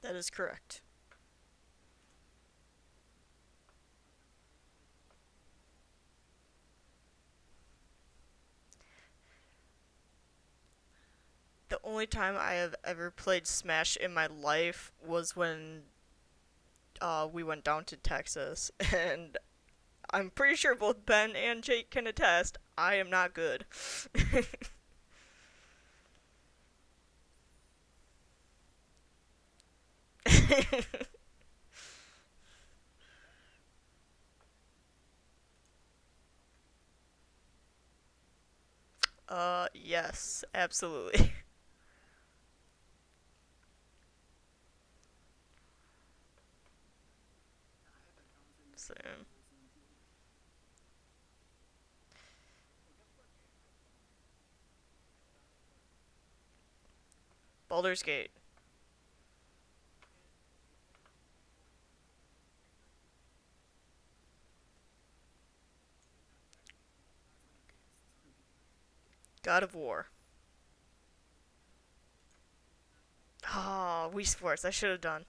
That is correct. The only time I have ever played Smash in my life was when we went down to Texas, and I'm pretty sure both Ben and Jake can attest, I am not good. Yes, absolutely. Same. Baldur's Gate. God of War. Oh, Wii Sports. I should have done.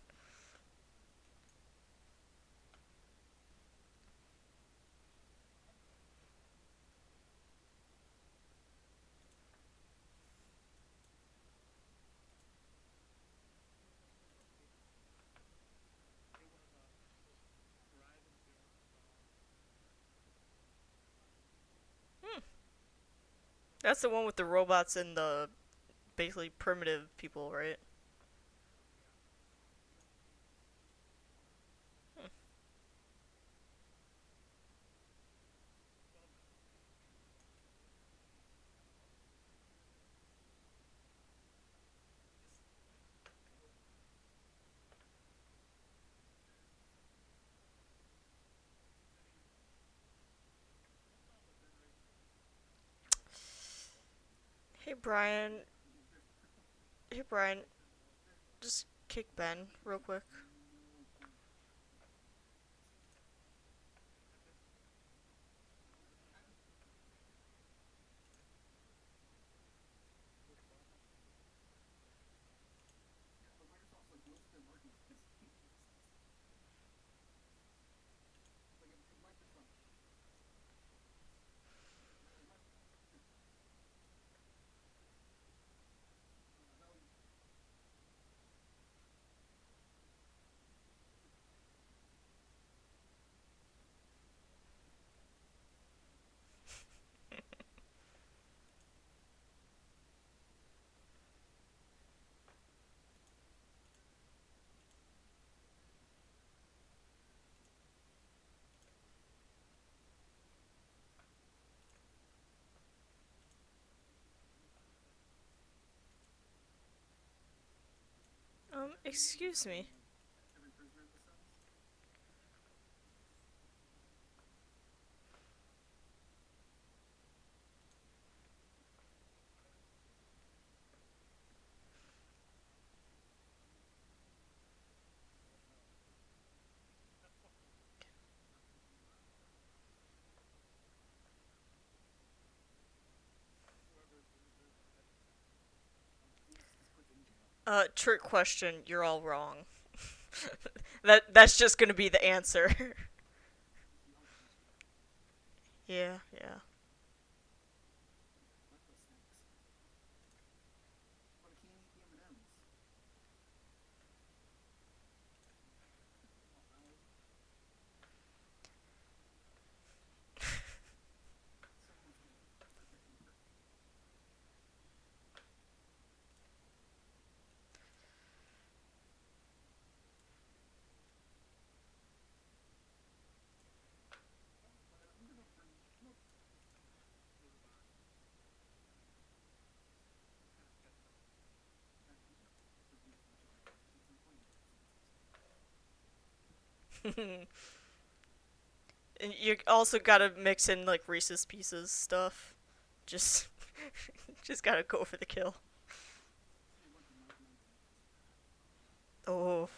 Hmm. That's the one with the robots and the basically primitive people, right? Hmm. Hey Brian. Hey Brian. Just kick Ben real quick. Excuse me. Trick question. You're all wrong. That's just gonna be the answer. Yeah, yeah. And you also gotta mix in like Reese's Pieces stuff. Just, just gotta go for the kill. Oh,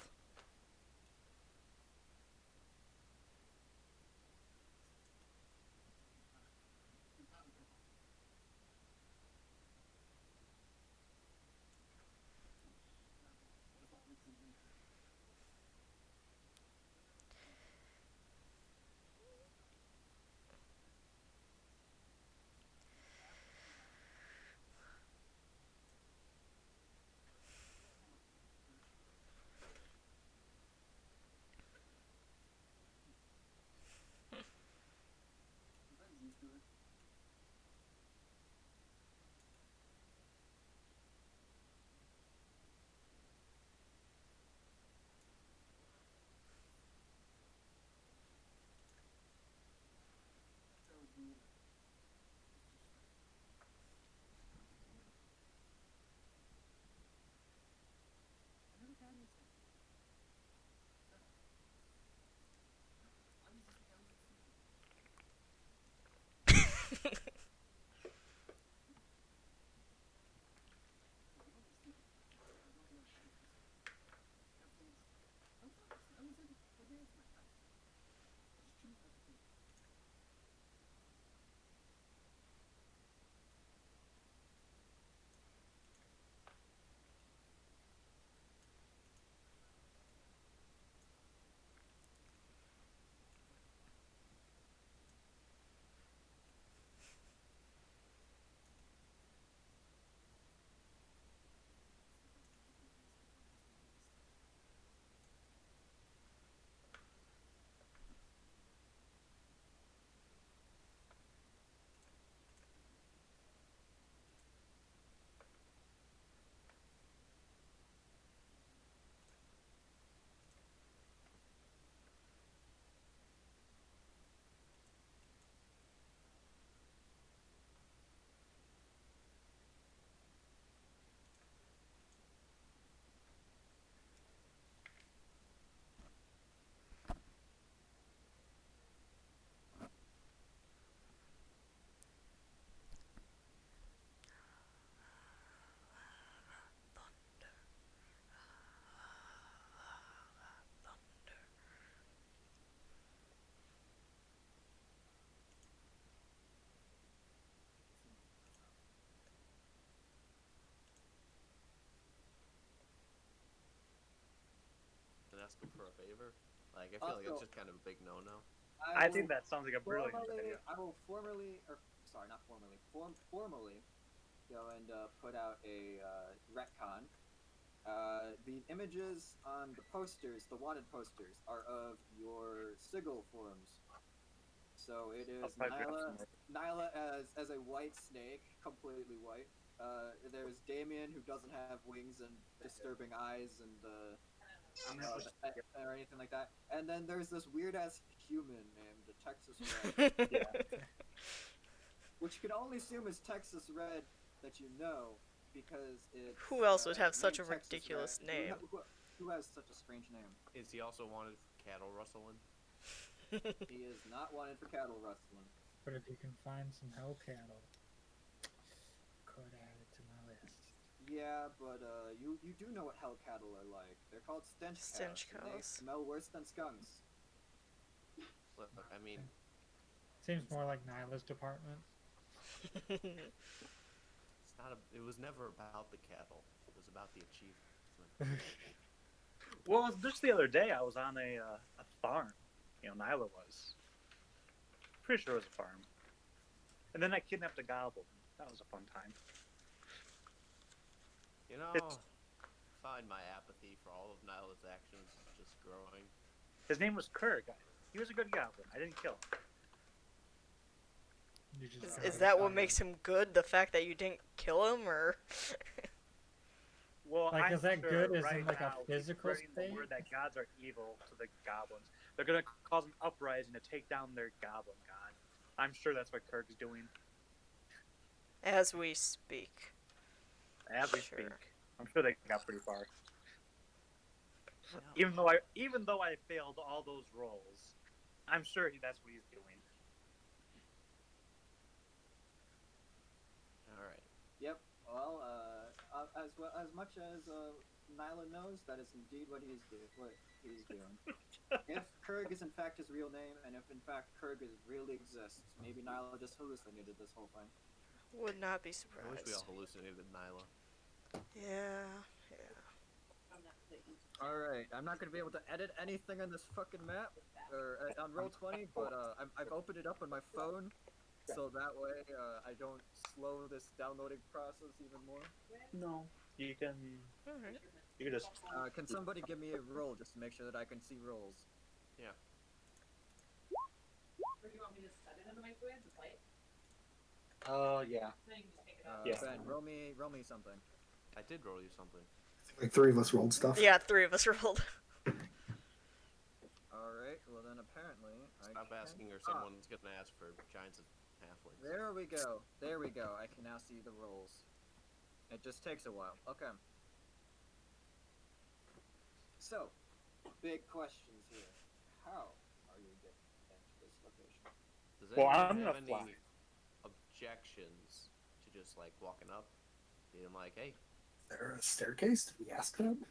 And ask him for a favor. Like, I feel like that's just kind of a big no-no. I think that sounds like a brilliant idea. I will formally go and put out a retcon. The images on the posters, the wanted posters, are of your sigil forms. So it is Nyla as a white snake, completely white. There's Damien, who doesn't have wings and disturbing eyes and or anything like that. And then there's this weird ass human named Texas Red. Yeah. Which you can only assume is Texas Red that you know, because it's... Who else would have such a named Texas ridiculous Red. name? Who has such a strange name? Is he also wanted for cattle rustling? He is not wanted for cattle rustling. But if you can find some hell cattle, could add it to my list. Yeah, but you do know what hell cattle are like. They're called stench cows. They smell worse than skunks. Look, I mean... Seems more like Nyla's department. It's not it was never about the cattle. It was about the achievement. Well, just the other day I was on a farm. You know, Nyla was. Pretty sure it was a farm. And then I kidnapped a goblin. That was a fun time. You know, I find my apathy for all of Nyla's actions just growing. His name was Kurg. He was a good goblin. I didn't kill him. Is that what makes him good? The fact that you didn't kill him, or? Well, like, is that good? Is right it like a physical thing? thing? The word that gods are evil to the goblins. They're gonna cause an uprising to take down their goblin god. I'm sure that's what Kurg's doing. As we speak. As we speak. I'm sure they got pretty far. Even though I failed all those rolls, I'm sure that's what he's doing. All right. Yep. Well, as much as Nyla knows, that is indeed what he's doing. If Kurg is in fact his real name, and if in fact Kurg really exists, maybe Nyla just hallucinated this whole thing. Would not be I surprised. wish we all hallucinated Nyla. Yeah. Alright, I'm not going to be able to edit anything on this fucking map, or on Roll20, but I've opened it up on my phone, so that way I don't slow this downloading process even more. No. You can... Alright. You can just... Can somebody give me a roll just to make sure that I can see rolls? Yeah. Or do you want me to set it in the microwave to play? Yeah. Then you can just pick it up. Yeah. Ben, roll me something. I did roll you something. Like three of us rolled stuff. Yeah, 3 of us rolled. Alright, well then apparently Stop asking or someone's gonna ask for giants and halflings. There we go. I can now see the rolls. It just takes a while. Okay. So, big questions here. How are you getting into this location? Does Well, anyone I'm have gonna fly. any objections to just like walking up, being like, "Hey, Is there a staircase? Did we ask them?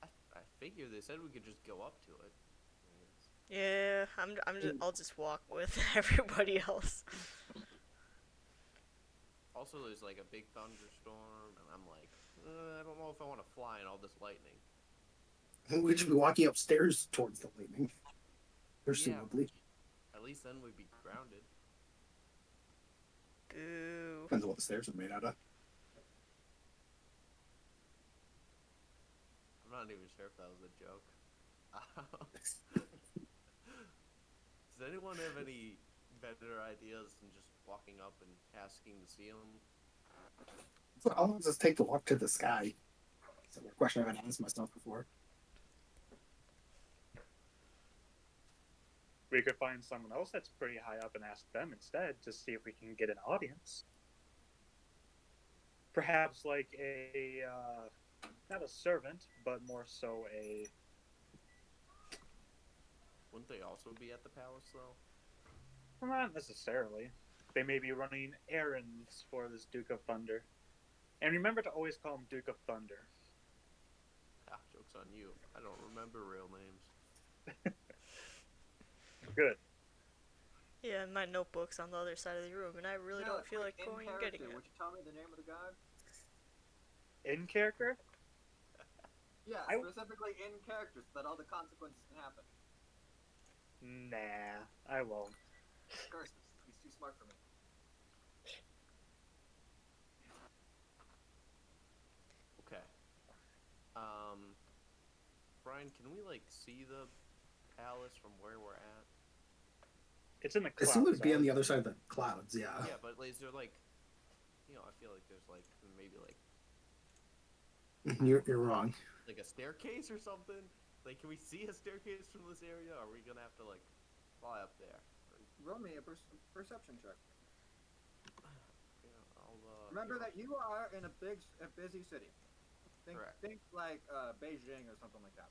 I figure they said we could just go up to it." I mean, Yeah, I'll just walk with everybody else. also, there's like a big thunderstorm, and I'm like, I don't know if I want to fly in all this lightning. We'd just be walking upstairs towards the lightning. Yeah. Presumably. At least then we'd be grounded. Boo. Depends on what the stairs are made out of. I'm not even sure if that was a joke. Does anyone have any better ideas than just walking up and asking to see them? So how long does this take to walk to the sky? That's a question I haven't asked myself before. We could find someone else that's pretty high up and ask them instead to see if we can get an audience. Perhaps like a, not a servant, but more so a... Wouldn't they also be at the palace, though? Not necessarily. They may be running errands for this Duke of Thunder. And remember to always call him Duke of Thunder. Ah, joke's on you. I don't remember real names. Good. Yeah, my notebook's on the other side of the room, and I really don't feel like in going and character, getting it. would you tell me the name of the god? In character? Yeah, I- specifically in character, so that all the consequences can happen. Nah, I won't. Curses. He's too smart for me. Okay. Brian, can we like see the palace from where we're at? It's in the I clouds. assume it would be I on the would- other side of the clouds, yeah. Yeah, but is there like, I feel like there's like maybe like You're wrong. like a staircase or something. Like, can we see a staircase from this area? Or are we gonna have to like fly up there? Roll me a perception check. Yeah, I'll, Remember that you are in a busy city. Correct. Think like Beijing or something like that.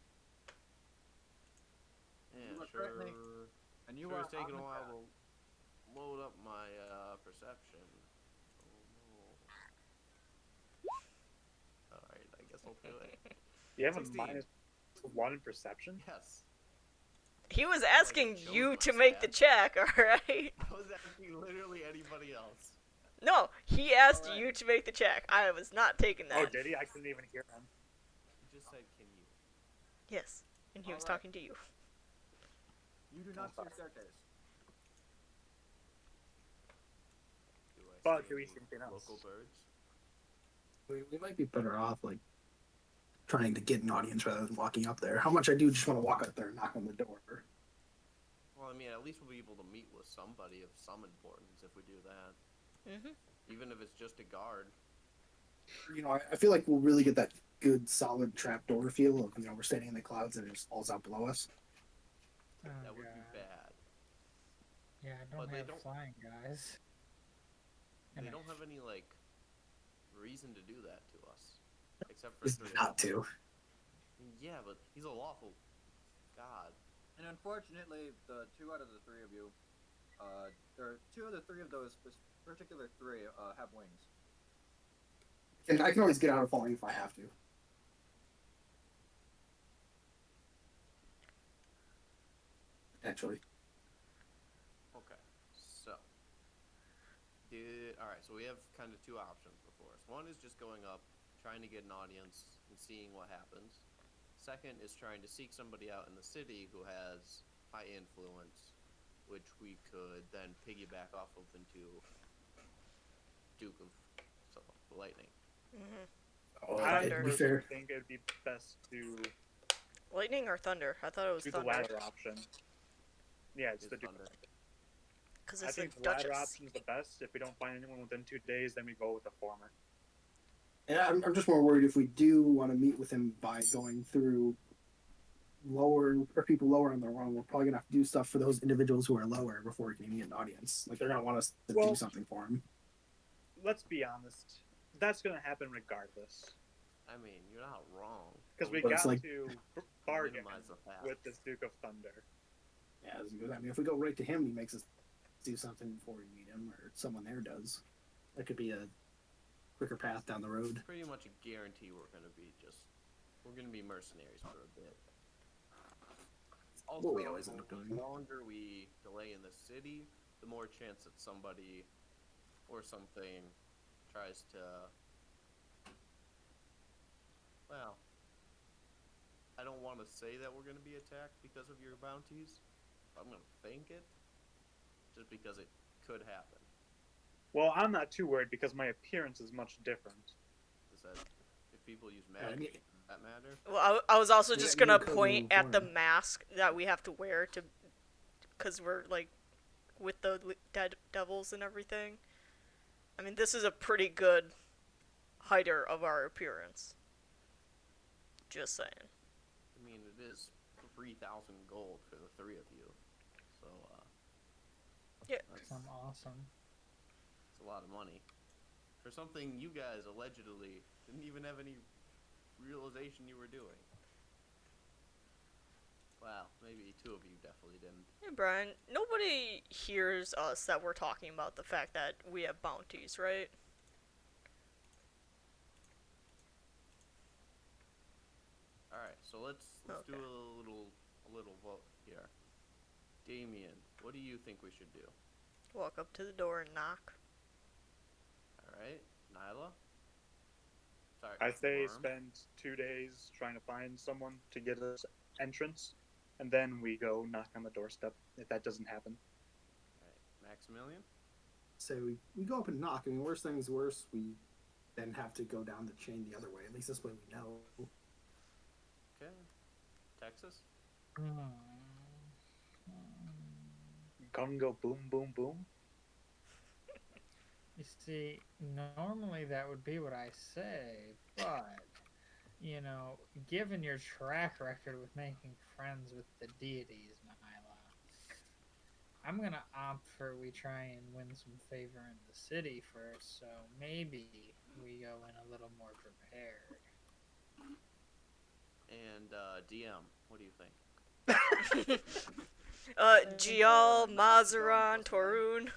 Yeah, you are sure. currently- And you Sure, are it's taking on a the while path. to load up my perception. Oh no. Alright, I guess I'll do it. You have 16. a -1 in perception? Yes. He was Like, asking shows you my to make the stats. check, alright? I was asking literally anybody else. No, he asked Alright. you to make the check. I was not taking that. Oh, did he? I couldn't even hear him. He just said, can you? Yes, and he was Alright. talking to you. You do not see a staircase. Do I But see do we any see anything else? local birds? We might be better off, like, trying to get an audience rather than walking up there. How much I do just want to walk up there and knock on the door. Well, I mean, at least we'll be able to meet with somebody of some importance if we do that. Mm-hmm. Even if it's just a guard. You know, I feel like we'll really get that good, solid trapdoor feel of, we're standing in the clouds and it just falls out below us. Oh, That would be God. bad. Yeah, I But don't they have don't- flying, guys. They And I- don't have any, like, reason to do that to us. Except for Just three of not them. to. Yeah, but he's a lawful god. And unfortunately, the 2 out of the 3 of you, or 2 of the 3 of those particular 3 have wings. And I can always get out of falling if I have to. Potentially. Okay, so. Alright, so we have kind of 2 options before us. One is just going up, trying to get an audience, and seeing what happens. Second is trying to seek somebody out in the city who has high influence, which we could then piggyback off of into Duke of Lightning. Mm-hmm. I To be personally fair, think it would be best to Lightning or thunder? I thought it was do the thunder. latter option. Yeah, it's Is the Duke. thunder. Because I it's a think the latter duchess. option is the best. If we don't find anyone within 2 days, then we go with the former. and I'm just more worried if we do want to meet with him by going through lower, or people lower on the rung, we're probably going to have to do stuff for those individuals who are lower before we can even get an audience. Like, they're going to want us to Well- do something for him. Let's be honest. That's going to happen regardless. I mean, you're not wrong. Because we But it's got like- to bargain Minimize the path. with this Duke of Thunder. Yeah, I mean, if we go right to him, he makes us do something before we meet him, or someone there does. That could be a quicker path down the road. Pretty much a guarantee we're gonna be mercenaries for a bit. Also, What we always end up doing. the longer we delay in the city, the more chance that somebody or something tries to. Well, I don't want to say that we're going to be attacked because of your bounties. I'm going to think it, just because it could happen. Well, I'm not too worried because my appearance is much different. Is that if people use magic, does that matter? Well, I was also Yeah, just you're gonna covered point in at the form. mask that we have to wear to, because we're like, with the dead devils and everything. I mean, this is a pretty good hider of our appearance. Just saying. I mean, it is 3,000 gold for the three of you, so Yeah. that's I'm awesome. a lot of money for something you guys allegedly didn't even have any realization you were doing. Well, maybe two of you definitely didn't. Hey, Brian. Nobody hears us that we're talking about the fact that we have bounties, right? All right, so let's do Okay. a little vote here. Damien, what do you think we should do? Walk up to the door and knock. All right, Nyla. Sorry, I say Worm. spend 2 days trying to find someone to get us entrance, and then we go knock on the doorstep if that doesn't happen. All right, Maximilian. So we go up and knock. I mean, worst things worse, we then have to go down the chain the other way. At least this way we know. Okay. Texas. Gun go boom, boom, boom. You see, normally that would be what I say, but, you know, given your track record with making friends with the deities, Nyla, I'm gonna opt for we try and win some favor in the city first, so maybe we go in a little more prepared. And DM, what do you think? Gial, Mazaran, Torun.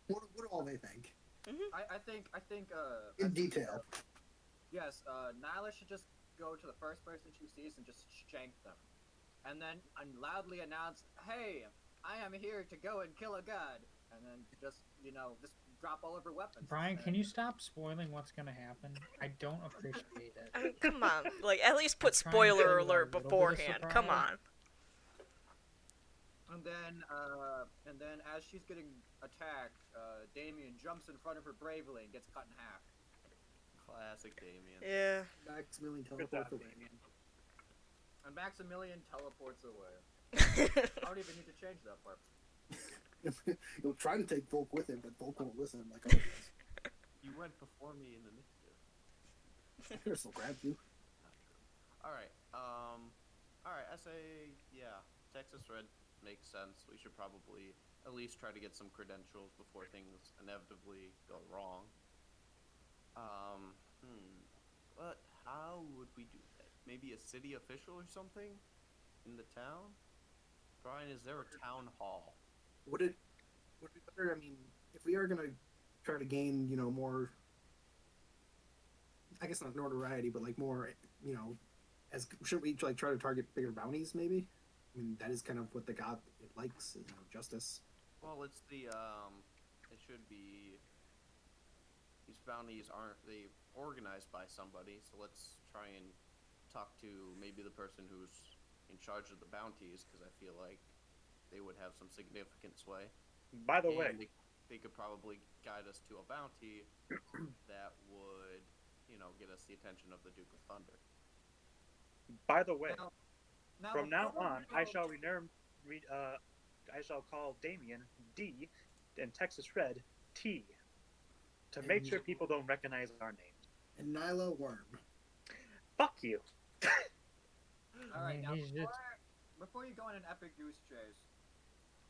What do all they think? I think In detail. Yes, Nyla should just go to the first person she sees and just shank them, and then loudly announce, "Hey, I am here to go and kill a god," and then just just drop all of her weapons. Brian, can you stop spoiling what's gonna happen? I don't appreciate it. I mean, come on. Like, at least put I'm trying to spoiler show you a alert little bit of beforehand. Come surprise. on. And then as she's getting attacked, Damien jumps in front of her bravely and gets cut in half. Classic Damien. Yeah. Maximilian Good teleports job, away. Damien. And Maximilian teleports away. I don't even need to change that part. He'll try to take Volk with him, but Volk won't listen like always. You went before me in initiative. I could have still grabbed you. Not true. All right. I say yeah. Texas Red makes sense. We should probably at least try to get some credentials before things inevitably go wrong. But how would we do that? Maybe a city official or something in the town? Brian, is there a town hall? Would it be better? I mean, if we are gonna try to gain, more, I guess not notoriety, but like more, shouldn't we like try to target bigger bounties? Maybe. I mean, that is kind of what the god likes, justice. Well, it's the it should be. These bounties aren't they organized by somebody? So let's try and talk to maybe the person who's in charge of the bounties, because I feel like they would have some significant sway. By the way, And they could probably guide us to a bounty that would, get us the attention of the Duke of Thunder. Now, from now before on, we I go- shall I shall call Damien D and Texas Red T to make sure people don't recognize our names. And Nyla Worm. Fuck you. All right, I mean, now he's just- before you go on an epic goose chase,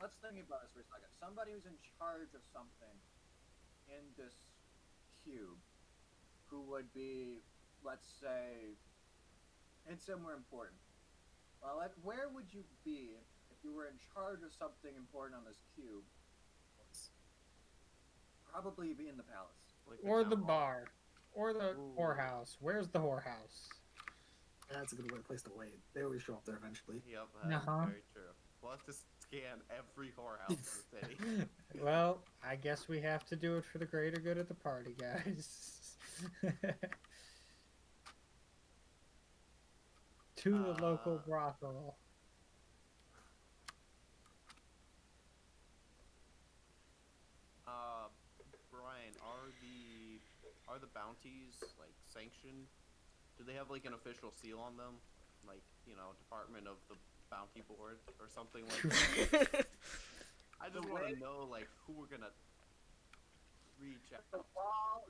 let's think about this for a second. Somebody who's in charge of something in this cube, who would be, let's say, and somewhere important. Well, where would you be if you were in charge of something important on this cube, probably be in the palace. Like Or the town hall. bar. Or the Ooh. whorehouse. Where's the whorehouse? That's a good place to wait. They always show up there eventually. Yep, that's Uh-huh. very true. We'll have to scan every whorehouse in the city. Well, I guess we have to do it for the greater good of the party, guys. To the local brothel. Brian, are the bounties like sanctioned? Do they have like an official seal on them, like Department of the Bounty Board or something like that? I just want to know like who we're gonna reach out.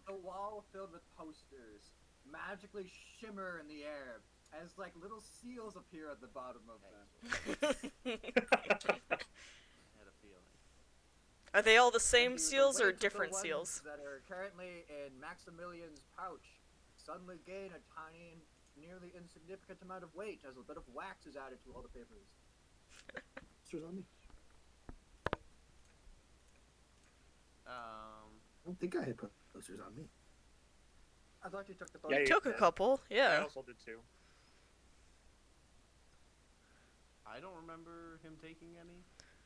The wall filled with posters magically shimmer in the air as like little seals appear at the bottom of them. I had a feeling. Are they all the same And the seals or weight of the different ones seals? that are currently in Maximilian's pouch suddenly gain a tiny, nearly insignificant amount of weight as a bit of wax is added to all the papers. Posters on me. I don't think I had put posters on me. I thought you took the Yeah, posters. you Took a did. couple, I yeah. also did too. I don't remember him taking any.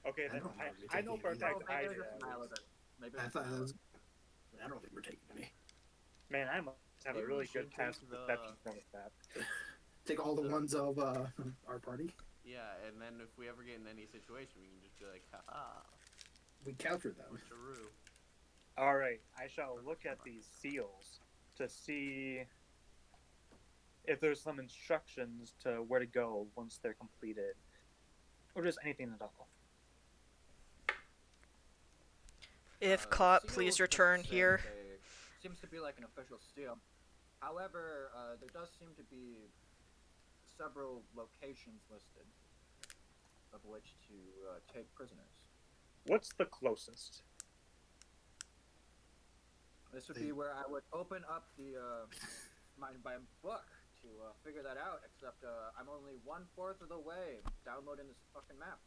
Okay, I then don't remember I know taking for a any. fact I maybe did. it's Nyla then. Maybe I it's thought that Nyla. was. I don't think we're taking any. Man, I must have Maybe a we really should good test take the- perception with that. Take all the ones of our party. Yeah, and then if we ever get in any situation, we can just be like, haha, We countered them. switcheroo. All right, I shall look at these seals to see if there's some instructions to where to go once they're completed, or just anything at all. If The caught, seals please just return say here. they- Seems to be like an official seal. However, there does seem to be several locations listed of which to take prisoners. What's the closest? This would be where I would open up the my book to figure that out. Except I'm only 1/4 of the way downloading this fucking map.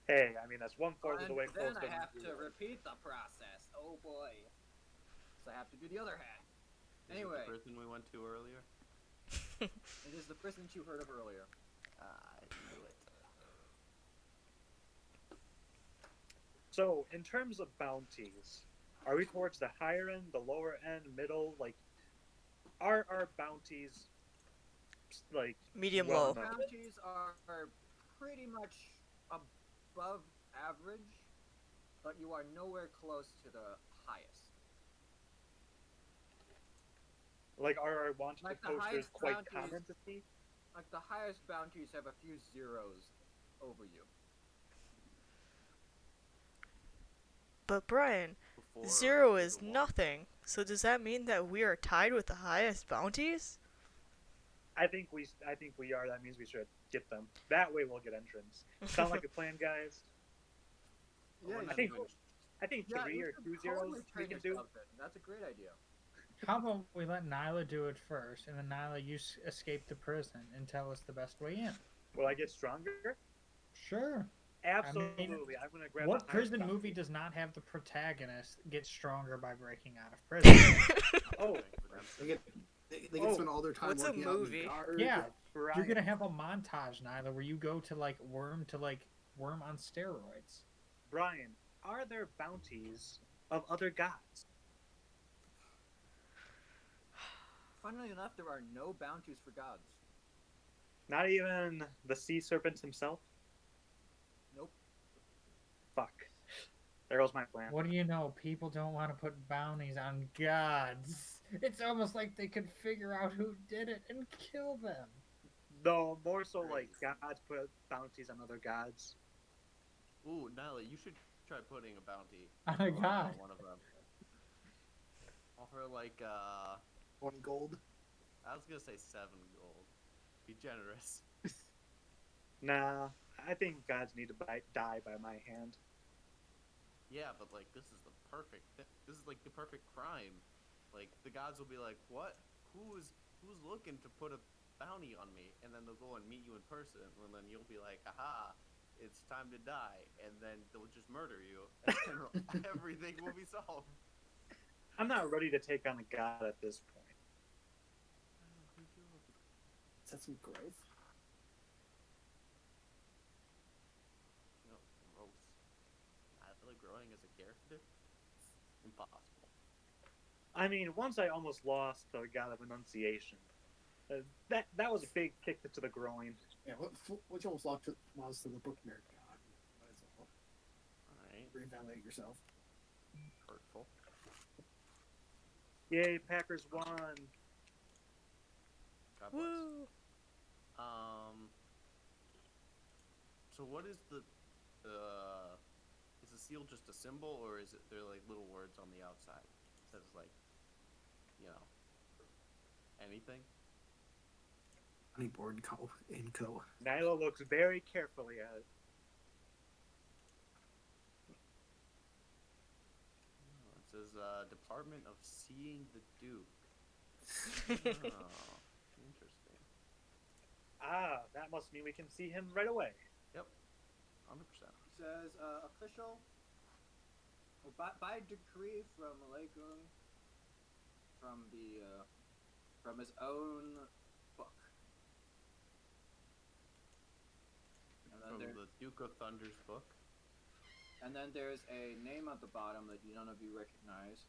Hey, I mean that's 1/4 of the way And then close I to have to repeat the process. Oh boy. So I have to do the other half. Is Anyway. it the prison we went to earlier? It is the prison you heard of earlier. I knew it. So, in terms of bounties, are we towards the higher end, the lower end, middle? Like, are our bounties like Medium well low. enough? Bounties are pretty much above average, but you are nowhere close to the highest. Like, are our wanted Like the posters highest quite bounties- common to see? Like the highest bounties have a few zeros over you. But Brian, Before 0 or is after the nothing. So does that mean that we are tied with the highest bounties? I think we are. That means we should get them. That way, we'll get entrance. Sound like a plan, guys? one? We're Yeah, not think- even- I think Yeah, 3 you or should 2 totally zeros we turn can do. yourself in. That's a great idea. How about we let Nyla do it first, and then Nyla, you escape the prison and tell us the best way in? Will I get stronger? Sure. Absolutely. I'm gonna grab. What the highest prison bounty. movie does not have the protagonist get stronger by breaking out of prison? Oh, They get they get Oh, spend all their time what's a working out in the movie? yard. Yeah. Brian, You're gonna have a montage, Nyla, where you go to worm on steroids. Brian, are there bounties of other gods? Funnily enough, there are no bounties for gods. Not even the sea serpent himself? Nope. Fuck. There goes my plan. What do you know? People don't want to put bounties on gods. It's almost like they could figure out who did it and kill them. No, more so like gods put bounties on other gods. Ooh, Nyla, you should try putting a bounty On a god. on one of them. Offer 1 gold. I was gonna say 7 gold. Be generous. Nah, I think gods need to die by my hand. Yeah, but this is the perfect. This is the perfect crime. The gods will be like, "What? Who's looking to put a bounty on me?" And then they'll go and meet you in person, and then you'll be like, "Aha! it's time to die, and then they'll just murder you, and then everything will be solved. I'm not ready to take on a god at this point. Is that some growth? No, gross. Not really growing as a character? Impossible. I mean, once I almost lost the god of enunciation. That was a big kick to the groin. Yeah, which almost lost to the book nerd god. Might as well Alright. reevaluate yourself. Hurtful. Yay, Packers won. God bless. Woo! So what is the is the seal just a symbol, or is it there like little words on the outside? It says like, anything? Honeyboard Co. Nyla looks very carefully at it. Oh, it says Department of Seeing the Duke. Oh, interesting. Ah, that must mean we can see him right away. Yep, 100%. Says official by decree from Malekung from his own book. And From then the Duke of Thunder's book. and then there's a name at the bottom that none of you recognize.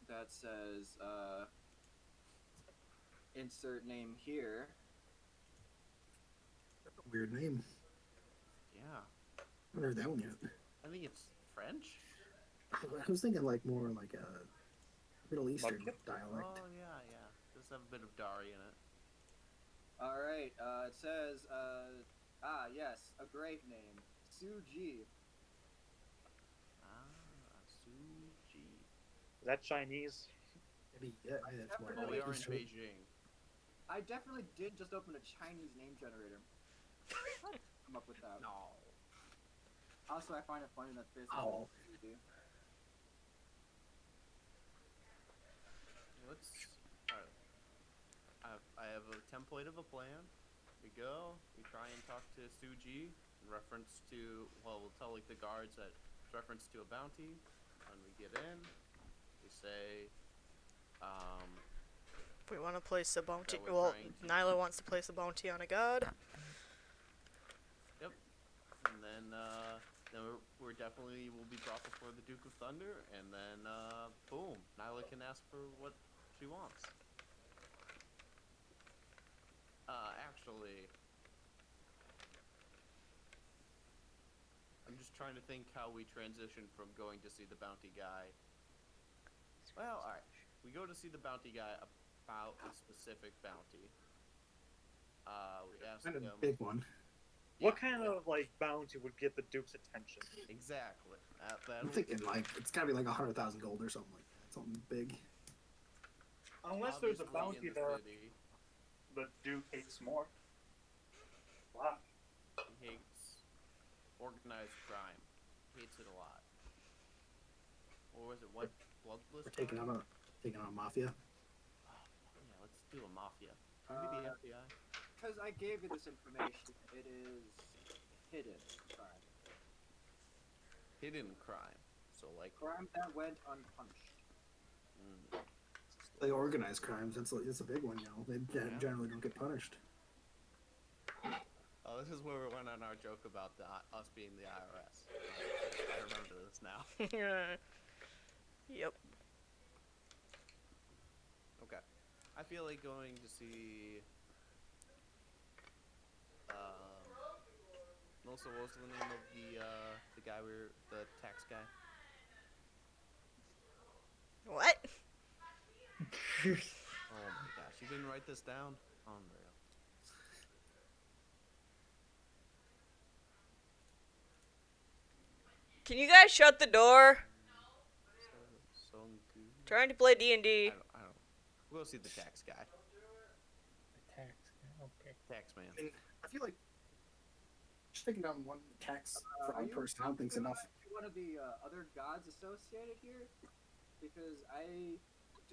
That says insert name here. Weird name. Yeah, I haven't heard that one yet. I think it's French. I was thinking like more like a Middle Eastern dialect. Oh yeah. Does have a bit of Dari in it. All right. It says yes, a great name, Suji. Suji. Is that Chinese? Maybe yeah, that's more Oh, we like are in Eastern. Beijing. I definitely did just open a Chinese name generator. How did I come up with that? No. Also, I find it funny that this. Oh. Let's. Alright. I have a template of a plan. We go. We try and talk to Suji in reference to. Well, we'll tell like the guards that it's reference to a bounty. When we get in, we say. We want to place a bounty. That we're Well, trying to- Nyla wants to place a bounty on a god. Yep. And then we're definitely will be brought before the Duke of Thunder, and then boom, Nyla can ask for what she wants. Actually, I'm just trying to think how we transition from going to see the bounty guy. Well, alright. We go to see the bounty guy about a specific bounty. We ask Kind of him. big one. What kind of like bounty would get the Duke's attention? Exactly. I'm thinking like it's gotta be like 100,000 gold or something like that. Something big. Unless there's a Obviously in bounty the that city, the Duke hates more. Wow. he hates organized crime. He hates it a lot. Or was it what? Bloodless We're taking crime? on a mafia. Yeah, let's do a mafia. Maybe the FBI. Because I gave you this information, it is hidden crime. Hidden crime. So like. Crime that went unpunished. They organize crimes. It's a big one, you know. They generally don't get punished. Oh, this is where we went on our joke about us being the IRS. I remember this now. Yep. Okay. I feel like going to see. Melissa, what was the name of the guy the tax guy? What? Oh my gosh, you didn't write this down? Unreal. Can you guys shut the door? Songu. Trying to play D&D. I don't. We'll go see the tax guy. The tax. Okay. Tax man. I mean, I feel like just taking down one tax for Are one you person, I don't think's enough. One of the other gods associated here? Because I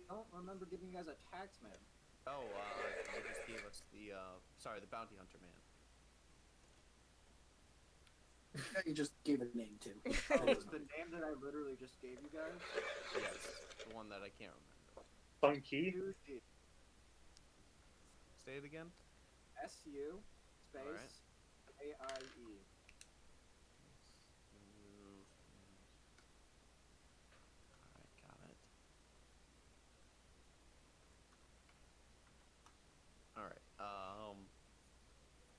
don't remember giving you guys a tax man. Oh, they just gave us the bounty hunter man. You just gave it a name too. Oh, the name that I literally just gave you guys? Yes, the one that I can't remember. Funky. Suji. Say it again. SU space Alright. AIE. Alright, got it. Alright,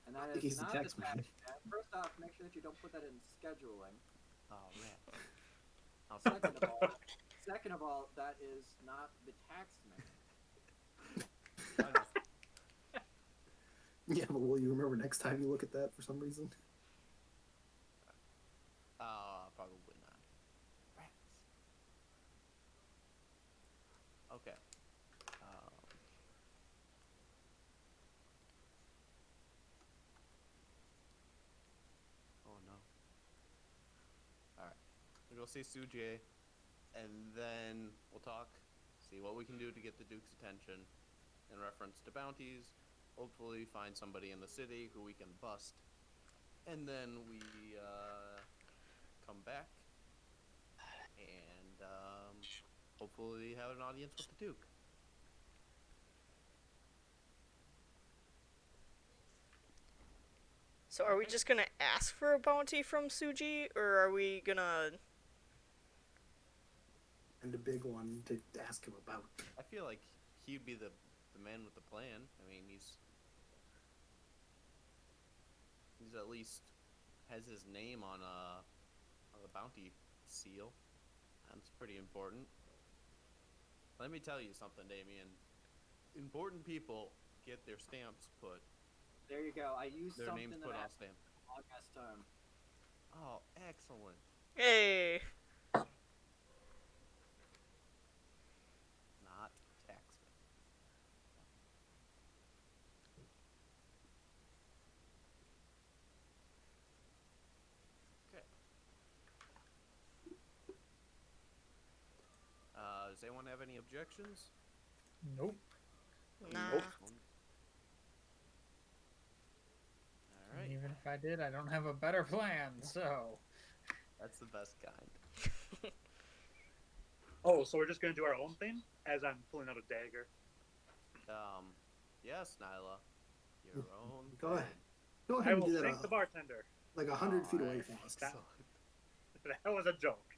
And that think is he's the not text the man. text man. First off, make sure that you don't put that in scheduling. oh man. I'll Second of all, that is not the tax man. I know. Yeah, but will you remember next time you look at that for some reason? Probably not. Rats. Okay. Oh no. Alright. We'll go see Suje, and then we'll talk, see what we can do to get the Duke's attention in reference to bounties. Hopefully find somebody in the city who we can bust. And then we come back and hopefully have an audience with the Duke. So are we just gonna ask for a bounty from Suji, or are we gonna... And a big one to ask him about. I feel like he'd be the man with the plan. I mean, he's at least has his name on the bounty seal. That's pretty important. Let me tell you something, Damien. Important people get their stamps put. There you go. I used Their something names that put I on stamps. long last time. Oh, excellent. Hey! Not taxman. Okay. Does anyone have any objections? Nope. Nah. Nope. All right. Even if I did, I don't have a better plan, so. That's the best kind. Oh, so we're just gonna do our own thing? As I'm pulling out a dagger. Yes, Nyla. Your own. Go thing. ahead. Go I ahead and will do that thank the bartender. like 100 feet away Alright. from us. That- So. That was a joke.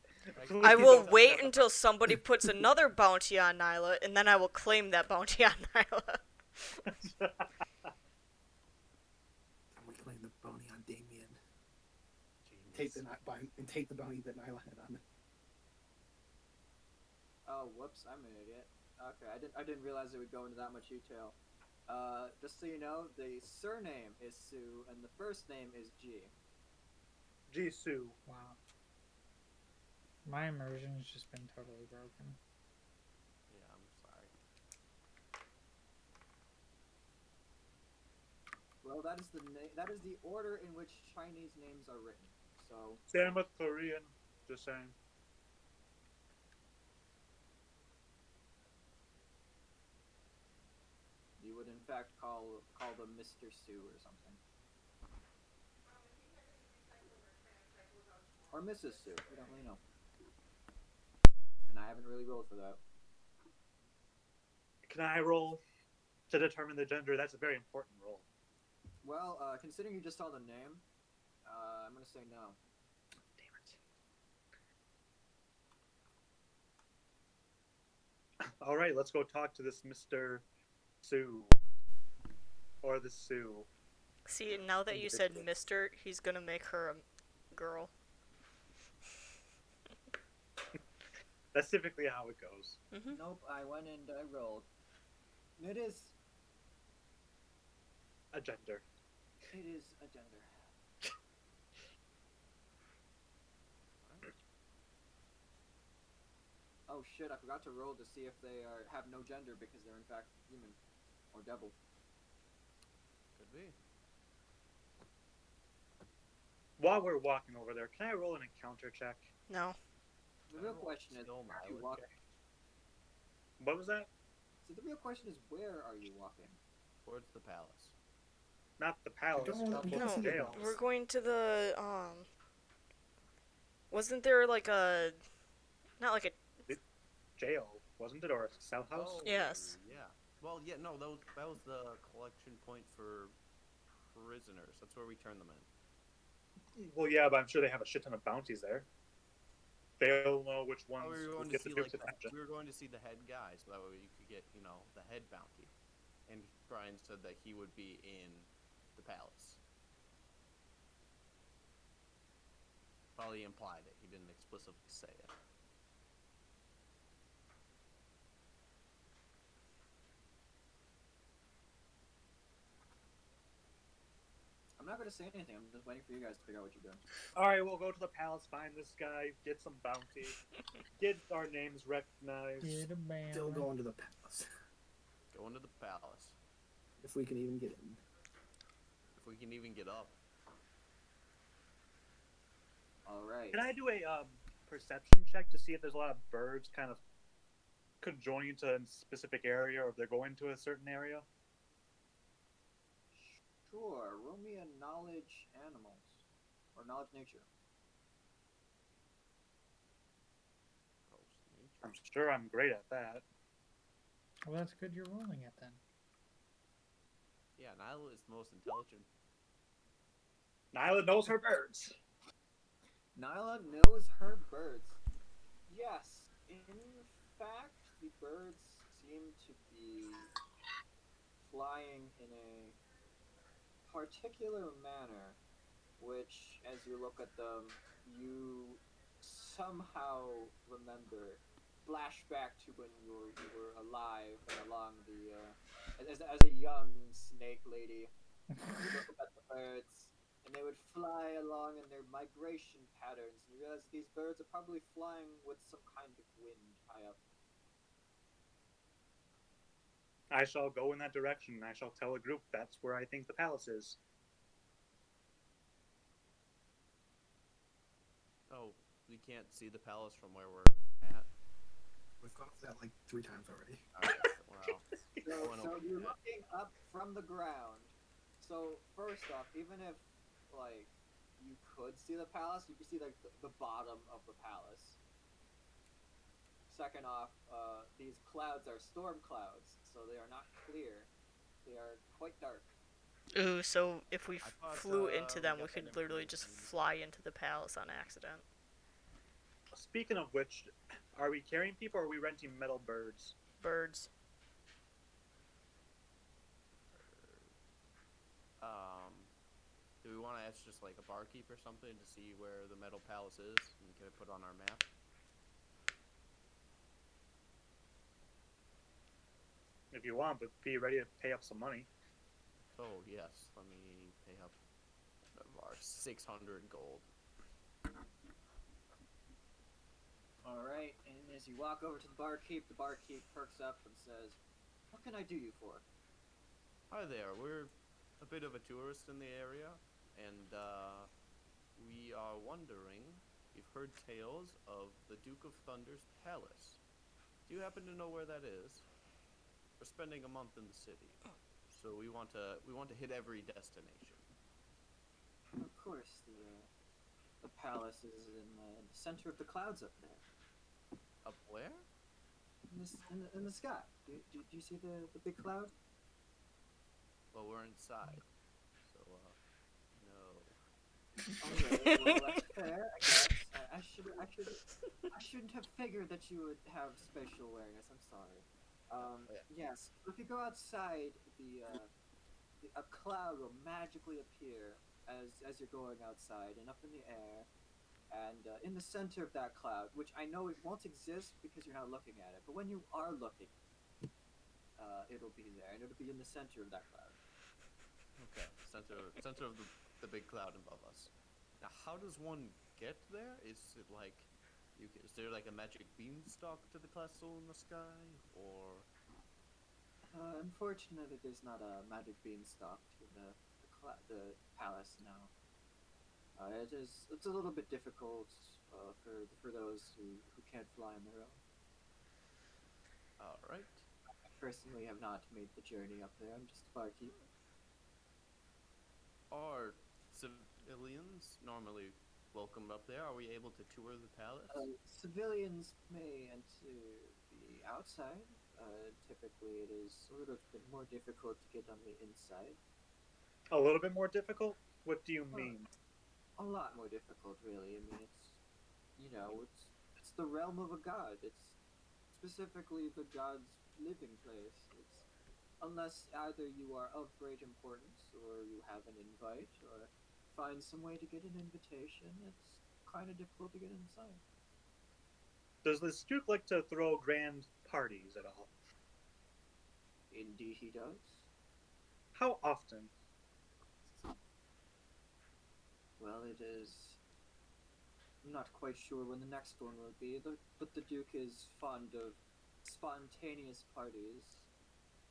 I Please will don't wait step until somebody puts another bounty on Nyla, and then I will claim that bounty on Nyla. And we claim the bounty on Damien. Genius. Take the bounty that Nyla had on it. Oh, whoops! I'm an idiot. Okay, I didn't realize it would go into that much detail. Just so you know, the surname is Sue and the first name is G. Jisoo. Wow. My immersion's just been totally broken. Yeah, I'm sorry. Well, that is that is the order in which Chinese names are written. So Same with Korean. Just saying. you would in fact call them Mr. Sue or something. Or Mrs. Sue. We don't really know. And I haven't really rolled for that. Can I roll to determine the gender? That's a very important roll. Well, considering you just saw the name, I'm gonna say no. Damn it. All right, let's go talk to this Mr. Sue. Or the Sue. See, now that you said Mister, he's gonna make her a girl. That's typically how it goes. Mm-hmm. Nope, I went and I rolled. It is A gender. a gender. Oh shit, I forgot to roll to see if they have no gender because they're in fact human. Or devil. Could be. While we're walking over there, can I roll an encounter check? No. The real question is, Still where are you Nyla. walking? What was that? So the real question is, where are you walking? Towards the palace. Not the palace. don't- not you the don't No, see the jail. palace. we're going to the Wasn't there like a not like a Jail, wasn't it, or a cell house? Oh, Yes. yeah. Well, yeah, no, that was the collection point for prisoners. That's where we turn them in. Well, yeah, but I'm sure they have a shit ton of bounties there. They'll know which ones Oh, we were will going to get the see Duke's like attention. we were going to see the head guy, so that way you could get the head bounty. And Brian said that he would be in the palace. Probably implied it. He didn't explicitly say it. I'm not gonna say anything. I'm just waiting for you guys to figure out what you're doing. All right, we'll go to the palace, find this guy, get some bounty, get our names recognized. Get a band. Still going to the palace. Go into the palace. If we can even get in. If we can even get up. All right. Can I do a perception check to see if there's a lot of birds kind of conjoining to a specific area, or if they're going to a certain area? Sure. Roll me a knowledge animals or knowledge nature. I'm sure I'm great at that. Well, that's good you're rolling it then. Yeah, Nyla is the most intelligent. Nyla knows her birds. Nyla knows her birds. Yes, in fact, the birds seem to be flying in a particular manner, which, as you look at them, you somehow remember flashback to when you were alive and along the as a young snake lady. You look at the birds, and they would fly along in their migration patterns, and you realize these birds are probably flying with some kind of wind high up. I shall go in that direction, and I shall tell a group that's where I think the palace is. Oh, we can't see the palace from where we're at. We've gone through that like 3 times already. Alright, well. So you're looking up from the ground. So first off, even if like you could see the palace, you could see like the bottom of the palace. Second off, these clouds are storm clouds, so they are not clear. They are quite dark. Ooh, so if we I thought, flew into we them, we got that could literally just information. fly into the palace on accident. Speaking of which, are we carrying people or are we renting metal birds? Birds. Do we want to ask just like a barkeep or something to see where the metal palace is and get it put on our map? If you want, but be ready to pay up some money. Oh yes, let me pay up our 600 gold. All right, and as you walk over to the barkeep perks up and says, "What can I do you for?" Hi there, we're a bit of a tourist in the area, and we are wondering, we've heard tales of the Duke of Thunder's palace. Do you happen to know where that is? We're spending a month in the city, so we want to hit every destination. Of course, the palace is in the center of the clouds up there, Up where? in the sky. Do you see the big cloud? Well, we're inside, so no. Alright, well that's fair, I guess. I shouldn't have figured that you would have spatial awareness. I'm sorry. Yes. If you go outside, a cloud will magically appear as you're going outside and up in the air, and in the center of that cloud, which I know it won't exist because you're not looking at it, but when you are looking, it'll be there, and it'll be in the center of that cloud. Okay, center of the big cloud above us. Now, how does one get there? Is it like, is there like a magic beanstalk to the castle in the sky, or? Unfortunately, there's not a magic beanstalk to the palace now. It's a little bit difficult for those who can't fly on their own. All right. I personally have not made the journey up there. I'm just a barkeep. Are civilians normally welcomed up there? Are we able to tour the palace? Civilians may enter the outside. Typically, it is a little bit more difficult to get on the inside. A little bit more difficult? What do you mean? A lot more difficult, really. I mean, it's the realm of a god. It's specifically the god's living place. It's unless either you are of great importance, or you have an invite, or find some way to get an invitation, it's kind of difficult to get inside. Does this Duke like to throw grand parties at all? Indeed, he does. How often? Well, it is. I'm not quite sure when the next one will be, but the Duke is fond of spontaneous parties.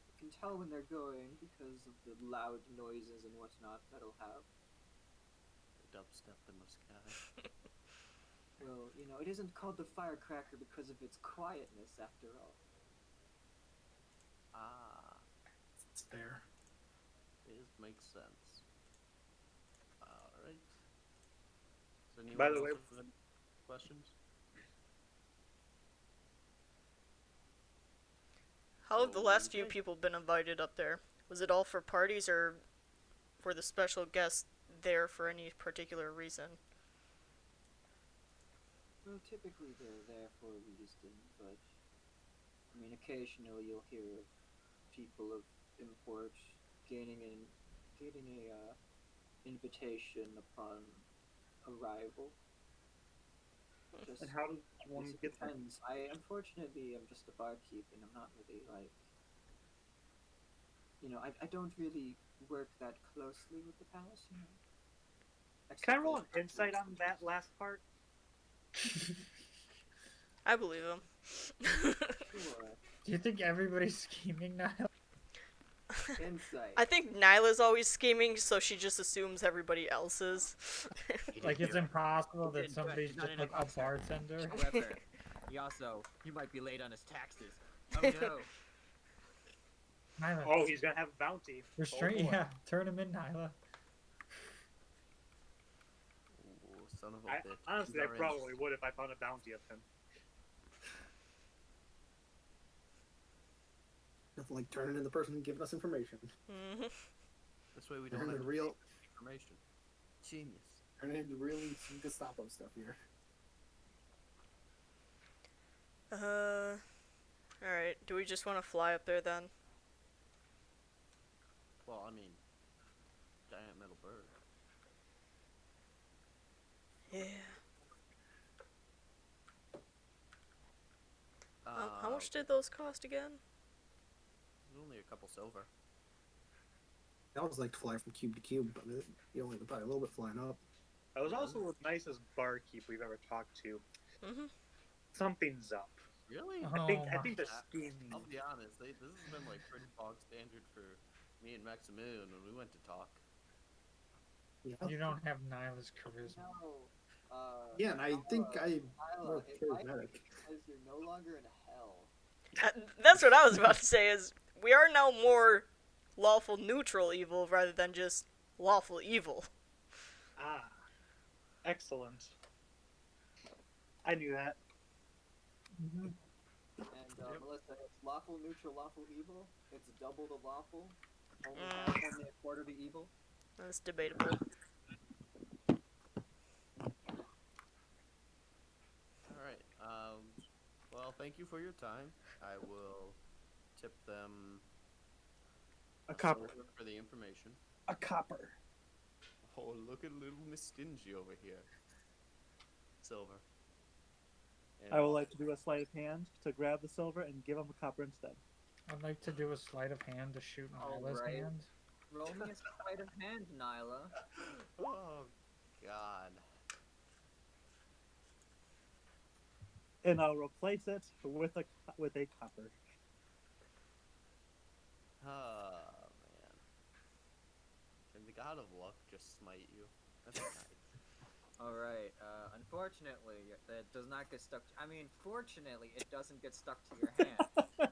You can tell when they're going because of the loud noises and whatnot that'll have. Dubstep in the sky. Well, it isn't called the Firecracker because of its quietness, after all. Ah, It's fair. this makes sense. Alright. So anyone By the else way- have any questions? How have the last few Okay. people been invited up there? Was it all for parties, or were the special guests there for any particular reason? Well, typically they're there for a reason, but I mean, occasionally you'll hear of people of import gaining a invitation upon arrival. Just And how does one it get them? depends. Unfortunately, I'm just a barkeep, and I'm not really like, I don't really work that closely with the palace, Can I Except roll for- an insight on that last part? I believe him. Sure. Do you think everybody's scheming now? Insight. I think Nyla's always scheming, so she just assumes everybody else is. Like it's impossible that didn't do it. somebody's He's not just in a like a concert. bartender. However, he might be late on his taxes. Oh no. Nyla, Oh, he's gonna have a bounty. restrain. Oh, boy. Yeah, turn him in, Nyla. Ooh, son of a bitch. Honestly, He's I our probably would if I found a bounty of him. Nothing like turning in the person and giving us information. Mhm. This way we don't Turning have the to real, take information. Genius. turning into really some Gestapo stuff here. Alright. Do we just want to fly up there then? Well, I mean, giant metal bird. Yeah. How much did those cost again? Only a couple silver. That was like to fly from cube to cube, but you only probably a little bit flying up. I was also the nicest barkeep we've ever talked to. Mm-hmm. Something's up. Really? Oh, I think they're Uh, scheming. I'll be honest. This has been like pretty bog standard for me and Maximoon when we went to talk. Yeah, You don't have Nyla's charisma. No. yeah, and I think I'm Nyla, more it might be charismatic. because you're no longer in hell. That's what I was about to say, is we are now more lawful neutral evil rather than just lawful evil. Ah, excellent. I knew that. Mm-hmm. And Melissa, it's lawful, neutral, lawful, evil. It's double the lawful, only Mm. half, only a quarter the evil. That's debatable. Alright. Well, thank you for your time. I will tip them A copper. silver for the information. A copper. Oh, look at little Miss Stingy over here. Silver. And I would like to do a sleight of hand to grab the silver and give him a copper instead. I'd like to do a sleight of hand to shoot Nyla's Alright. hand. Roll me a sleight of hand, Nyla. Oh, God. And I'll replace it with a copper. Oh, man. Can the god of luck just smite you? That's nice. Alright, unfortunately, that does not get stuck. Fortunately, it doesn't get stuck to your hand.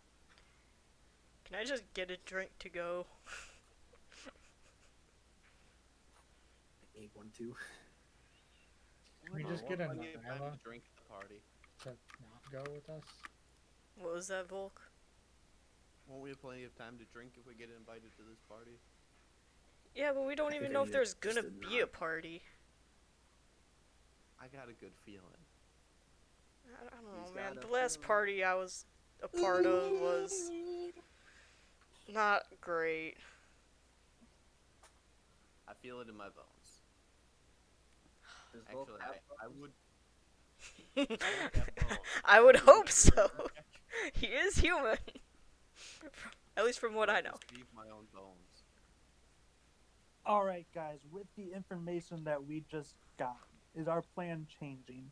Can I just get a drink to go? I need one too. just we'll get a plenty of time Nyla to drink at the party. to not go with us? What was that, Volk? Won't we have plenty of time to drink if we get invited to this party? Yeah, but we don't I even think know I if need there's just gonna a be a nod. party. I got a good feeling. I don't He's know, man. got a The last feeling. party I was a part of was not great. I feel it in my bones. Does Volk Actually, have I bones? would. Have bones. I would hope Would so. you check? He is human. At least from what I know. Receive my own bones. All right, guys. With the information that we just got, is our plan changing?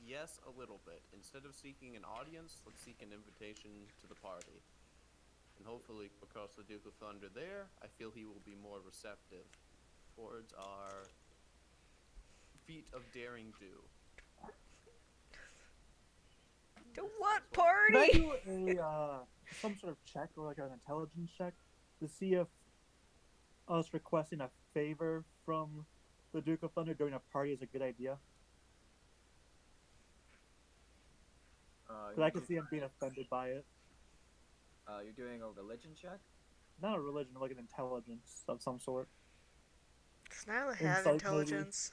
Yes, a little bit. Instead of seeking an audience, let's seek an invitation to the party. And hopefully, across the Duke of Thunder there, I feel he will be more receptive towards our feat of daring do. To what Could I party? do a some sort of check or like an intelligence check to see if us requesting a favor from the Duke of Thunder during a party is a good idea? Because I can see him being offended by it. You're doing a religion check? Not a religion, like an intelligence of some sort. Does Nyla have Insight, maybe. intelligence?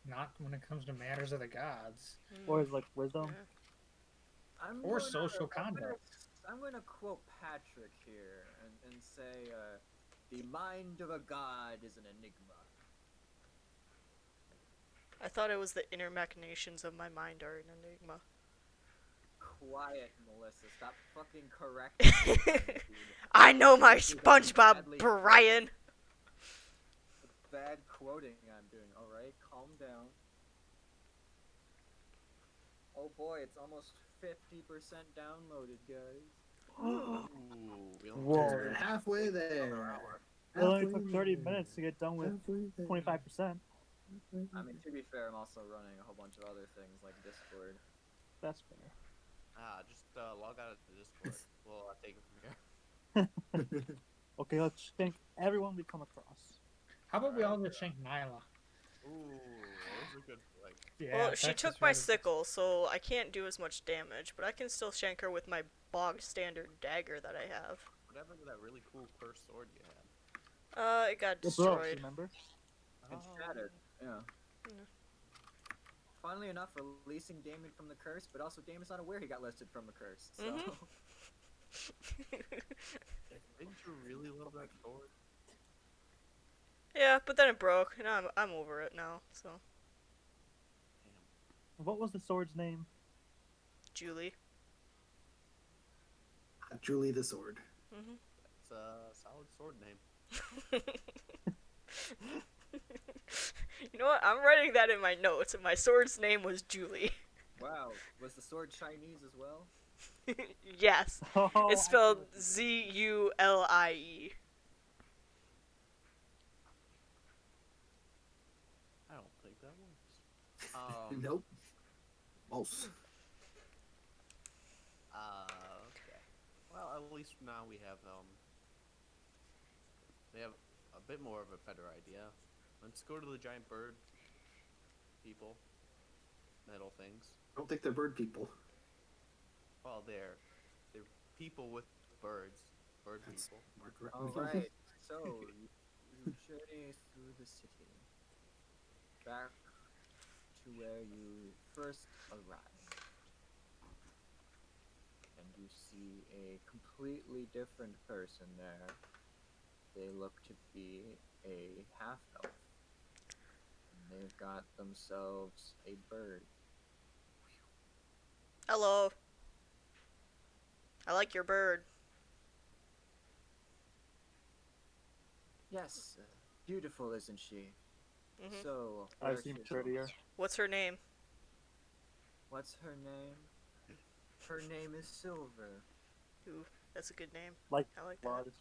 Not when it comes to matters of the gods. Or is like wisdom? Yeah. Or social conduct. I'm going to quote Patrick here and say, the mind of a god is an enigma. I thought it was the inner machinations of my mind are an enigma. Quiet, Melissa. Stop fucking correcting me, dude. I know my This is SpongeBob, badly- Brian. Bad quoting I'm doing. Alright, calm down. Oh boy, it's almost 50% downloaded, guys. Ooh, we only Whoa. took We're halfway there. It only Halfway took 30 there. minutes to get done with Halfway there. 25%. I mean, to be fair, I'm also running a whole bunch of other things like Discord. That's fair. just log out of the Discord. Well, I'll take it from here. Okay, let's think everyone we come across. How about we all just shank Nyla? Ooh, those are good. Like, Yeah, Well, she Texas took my Rangers. sickle, so I can't do as much damage, but I can still shank her with my bog standard dagger that I have. whatever that really cool cursed sword you had. It got It broke, destroyed. remember? It's Oh. shattered. Yeah. Yeah. Funnily enough, releasing Damon from the curse, but also Damon's not aware he got listed from the curse. So. Mhm. Didn't you really love that sword? Yeah, but then it broke, and I'm over it now. So, Damn. What was the sword's name? Julie. Julie the Sword. Mhm. It's a solid sword name. You know what? I'm writing that in my notes. And my sword's name was Julie. Wow, was the sword Chinese as well? Yes, Oh, it's spelled Zulie. I don't think that works. Nope. False. Okay. Well, at least now we have a bit more of a better idea. Let's go to the giant bird people. Metal things. I don't think they're bird people. Well, they're people with birds. Bird That's people. more correct. Alright, so you journey through the city. Back to where you first arrived. And you see a completely different person there. They look to be a half-elf. And they've got themselves a bird. Hello. I like your bird. Yes, beautiful, isn't she? Mhm. So, I've where seen should- prettier. What's her name? What's her name? Her name is Silver. Ooh, that's a good name. Like I like that. blood.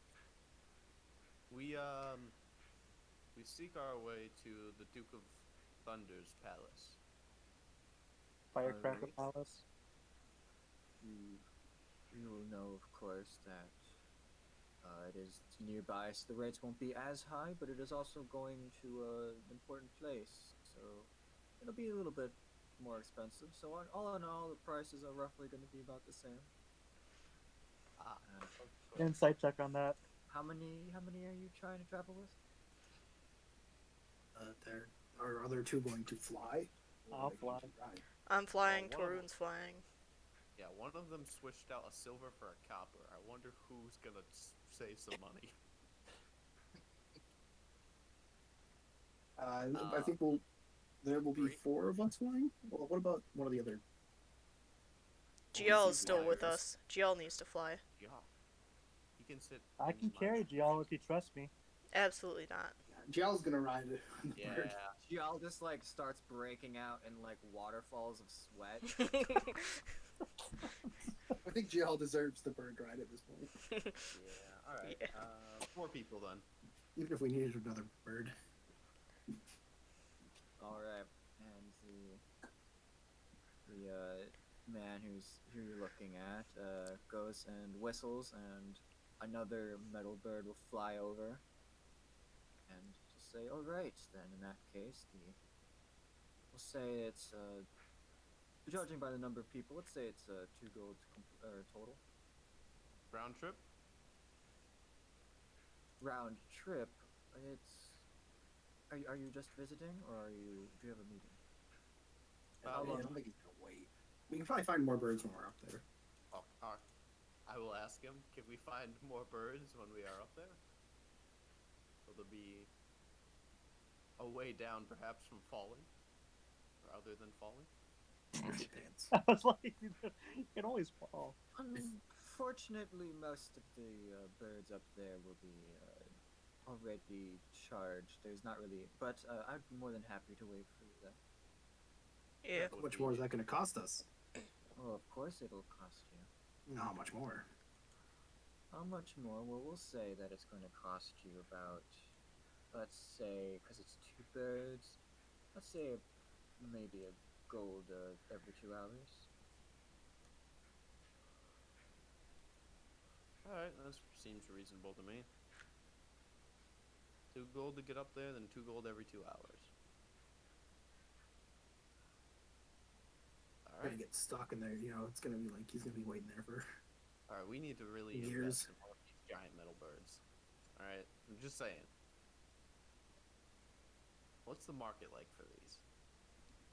We seek our way to the Duke of Thunder's palace. Firecracker Alright. Palace. You will know, of course, that it is nearby, so the rates won't be as high, but it is also going to an important place. So it'll be a little bit more expensive. So all in all, the prices are roughly going to be about the same. Ah, Insight check on that. How many are you trying to travel with? There are other two going to fly. Or I'll are they going fly. to ride? I'm flying. Well, one of Torun's flying. yeah, one of them switched out a silver for a copper. I wonder who's gonna save some money. I think there will be Three. 4 of us flying. Well, what about one of the other? GL he's is still with flying. us. GL needs to fly. Yeah, he can sit. I in can my carry lap. Gial if you trust me. Absolutely not. Gial's gonna ride it on the Yeah, bird. Gial just like starts breaking out in like waterfalls of sweat. I think Gial deserves the bird ride at this point, yeah. All right. Yeah. 4 people then. even if we needed another bird. All right, and the man who you're looking at goes and whistles, and another metal bird will fly over, and just say, "All right, then. In that case, we'll say it's judging by the number of people, let's say it's 2 gold total Round trip. round trip. It's are you just visiting, or do you have a meeting? How I long- don't think he's gonna wait. We can probably find more birds when we're up there. Oh, I will ask him. Can we find more birds when we are up there? Will there be a way down, perhaps from falling, or other than falling? Depends. I was like, you can always fall. Unfortunately, most of the birds up there will be already charged. There's not really, but I'd be more than happy to wait for you then. Yeah. How much more is that going to cost us? Well, of course it'll cost you. No, how much more? How much more? Well, we'll say that it's going to cost you about, let's say, because it's 2 birds, let's say maybe a gold every 2 hours. Alright, that seems reasonable to me. 2 gold to get up there, then 2 gold every 2 hours. We're Alright. gonna get stuck in there. You know, it's gonna be like he's gonna be waiting there for. Alright, we need to really Years. invest in one of these giant metal birds. Alright, I'm just saying. What's the market like for these?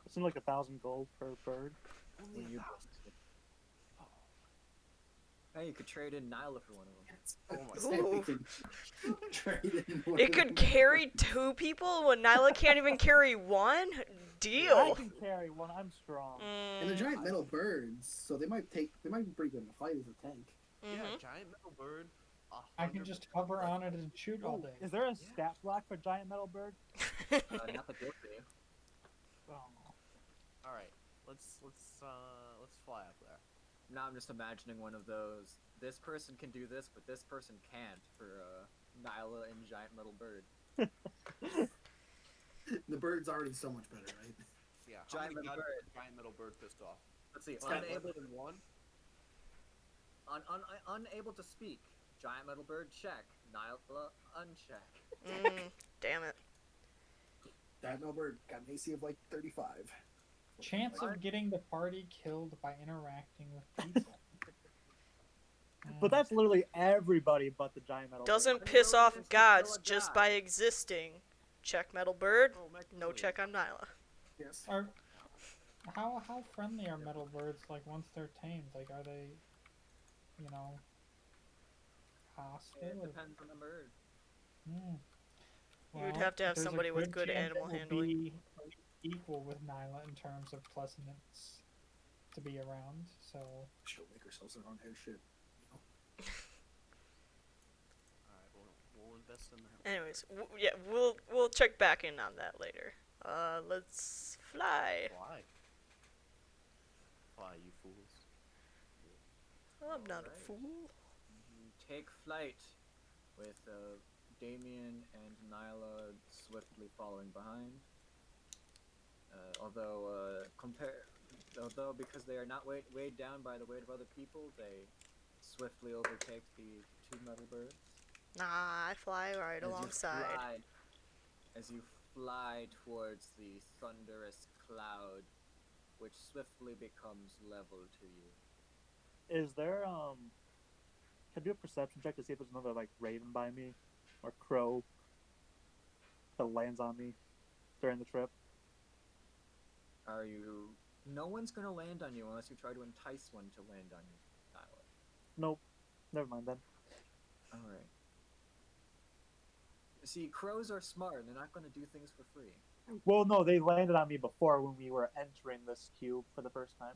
It's like 1,000 gold per bird. Only When you 1,000. Hey, you could trade in Nyla for one of them. Oh my Say we Ooh. can trade in one It of could them. carry 2 people when Nyla can't even carry 1? I Deal. can carry one. I'm strong. And they're giant metal birds, so they might be pretty good in a fight as a tank. Yeah, Mhm. giant metal bird. I can just hover on it and shoot all day. Is there a stat block for giant metal bird? Not the guilty. Oh. Alright, let's fly up there. Now I'm just imagining one of those. This person can do this, but this person can't. For Nyla and giant metal bird. The bird's already so much better, right? Yeah, Giant how many metal gods bird. is giant metal bird pissed off? Let's see. got Unable Than 1? unable to speak. Giant metal bird check. Nyla uncheck. Damn it. Giant metal bird got an AC of like 35. Chance of getting the party killed by interacting with people. But that's literally everybody but the giant metal bird. Doesn't Bird. piss No one off gets to gods kill a just god. by existing. Check Metal Bird. Oh, No check on Nyla. Yes. Are how friendly are metal birds? Like once they're tamed, like are they, you know, hostile? It or- depends on the bird. Hmm. You'd Well, have to have there's a somebody with good chance animal it will handling. Be equal with Nyla in terms of pleasantness to be around. So She'll make ourselves our own head shit. Alright, we'll invest in that. Anyways, yeah, we'll check back in on that later. Let's fly. Fly. Fly, you fools. I'm not a Alright. fool. You take flight with Damien and Nyla swiftly following behind. Although because they are not weighed down by the weight of other people, they swiftly overtake the 2 metal birds. Nah, I fly right alongside. As you fly towards the thunderous cloud, which swiftly becomes level to you. Is there can I do a perception check to see if there's another like raven by me or crow that lands on me during the trip? Are you? No one's gonna land on you unless you try to entice one to land on you, Tyler. Nope. Never mind then. All right. See, crows are smart. They're not gonna do things for free. Well, no, they landed on me before when we were entering this cube for the first time.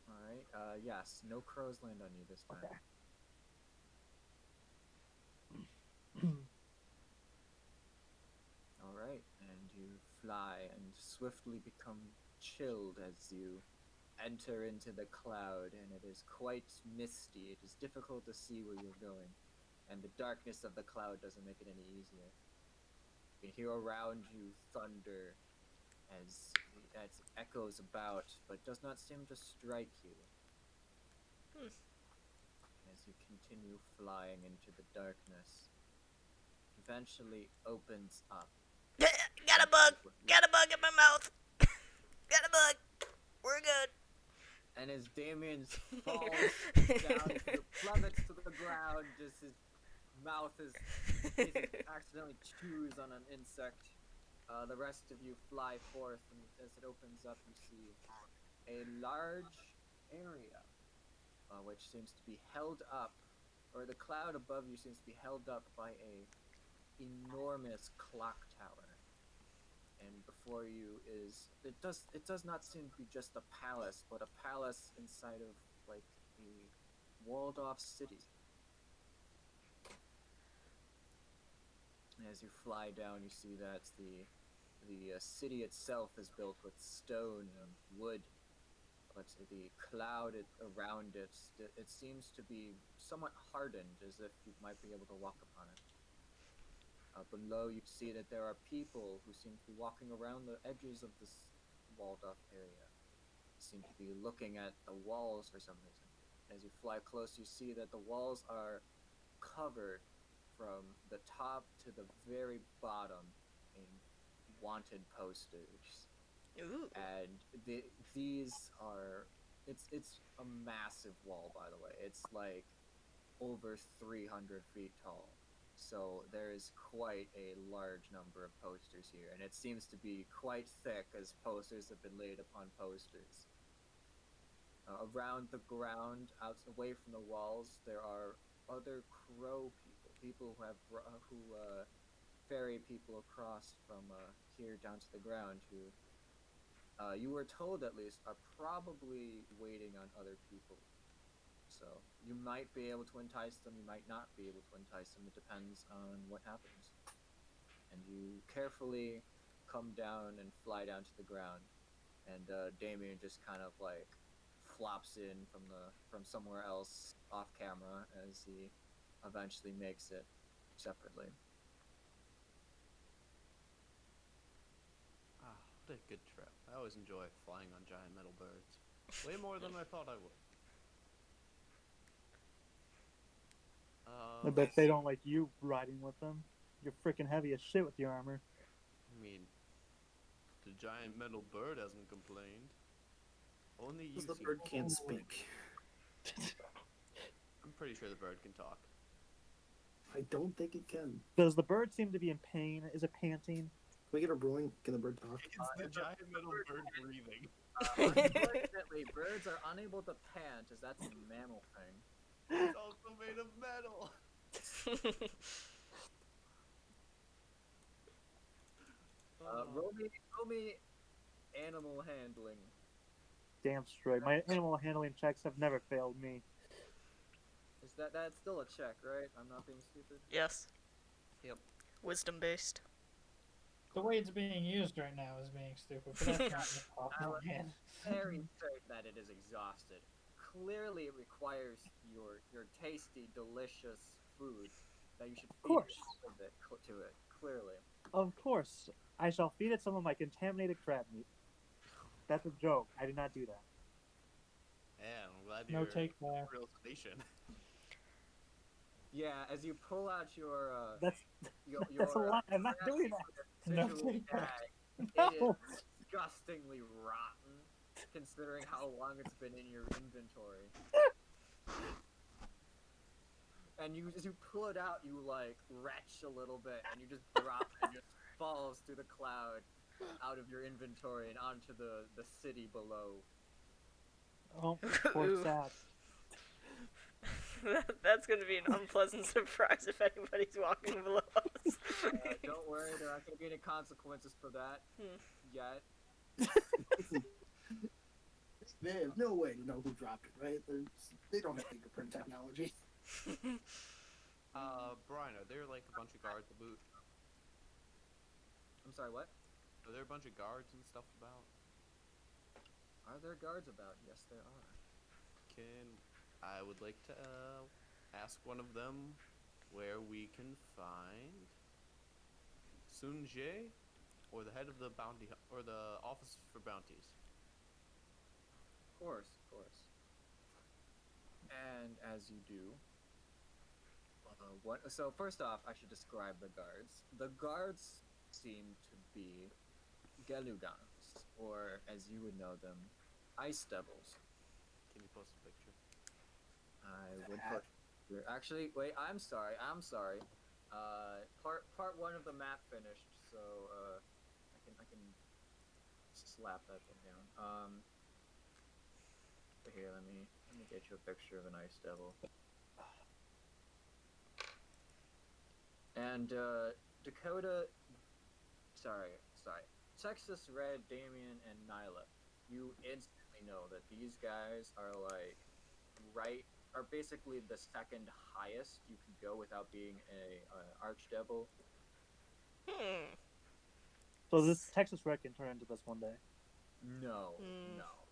All right. Yes. No crows land on you this time. Okay. All right, and you fly and swiftly become chilled as you enter into the cloud, and it is quite misty. It is difficult to see where you're going, and the darkness of the cloud doesn't make it any easier. You can hear around you thunder as it echoes about, but does not seem to strike you. As you continue flying into the darkness, eventually opens up. Got a bug! Got a bug in my mouth! Got a bug! We're good. And as Damien falls down, plummets to the ground, just his mouth is accidentally chews on an insect. The rest of you fly forth, and as it opens up, you see a large area, which seems to be held up, or the cloud above you seems to be held up by a enormous clock tower. And before you is it does not seem to be just a palace, but a palace inside of like a walled off city. And as you fly down, you see that the city itself is built with stone and wood, but the cloud around it seems to be somewhat hardened, as if you might be able to walk upon it. Below, you see that there are people who seem to be walking around the edges of this walled-off area. Seem to be looking at the walls for some reason. As you fly close, you see that the walls are covered from the top to the very bottom in wanted posters. Ooh. And these are... It's a massive wall, by the way. It's like over 300 feet tall. So there is quite a large number of posters here, and it seems to be quite thick as posters have been laid upon posters. Around the ground, out away from the walls, there are other crow people who have ferry people across from here down to the ground, who you were told at least are probably waiting on other people. So you might be able to entice them, you might not be able to entice them, it depends on what happens. And you carefully come down and fly down to the ground, and Damien just kind of like flops in from somewhere else off camera as he eventually makes it separately. Ah, what a good trip. I always enjoy flying on giant metal birds. Way more than I thought I would. I bet they don't like you riding with them. You're freaking heavy as shit with your armor. I mean, the giant metal bird hasn't complained. Only you Because the seem- bird can't speak. I'm pretty sure the bird can talk. I don't think it can. Does the bird seem to be in pain? Is it panting? Can we get a ruling? Can the bird talk? It's the giant metal bird breathing. Unfortunately, birds are unable to pant, as that's a mammal thing. It's also made of metal. Roll me animal handling. Damn straight. My animal handling checks have never failed me. Is that's still a check, right? I'm not being stupid. Yes. Yep. Wisdom based. The way it's being used right now is being stupid, but that's not the problem, man. Very certain that it is exhausted. Clearly, it requires your tasty, delicious food that you should feed course. to it. Clearly. Of course. I shall feed it some of my contaminated crab meat. That's a joke. I did not do that. Yeah, I'm glad No you're take there. real station. Yeah, as you pull out your That's your that's a lot. I'm not doing that. No, sigil take that. tag, it No. is disgustingly rotten, considering how long it's been in your inventory. And as you pull it out, you like retch a little bit, and you just drop it, and it just falls through the cloud out of your inventory and onto the city below. Oh, poor Ooh. Sat. That's gonna be an unpleasant surprise if anybody's walking below us. Don't worry, there aren't going to be any consequences for that yet. There's no way to know who dropped it, right? They don't have fingerprint technology. Brian, are there like a bunch of guards about? I'm sorry, what? Are there a bunch of guards and stuff about? Are there guards about? Yes, there are. I would like to ask one of them where we can find Sunjae, or the head of the bounty or the office for bounties. Of course. And as you do, so first off, I should describe the guards. The guards seem to be Geludans, or as you would know them, ice devils. Can you post a picture? I would put. Actually, wait. I'm sorry. Part one of the map finished, so I can slap that thing down. Here, let me get you a picture of an ice devil. And Dakota, sorry, Texas Red, Damien, and Nyla. You instantly know that these guys are like are basically the second highest you could go without being a archdevil. So this Texas Red can turn into this one day. No,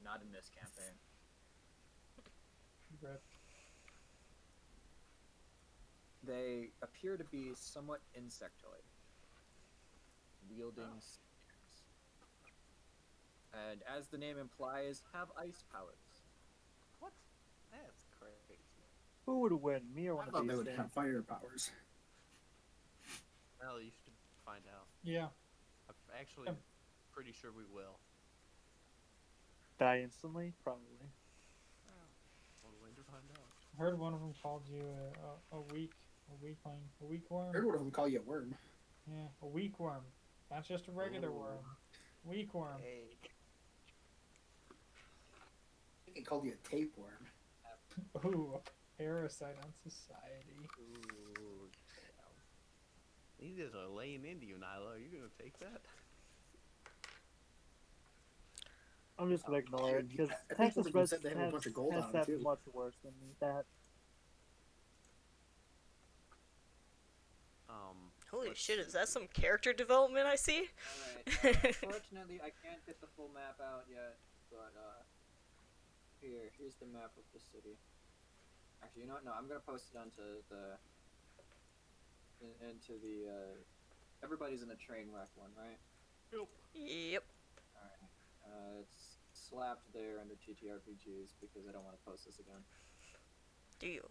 not in this campaign. Rip. They appear to be somewhat insectoid, wielding spears, and as the name implies, have ice powers. What? That's crazy. Who would win, me or I one thought of they these? would have fire powers. Well, you should find out. Yeah. I'm actually pretty sure we will. Die instantly? Probably. Well, when to find out. I heard one of them called you a weakling, a weak I heard worm. one of them call you a worm. Yeah, a weak worm. Not just a regular Ooh. worm. Weak worm. Hey. I think they called you a tapeworm. Ooh, a parasite on society. Ooh, damn. These are laying into you, Nyla. Are you gonna take that? I'm just gonna ignore it because I think Texas somebody Red said they have a bunch of gold has on them, that too. much worse than that. Holy Let's shit, is see. that some character development I see? Alright, unfortunately I can't get the full map out yet, but here's the map of the city. Actually, you know what? No, I'm gonna post it onto into the everybody's in the train wreck one, right? Yep. Alright. It's slapped there under TTRPGs because I don't want to post this again. Do you?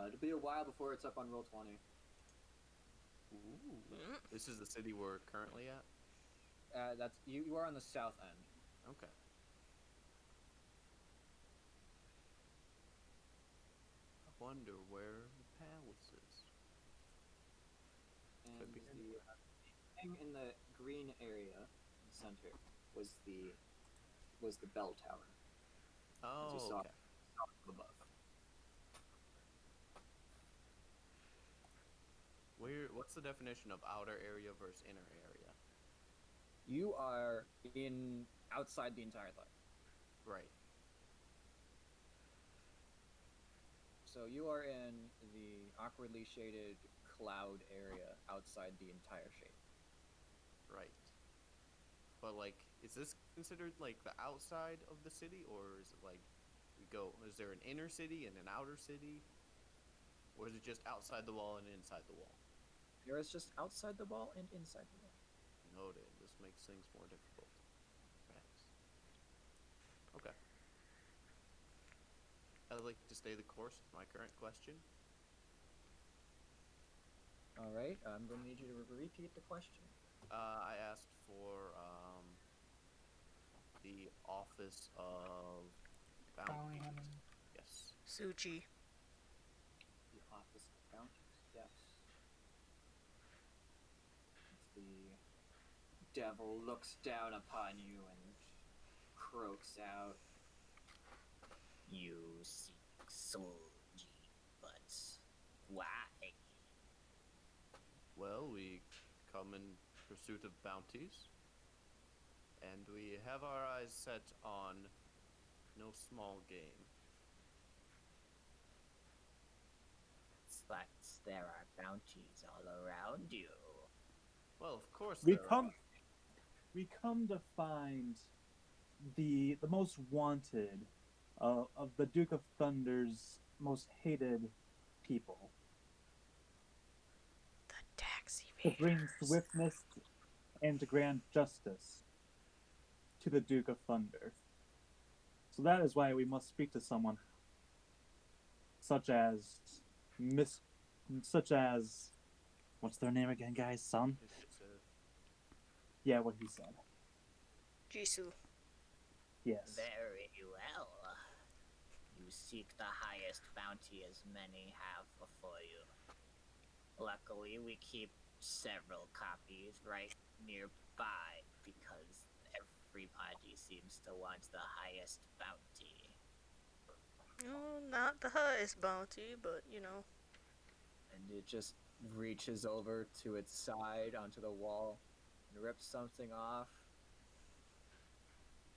It'll be a while before it's up on Roll20. Ooh. This is the city we're currently at? That's you are on the south end. Okay. I wonder where the palace is. And Could be the thing in the green area in the center was the bell tower. Oh, you saw okay. from above. What's the definition of outer area versus inner area? You are outside the entire thing. Right. So you are in the awkwardly shaded cloud area outside the entire shape. Right. But like, is this considered like the outside of the city, or is it like is there an inner city and an outer city? Or is it just outside the wall and inside the wall? There is just outside the wall and inside the wall. Noted. This makes things more difficult. Perhaps. Okay. I'd like to stay the course with my current question. All right, I'm going to need you to repeat the question. I asked for the Office of Bounty Bounties. hunting. Yes. Suji. The Office of Bounties, yes. As the devil looks down upon you and croaks out. You seek Soji, but why? Well, we come in pursuit of bounties, and we have our eyes set on no small game. But there are bounties all around you. Well, of course We there come are. we come to find the most wanted of the Duke of Thunder's most hated people The taxi to bring evaders. swiftness and to grant justice to the Duke of Thunder. So that is why we must speak to someone such as what's their name again, guys? Son? Yeah, what he said. Jisoo. Yes. Very well. You seek the highest bounty as many have before you. Luckily, we keep several copies right nearby because everybody seems to want the highest bounty. Oh, not the highest bounty, but you know. And it just reaches over to its side onto the wall and rips something off.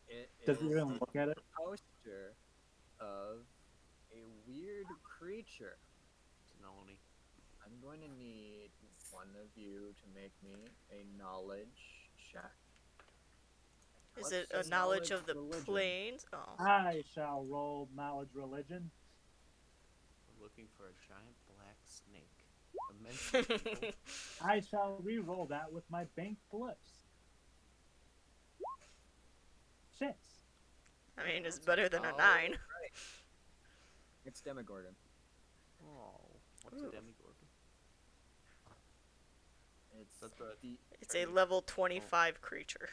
It Does is he even look at it? a poster of a weird creature. Noni. I'm going to need one of you to make me a knowledge check. Is What it a says knowledge of the religion? planes? Oh. I shall roll knowledge religion. We're looking for a giant black snake. Immensely evil. I shall re-roll that with my bank blips. Shit. I mean, it's better than a Oh, 9. right. It's Demogorgon. Oh, what's Ooh. a demigorgon? It's That's the It's a level 25 creature.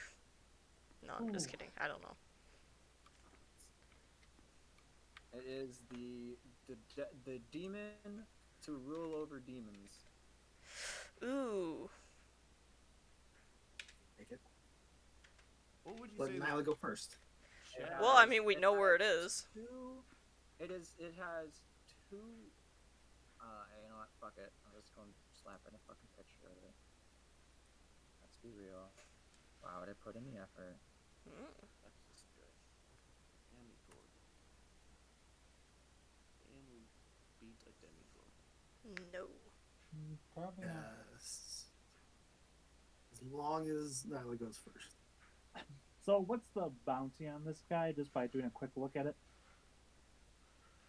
No, I'm just Ooh. kidding. I don't know. It is the demon to rule over demons. Ooh. Make it. What would you Let say? Nyla go first. It Well, I has- mean, we it know where it has is. It has two. You know what? Fuck it. I'm just going to slap in a fucking picture of it. Let's be real. Why would I put in the effort? That's just good. Demigorgon. Can we beat a demigorgon? No. Probably not. Yes. As long as Nyla goes first. So what's the bounty on this guy, just by doing a quick look at it?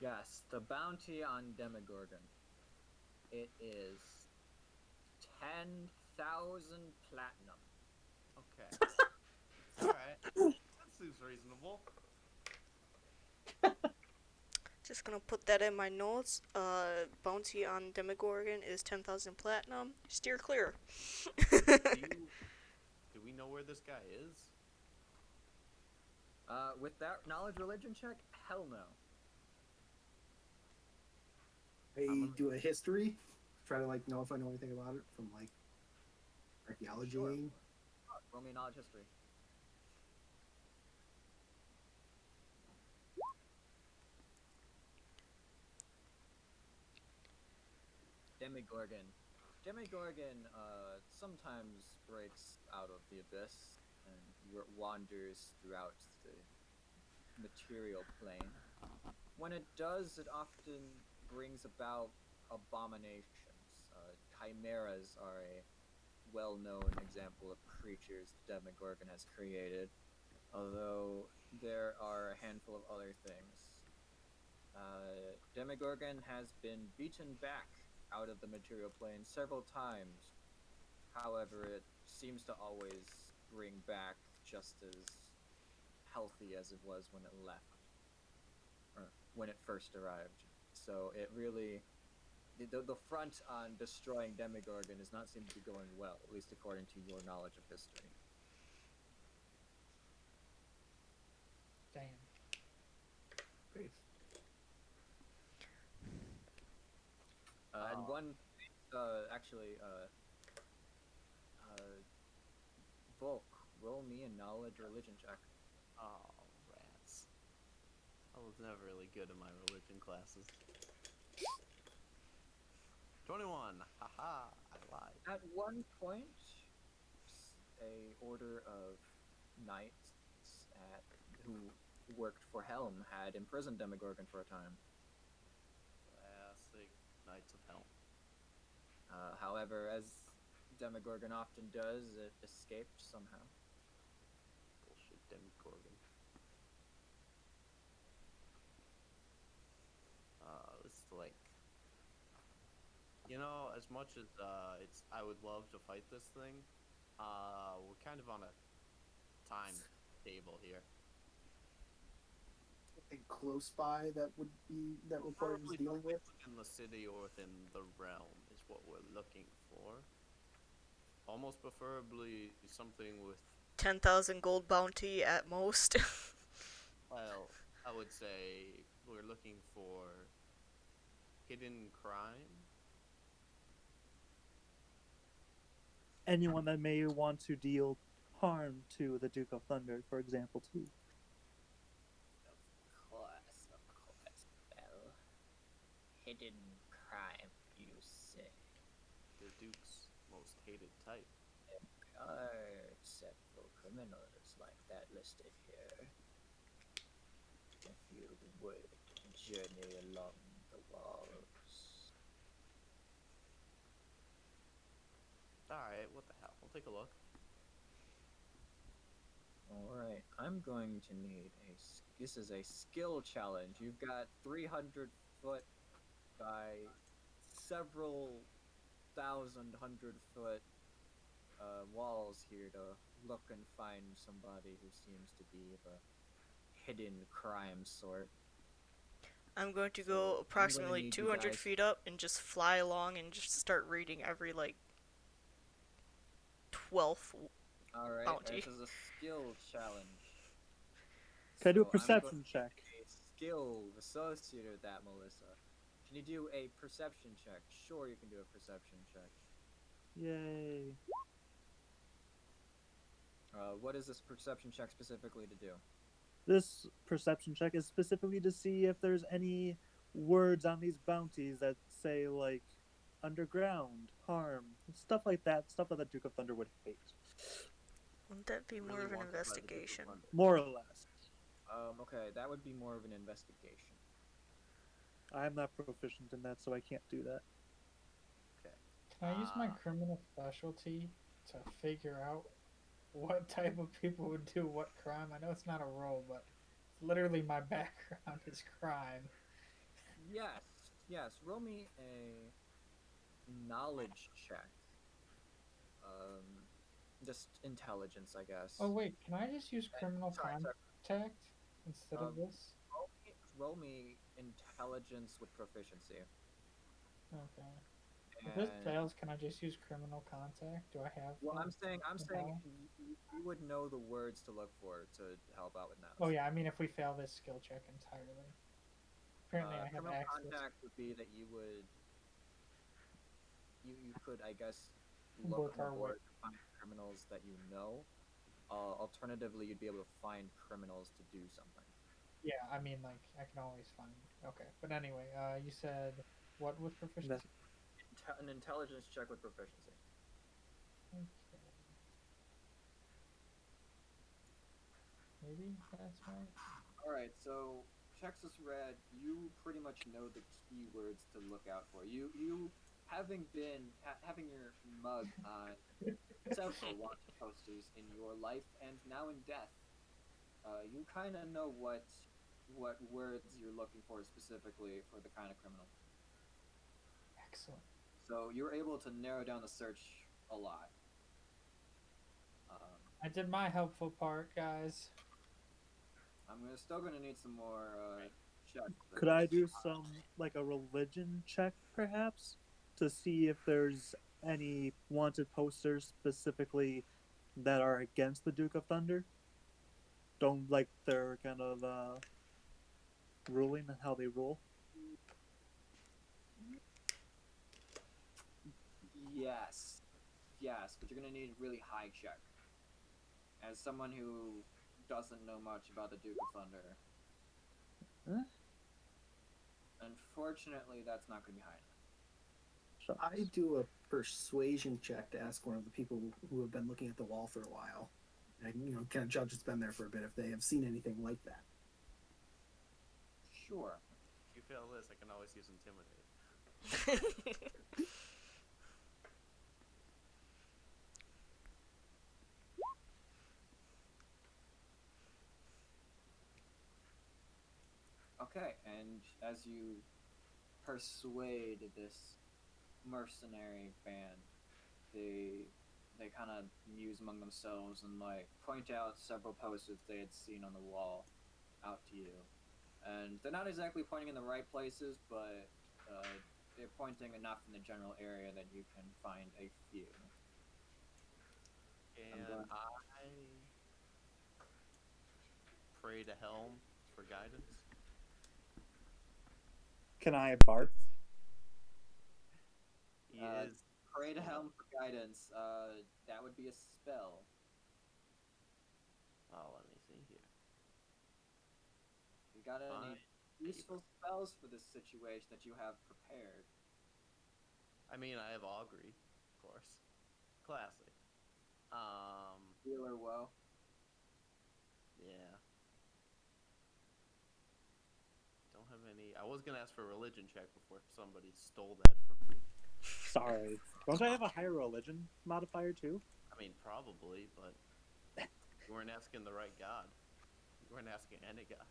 Yes, the bounty on Demogorgon. It is 10,000 platinum. Okay. Alright. That seems reasonable. Just gonna put that in my notes. Bounty on Demogorgon is 10,000 platinum. Steer clear. Do we know where this guy is? With that knowledge religion check, hell no. I do a history, try to know if I know anything about it from archaeology. Sure. Roll me a knowledge history. Demogorgon. Demogorgon sometimes breaks out of the abyss and wanders throughout the material plane. When it does, it often brings about abominations. Chimeras are a well-known example of creatures the Demogorgon has created, although there are a handful of other things. Demogorgon has been beaten back out of the material plane several times. However, it seems to always bring back just as healthy as it was when it left. Or when it first arrived. So it really, the front on destroying Demogorgon does not seem to be going well, at least according to your knowledge of history. Damn. Great. And one, actually, Volk, roll me a knowledge religion check. Oh, rats. I was never really good in my religion classes. 21. Haha, I lied. At one point, a order of knights who worked for Helm had imprisoned Demogorgon for a time. Classic Knights of Helm. However, as Demogorgon often does, it escaped somehow. Bullshit Demogorgon. It's like, you know, as much as I would love to fight this thing, we're kind of on a time table here. Anything close by that reporter is Probably dealing with? in the city or within the realm is what we're looking for. Almost preferably something with, 10,000 gold bounty at most. well, I would say we're looking for hidden crime. Anyone that may want to deal harm to the Duke of Thunder, for example, too. Of course. Well, hidden crime, you say? The Duke's most hated type. Are several criminals like that listed here. If you would journey along the walls. Alright, what the hell? We'll take a look. Alright, I'm going to need this is a skill challenge. You've got 300 foot by several thousand 100-foot walls here to look and find somebody who seems to be of a hidden crime sort. I'm going to So, go I'm gonna approximately need you 200 guys- feet up and just fly along and just start reading every, like, 12th. Alright, bounty. this is a skill challenge. Can I do a So I'm perception check? a skill associated with that, Melissa. Can you do a perception check? Sure, you can do a perception check. Yay. What is this perception check specifically to do? This perception check is specifically to see if there's any words on these bounties that say, like, underground, harm, stuff like that, stuff that the Duke of Thunder would hate. Wouldn't that be more Really of an wanted by the Duke of investigation? Thunder. More or less. Okay, that would be more of an investigation. I'm not proficient in that, so I can't do that. Can I use my Ah. criminal specialty to figure out what type of people would do what crime? I know it's not a role, but it's literally my background is crime. Yes. Roll me a knowledge check. Just intelligence, I guess. Oh wait, can I just use criminal sorry. contact instead of Um, this? Roll me intelligence with proficiency. Okay. If this And- fails, can I just use criminal contact? Do I have? Well, that? I'm saying No. you would know the words to look for to help out with that. Oh yeah, I mean if we fail this skill check entirely. Apparently I have Criminal access. contact would be that you could, I guess, Work look on our the way. board to find criminals that you know. Alternatively, you'd be able to find criminals to do something. Yeah, I mean like I can always find. Okay, but anyway, you said what with proficiency? An intelligence check with proficiency. Okay. Maybe that's right. Alright, so Texas Red, you pretty much know the keywords to look out for. You having your mug on several wanted posters in your life and now in death, you kind of know what words you're looking for specifically for the kind of criminal. Excellent. So you're able to narrow down the search a lot. I did my helpful part, guys. I'm still gonna need some more check. but Could I it's do some like a religion check perhaps to see if there's any wanted posters specifically that are against the Duke of Thunder? Don't like their kind of ruling and how they rule. Yes. Yes, but you're gonna need a really high check. As someone who doesn't know much about the Duke of Thunder. Huh? Unfortunately, that's not gonna be high enough. Shucks. I do a persuasion check to ask one of the people who have been looking at the wall for a while. And, kind of judge it's been there for a bit if they have seen anything like that. Sure. If you fail this, I can always use intimidate. Okay, and as you persuade this mercenary band, they kind of muse among themselves and like point out several posters they had seen on the wall out to you, and they're not exactly pointing in the right places, but they're pointing enough in the general area that you can find a few. And glad. I pray to Helm for guidance. Can I bark? He Uh, is. Pray to Helm for guidance. That would be a spell. Oh, let me see here. You got any Fine. useful spells for this situation that you have prepared? I mean, I have augury, of course. Classic. Heal or woe? Yeah. Don't have any. I was gonna ask for a religion check before somebody stole that from me. Sorry. Don't I have a higher religion modifier too? I mean, probably, but you weren't asking the right god. You weren't asking any god.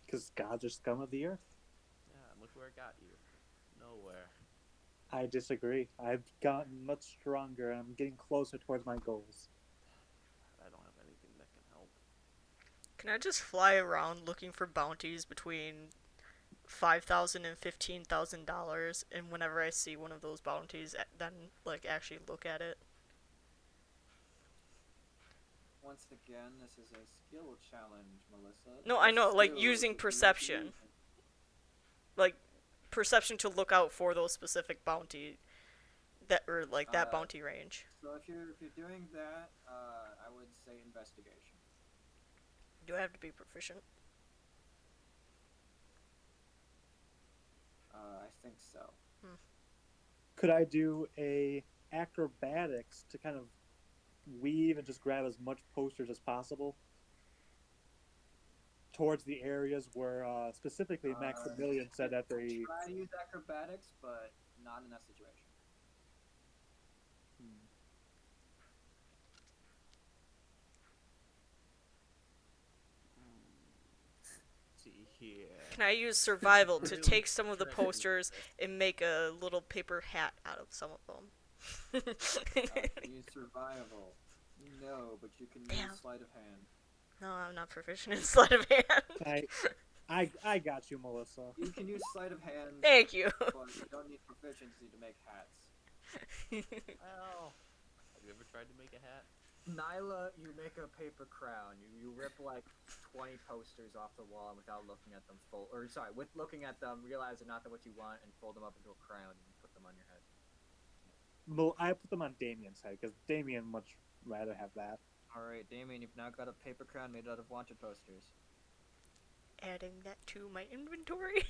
Because gods are scum of the earth. Yeah, and look where it got you. Nowhere. I disagree. I've gotten much stronger and I'm getting closer towards my goals. I don't have anything that can help. Can I just fly around looking for bounties between $5,000 and $15,000, and whenever I see one of those bounties, then like actually look at it? Once again, this is a skill challenge, Melissa. No, The I know, like, skill using would be perception. using- Like perception to look out for those specific bounty that or like that bounty range. So if you're doing that, I would say investigation. Do I have to be proficient? I think so. Could I do a acrobatics to kind of weave and just grab as much posters as possible towards the areas where specifically Maximilian said that they Try to use acrobatics, but not in that situation. See here. Can I use survival to take some of the posters and make a little paper hat out of some of them? Use survival. No, but you can Damn. use sleight of hand. No, I'm not proficient in sleight of hand. I got you, Melissa. You can use sleight of hand. Thank you. But you don't need proficiency to make hats. Well, have you ever tried to make a hat? Nyla, you make a paper crown. You rip like 20 posters off the wall without looking at them with looking at them, realize they're not what you want, and fold them up into a crown and put them on your head. Well, I put them on Damien's head because Damien much rather have that. Alright, Damien, you've now got a paper crown made out of wanted posters. Adding that to my inventory.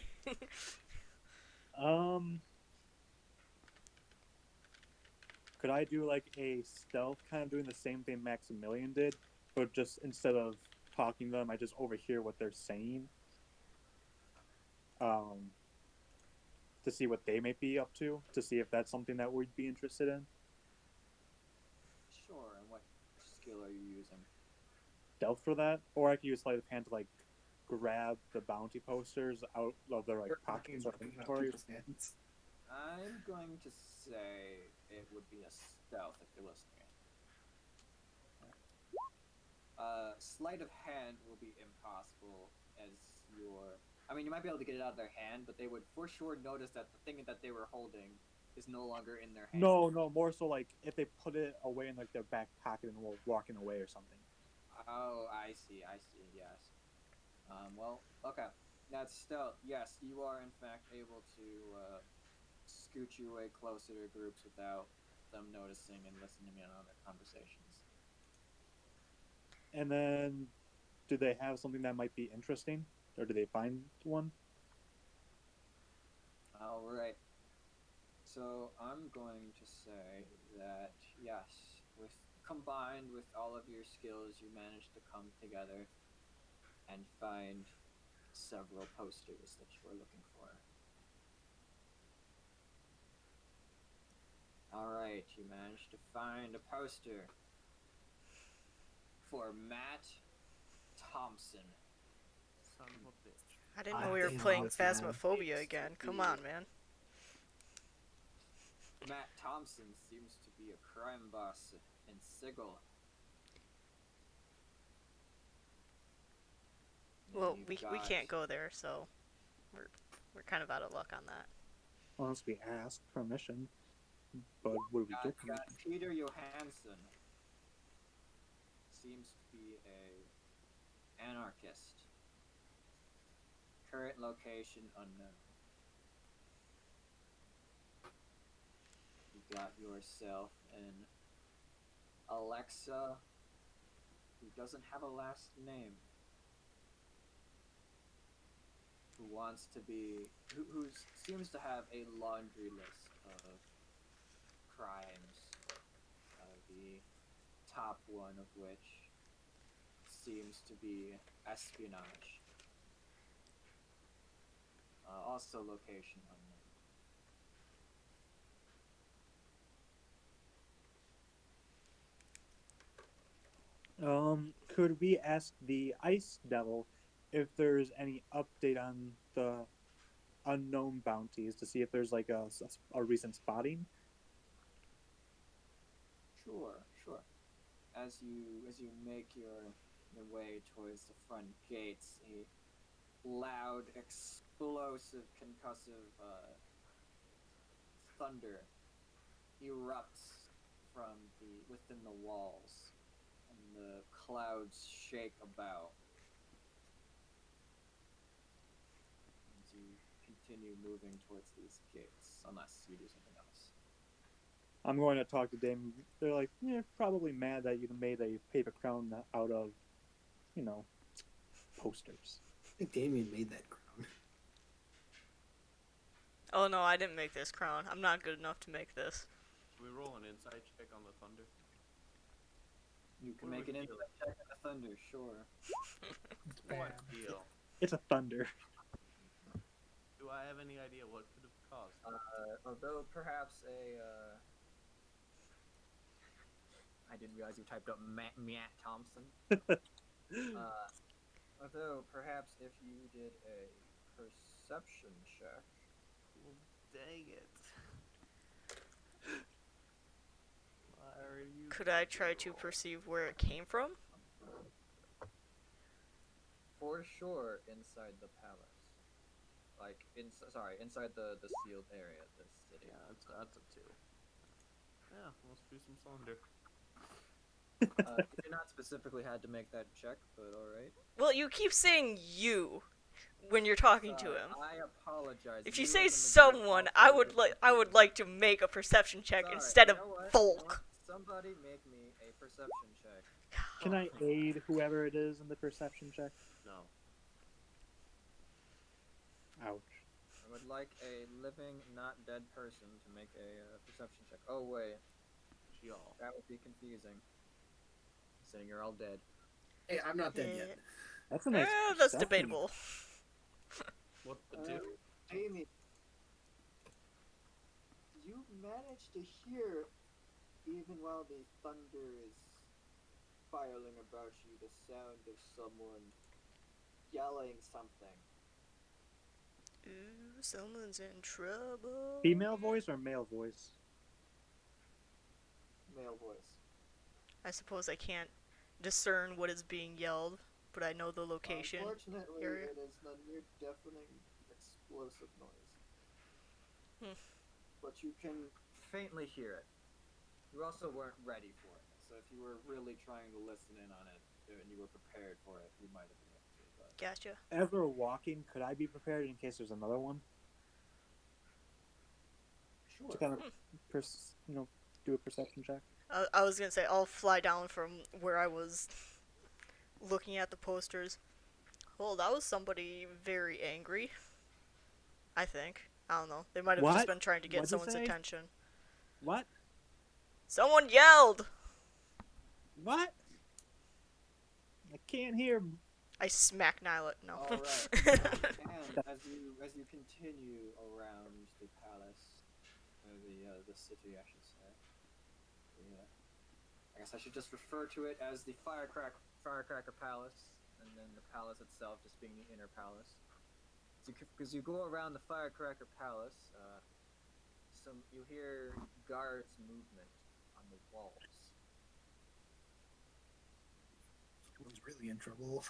Could I do like a stealth, kind of doing the same thing Maximilian did, but just instead of talking to them, I just overhear what they're saying, to see what they may be up to see if that's something that we'd be interested in. Sure, and what skill are you using? Stealth for that, or I could use sleight of hand to like grab the bounty posters out of their like pockets or inventory. I'm going to say it would be a stealth if you're listening. Sleight of hand will be impossible as your... I mean, you might be able to get it out of their hand, but they would for sure notice that the thing that they were holding is no longer in their hand. No, more so like if they put it away in like their back pocket and were walking away or something. Oh, I see, yes. Well, okay. That's still, yes, you are in fact able to scoot your way closer to groups without them noticing and listening in on their conversations. And then, do they have something that might be interesting, or do they find one? All right. So I'm going to say that yes, combined with all of your skills, you managed to come together and find several posters that you were looking for. All right, you managed to find a poster for Matt Thompson. Son of a bitch. I didn't I know we were hate playing this, man. Phasmophobia again. Come on, man. Matt Thompson seems to be a crime boss in Sigil. Well, we can't go there, so we're kind of out of luck on that. Unless we ask permission. But what do we get? Got Peter Johansson. Seems to be a anarchist. Current location unknown. You got yourself an Alexa, who doesn't have a last name, who wants to be, who seems to have a laundry list of crimes. The top one of which seems to be espionage. Also location unknown. Could we ask the Ice Devil if there's any update on the unknown bounties to see if there's like a recent spotting? Sure. As you make your way towards the front gates, a loud, explosive, concussive thunder erupts from within the walls, and the clouds shake about as you continue moving towards these gates, unless you do something else. I'm going to talk to Dame. They're like, yeah, probably mad that you made a paper crown out of, posters. I think Damien made that crown. Oh no, I didn't make this crown. I'm not good enough to make this. Should we roll an insight check on the thunder? You can What do make we an feel? insight check on the thunder, sure. It's What bad. deal? It's a thunder. Do I have any idea what could have caused it? Although perhaps I didn't realize you typed up Matt Thompson. Although perhaps if you did a perception check. Well, dang it. Why are you... Could I try to perceive where it came from? For sure, inside the palace. Like, inside the sealed area of the city. Yeah, that's a 2. Yeah, let's do some thunder. You did not specifically had to make that check, but alright. Well, you keep saying you when you're talking to him. I apologize. If you as say the majority someone, I would like to make a perception check Sorry, instead of you know what? Volk. Somebody make me a perception check. Can I aid whoever it is in the perception check? No. Ouch. I would like a living, not dead person to make a perception check. Oh wait, Y'all. that would be confusing. Saying you're all dead. Hey, I'm not dead yet. That's a nice. That's perception. debatable. What the 2? Amy, you managed to hear, even while the thunder is spiraling about you, the sound of someone yelling something. Ooh, someone's in trouble. Female voice or male voice? Male voice. I suppose I can't discern what is being yelled. but I know the location. Unfortunately, area. it is a near-deafening explosive noise. Hmm. But you can. Faintly hear it. You also weren't ready for it, so if you were really trying to listen in on it and you were prepared for it, you might have been able to. But Gotcha. As we're walking, could I be prepared in case there's another one Sure. to kind of, do a perception check? I was gonna say I'll fly down from where I was looking at the posters. Well, that was somebody very angry. I think. I don't know. They might have just What? been trying to get What'd you someone's say? attention. What? Someone yelled! What? I can't hear. I smack Nyla. No. All right. And as you continue around the palace, or the city, I should say. I guess I should just refer to it as the Firecracker Palace, and then the palace itself just being the inner palace. Because you go around the Firecracker Palace, you hear guards' movement on the walls. Someone's really in trouble.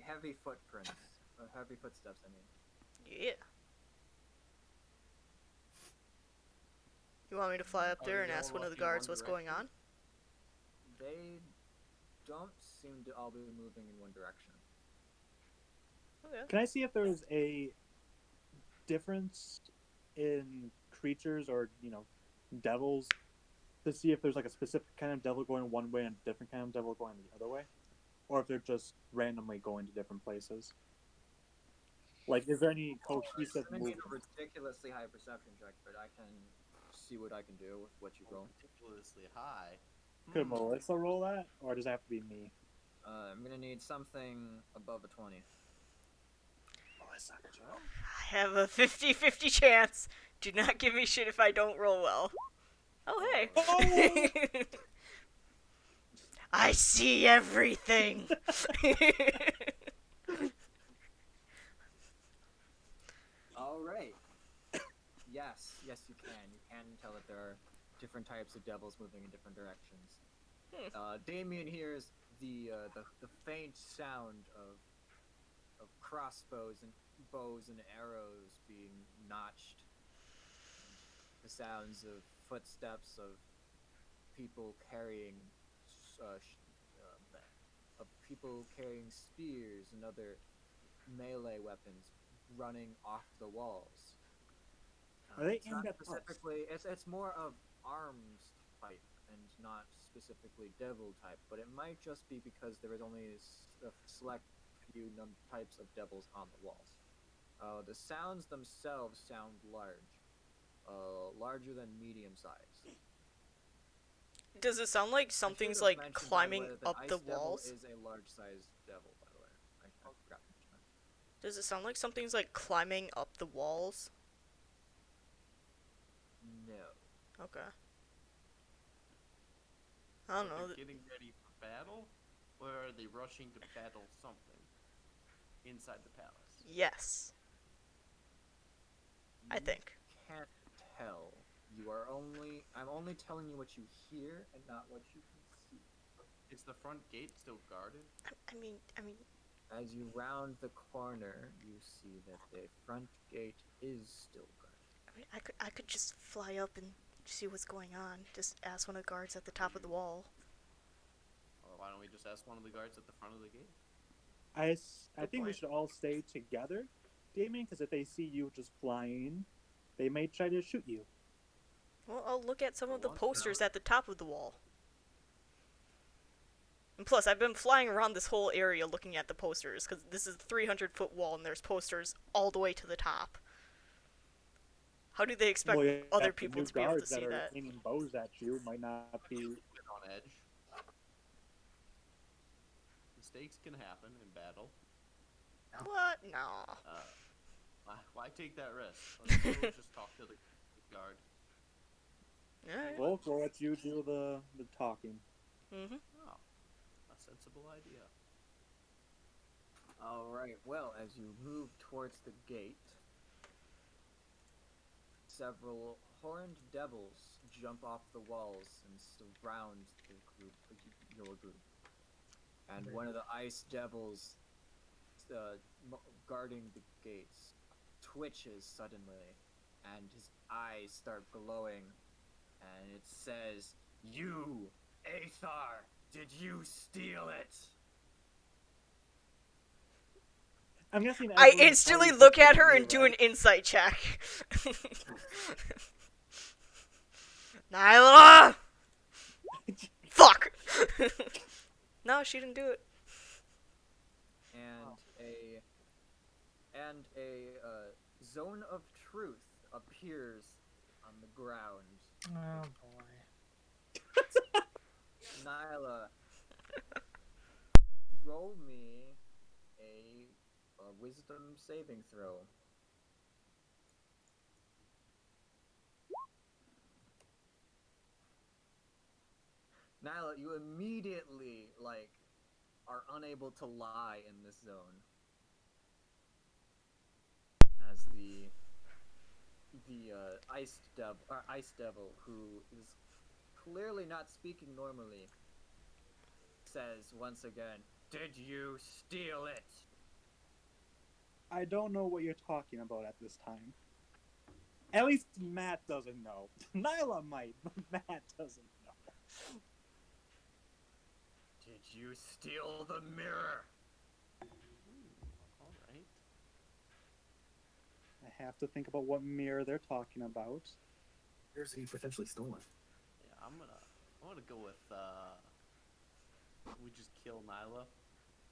Heavy footsteps. I mean. Yeah. You want me to fly up Are there they and all ask one of the walking in guards one what's going on? They don't seem to all be moving in one direction. Okay. Can I see if there's a difference in creatures or devils to see if there's like a specific kind of devil going one way and a different kind of devil going the other way, or if they're just randomly going to different places? Like, is there any cohesive I need movement? a ridiculously high perception check, but I can see what I can do with what you roll. Ridiculously high. Could Melissa roll that, or does it have to be me? I'm gonna need something above a 20. Melissa, could you? I have a 50-50 chance. Do not give me shit if I don't roll well. Oh, hey. Oh! I see everything. All right. Yes, you can. You can tell that there are different types of devils moving in different directions. Damien hears the faint sound of crossbows and bows and arrows being notched. And the sounds of footsteps of people carrying spears and other melee weapons running off the walls. Are they It's not aimed at us? specifically? It's more of arms type and not specifically devil type, but it might just be because there is only a select few types of devils on the walls. The sounds themselves sound larger than medium size. Does it sound like something's like climbing up the walls? Is a large-sized devil, by the way. I forgot to mention that. Does it sound like something's like climbing up the walls? No. Okay. I don't know. They're getting ready for battle, or are they rushing to battle something inside the palace? Yes. I think. Can't tell. I'm only telling you what you hear and not what you can see. Is the front gate still guarded? I mean, As you round the corner, you see that the front gate is still guarded. I could just fly up and see what's going on. Just ask one of the guards at the top of the wall. Or why don't we just ask one of the guards at the front of the gate? I think we point. should all stay together, Damien, because if they see you just flying, they may try to shoot you. Well, I'll look at some of the Well, posters at the top of the wall. And plus, I've been flying around this whole area looking at the posters, because this is a 300-foot wall and there's posters all the way to the top. How do they expect other people to be able to see that? that? Aiming bows at you might not be. Been on edge. Mistakes can happen in battle. What? No. Why take that risk? Let's go just talk to the guard. Alright. Well, we'll let you do the talking. Mm-hmm. Oh, a sensible idea. Alright, well, as you move towards the gate, several horned devils jump off the walls and surround your group. And one of the ice devils guarding the gates twitches suddenly, and his eyes start glowing, and it says, "You, Athar, did you steal it?" I'm guessing I everyone instantly already look pictured at her you, and do right? an insight check. Nyla! Fuck! No, she didn't do it. And a zone of truth appears on the ground. Oh boy. Nyla, roll me a wisdom saving throw. Nyla, you immediately are unable to lie in this zone, as the ice devil, who is clearly not speaking normally, says once again, "Did you steal it?" I don't know what you're talking about at this time. At least Matt doesn't know. Nyla might, but Matt doesn't know. "Did you steal the mirror?" All right. I have to think about what mirror they're talking about. Here's he potentially stolen. Yeah, I'm gonna go with we just kill Nyla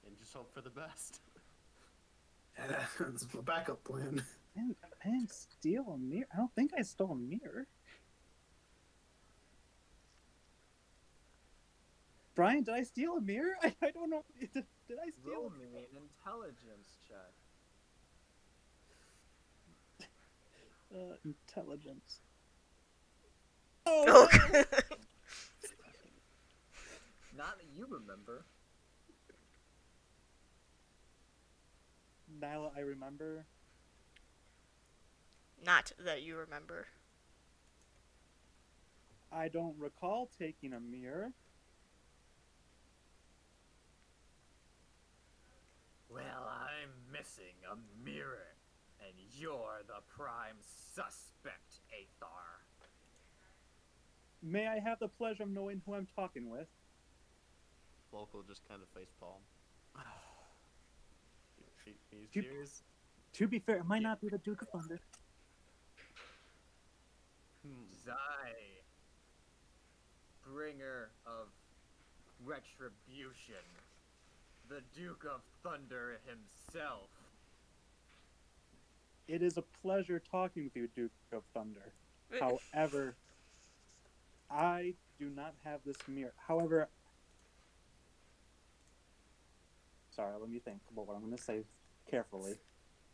and just hope for the best. Yeah, that's my backup plan. I didn't steal a mirror. I don't think I stole a mirror. Brian, did I steal a mirror? I don't know. Did I steal Roll a me mirror? an intelligence check. Intelligence. Oh, no! Okay. Not that you remember. Nyla, I remember. Not that you remember. I don't recall taking a mirror. Well, I'm missing a mirror, and you're the prime suspect, Athar. May I have the pleasure of knowing who I'm talking with? Local just kind of facepalm. Are you To- serious? To be fair, it might Yeah. not be the Duke of Thunder. Zai, bringer of retribution, the Duke of Thunder himself. It is a pleasure talking with you, Duke of Thunder. However, I do not have this mirror. However, sorry, let me think about what I'm going to say carefully.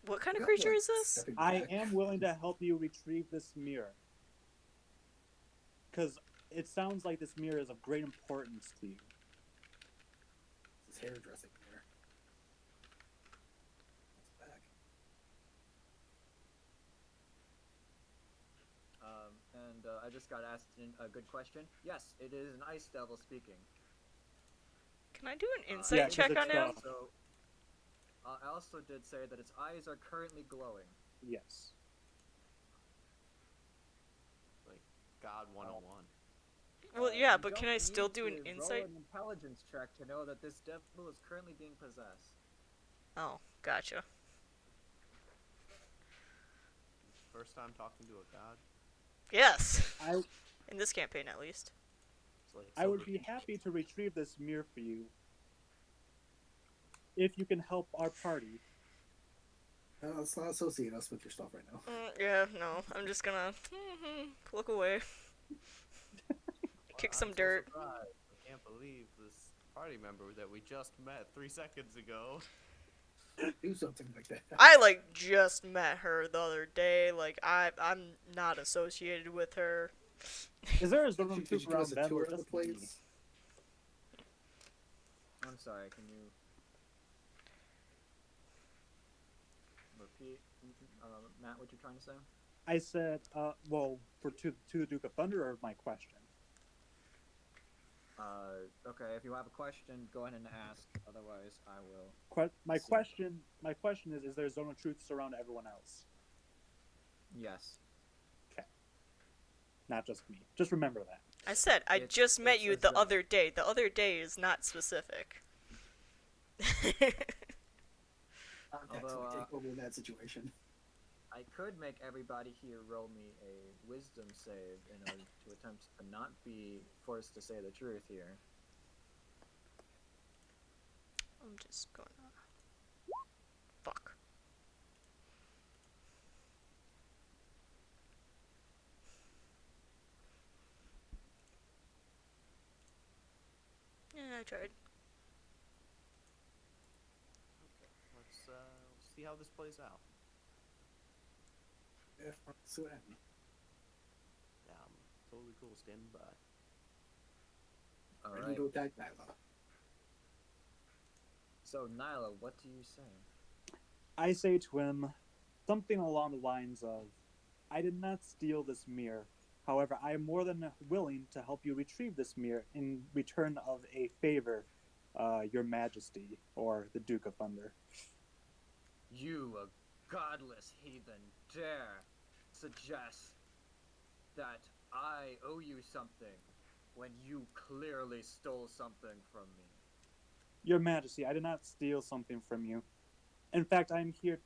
What kind of creature is this? Stepping I back. am willing to help you retrieve this mirror. Because it sounds like this mirror is of great importance to you. This hairdressing mirror. It's back. And I just got asked a good question. Yes, it is an ice devil speaking. Can I do an Yeah, insight 'cause check it's, on him? So, I also did say that its eyes are currently glowing. Yes. Like God 101. Well, yeah, You but can don't I still need do an to insight? roll an intelligence check to know that this devil is currently being possessed. Oh, gotcha. First time talking to a god. Yes. I In this campaign, at least. It's like I would Silver be happy to retrieve this mirror for you if you can help our party. Let's not associate us with your stuff right now. Yeah, no. I'm just gonna look away. Kick some I'm dirt. So surprised. I can't believe this party member that we just met 3 seconds ago. Do something like that. I just met her the other day. I'm not associated with her. Is there a zone Did of you truth give us around a them tour or of the just me? place? I'm sorry, can you repeat, Matt, what you're trying to say? I said, well, to the Duke of Thunder or my question? Okay, if you have a question, go ahead and ask. Otherwise, I will. My See. question is there a zone of truth surround everyone else? Yes. Not just me. Just remember that. I said I just met you the other day. The other day is not specific. Context will take over in that situation. I could make everybody here roll me a wisdom save in order to attempt to not be forced to say the truth here. I'm just gonna... Fuck. Yeah, I tried. Okay, let's see how this plays out. If so, what happened? Yeah, I'm totally cool standing by. All Ready right. to attack Nyla. So, Nyla, what do you say? I say to him something along the lines of, I did not steal this mirror. However, I am more than willing to help you retrieve this mirror in return of a favor, Your Majesty, or the Duke of Thunder. You, a godless heathen, dare suggest that I owe you something when you clearly stole something from me. Your Majesty, I did not steal something from you. In fact, I am here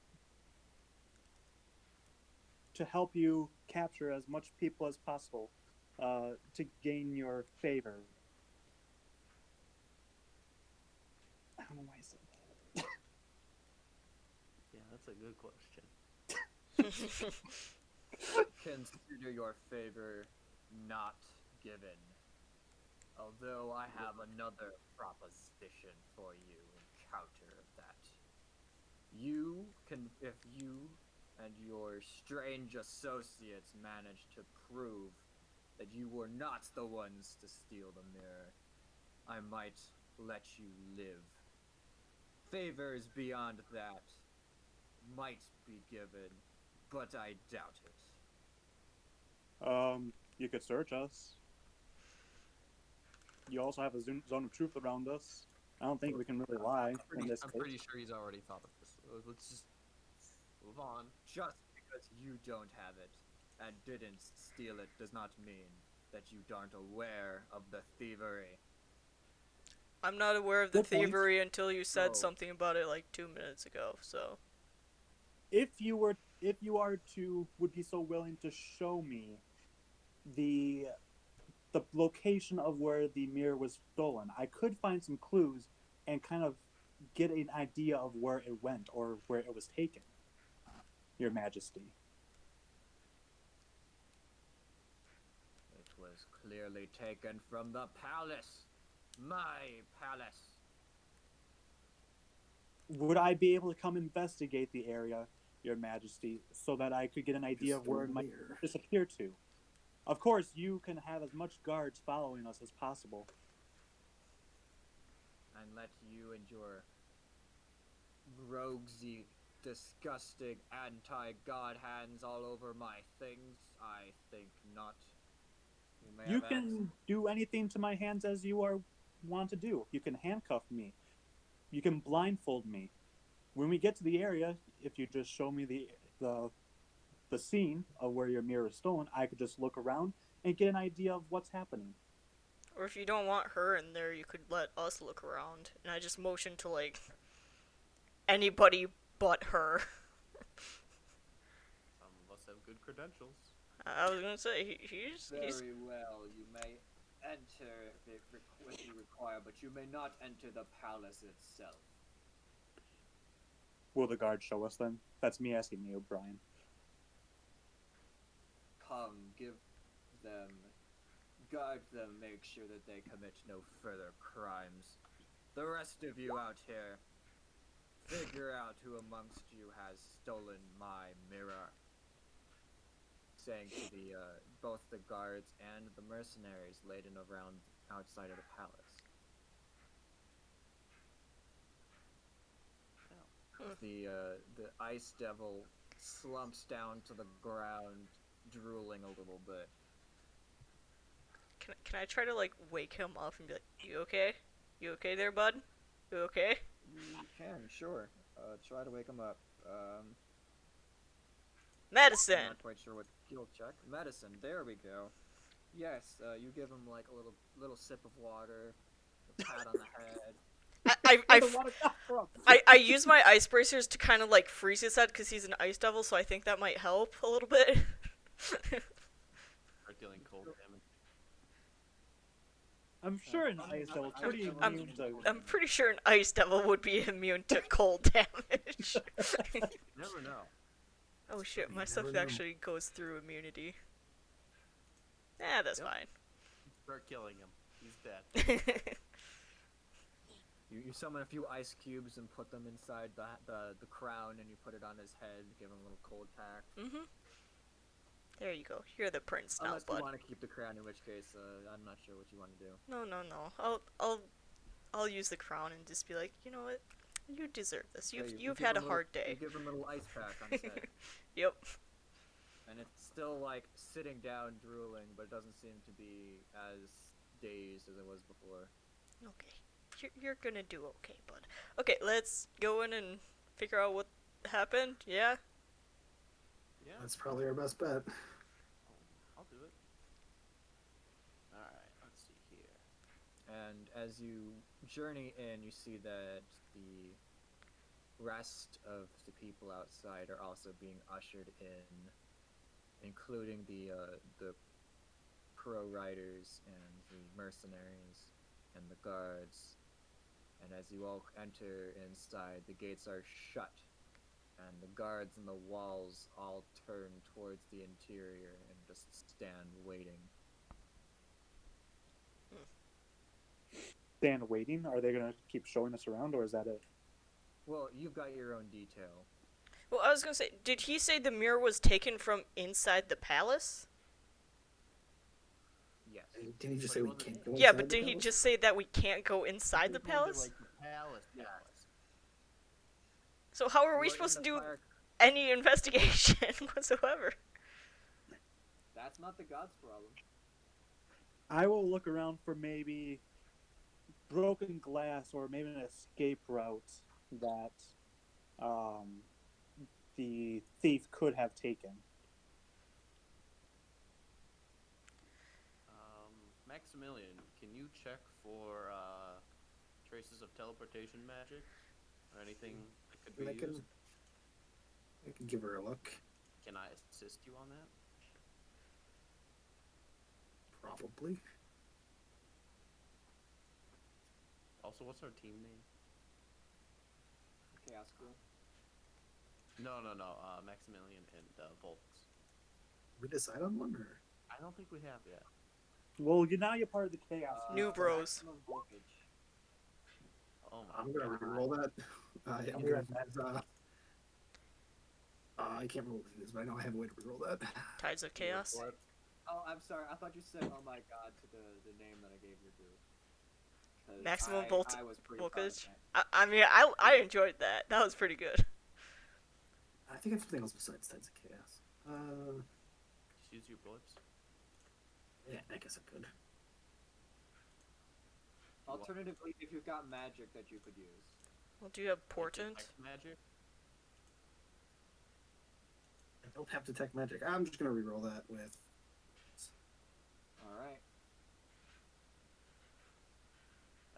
to help you capture as much people as possible to gain your favor. I don't know why I said that. Yeah, that's a good question. Consider your favor not given. Although I have another proposition for you in counter of that. You can, if you and your strange associates manage to prove that you were not the ones to steal the mirror, I might let you live. Favors beyond that might be given, but I doubt it. You could search us. You also have a zone of truth around us. I don't think we can really lie in this I'm case. pretty sure he's already thought of this. Let's just move on. Just because you don't have it and didn't steal it does not mean that you aren't aware of the thievery. I'm not aware of the Good point. thievery until you said Oh. something about it like 2 minutes ago, so... If you would be so willing to show me the location of where the mirror was stolen, I could find some clues and kind of get an idea of where it went or where it was taken, Your Majesty. It was clearly taken from the palace. My palace. Would I be able to come investigate the area, Your Majesty, so that I could get an idea of where it might Mirror. disappear to? Of course, you can have as much guards following us as possible. And let you and your roguesy, disgusting anti-god hands all over my things? I think not. may You have can do anything to my hands as you want to do. You can handcuff me. You can blindfold me. When we get to the area, if you just show me the scene of where your mirror is stolen, I could just look around and get an idea of what's happening. Or if you don't want her in there, you could let us look around. And I just motioned to, like, anybody but her. Some of us have good credentials. I was gonna say, he's... Very well, you may enter if you require, but you may not enter the palace itself. Will the guard show us then? That's me asking you, Brian. Come, give them, guard them, make sure that they commit no further crimes. The rest of you out here, figure out who amongst you has stolen my mirror. Saying to the both the guards and the mercenaries laden around outside of the palace. The ice devil slumps down to the ground, drooling a little bit. can I try to like wake him up and be like, you okay? You okay there, bud? You okay? You can, sure. Try to wake him up. I'm Medicine. not quite sure what skill check. Medicine. There we go. Yes. You give him like a little sip of water, a pat on the head. I Where the water come from? I use my ice bracers to kind of like freeze his head because he's an ice devil, so I think that might help a little bit. Start dealing cold damage. I'm sure an ice devil's pretty I'm- immune to. I'm pretty sure an ice devil would be immune to cold damage. Never know. Oh shit, my You stuff never know. actually goes through immunity. Yeah, that's Yep. Start killing him. He's dead. fine. You summon a few ice cubes and put them inside the crown, and you put it on his head. Give him a little cold pack. Mhm. There you go. You're the prince now, Unless you bud. want to keep the crown, in which case I'm not sure what you want to do. No. I'll use the crown and just be like, you know what? You deserve this. Yeah, You've you you've give had a him hard You day. give him a little ice pack on his head, Yep. and it's still like sitting down, drooling, but it doesn't seem to be as dazed as it was before. Okay. You're gonna do okay, bud. Okay, let's go in and figure out what happened. Yeah. Yeah, That's probably our best bet. I'll do it. Alright, let's see here. And as you journey in, you see that the rest of the people outside are also being ushered in, including the pro riders and the mercenaries and the guards. And as you all enter inside, the gates are shut, and the guards and the walls all turn towards the interior and just stand waiting. Stand waiting? Are they gonna keep showing us around, or is that it? Well, you've got your own detail. Well, I was gonna say, did he say the mirror was taken from inside the palace? Yes. Didn't he just But say it we wasn't- can't go Yeah, inside but the did he palace? just say that we can't go inside the We're going to, palace? like, the palace. So how are we You supposed to in do the fire- any investigation whatsoever? That's not the god's problem. I will look around for maybe broken glass or maybe an escape route that the thief could have taken. Maximilian, can you check for traces of teleportation magic or anything that could be I can, used? I can give her a look. Can I assist you on that? Probably. Also, what's our team name? Chaos Crew. No. Maximilian and Volks. We decide on one, or I don't think we have yet. Well, now you're part of the chaos. New bros. Maximum voltage. Oh my I'm gonna god. re-roll that. I'm I'll be gonna right back. use, I can't remember what it is, but I know I have a way to re-roll that. Tides of Chaos. What? Oh, I'm sorry. I thought you said, "Oh my God" to the name that I gave your group. 'Cause Maximum I voltage. was pretty proud of Voltage. that. I mean, I enjoyed that. That was pretty good. I think I have something else besides Tides of Chaos. Just use your blips. Yeah, I guess I could. Alternatively, if you've got magic that you could use. Well, do you have Like Portent? detect magic. I don't have Detect Magic. I'm just gonna re-roll that with. All right.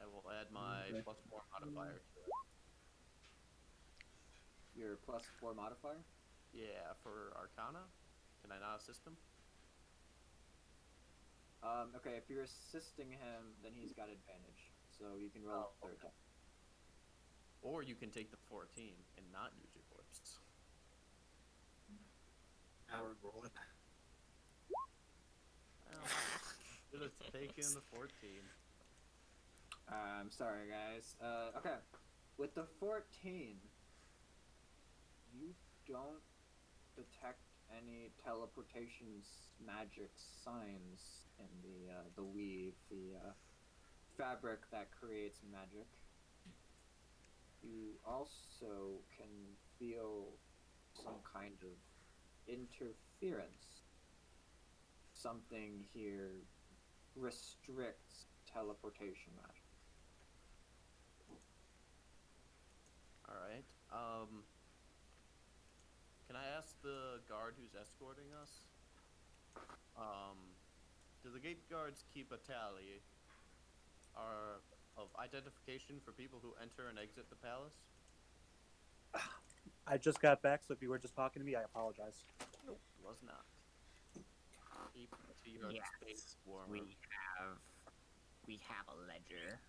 I will add my Okay. +4 modifier to it. Your +4 modifier. Yeah, for Arcana. Can I not assist him? Okay, if you're assisting him, then he's got advantage. So you can roll a third time. Or you can take the 14 and not use your blips. I'll re-roll it. Should have taken the 14. I'm sorry, guys. Okay. With the 14, you don't detect any teleportation magic signs in the weave, the fabric that creates magic. You also can feel some kind of interference. Something here restricts teleportation magic. All right. Can I ask the guard who's escorting us? Do the gate guards keep a tally of identification for people who enter and exit the palace? I just got back, so if you were just talking to me, I apologize. Was not. Keep to your Yes, space warmer. we have a ledger.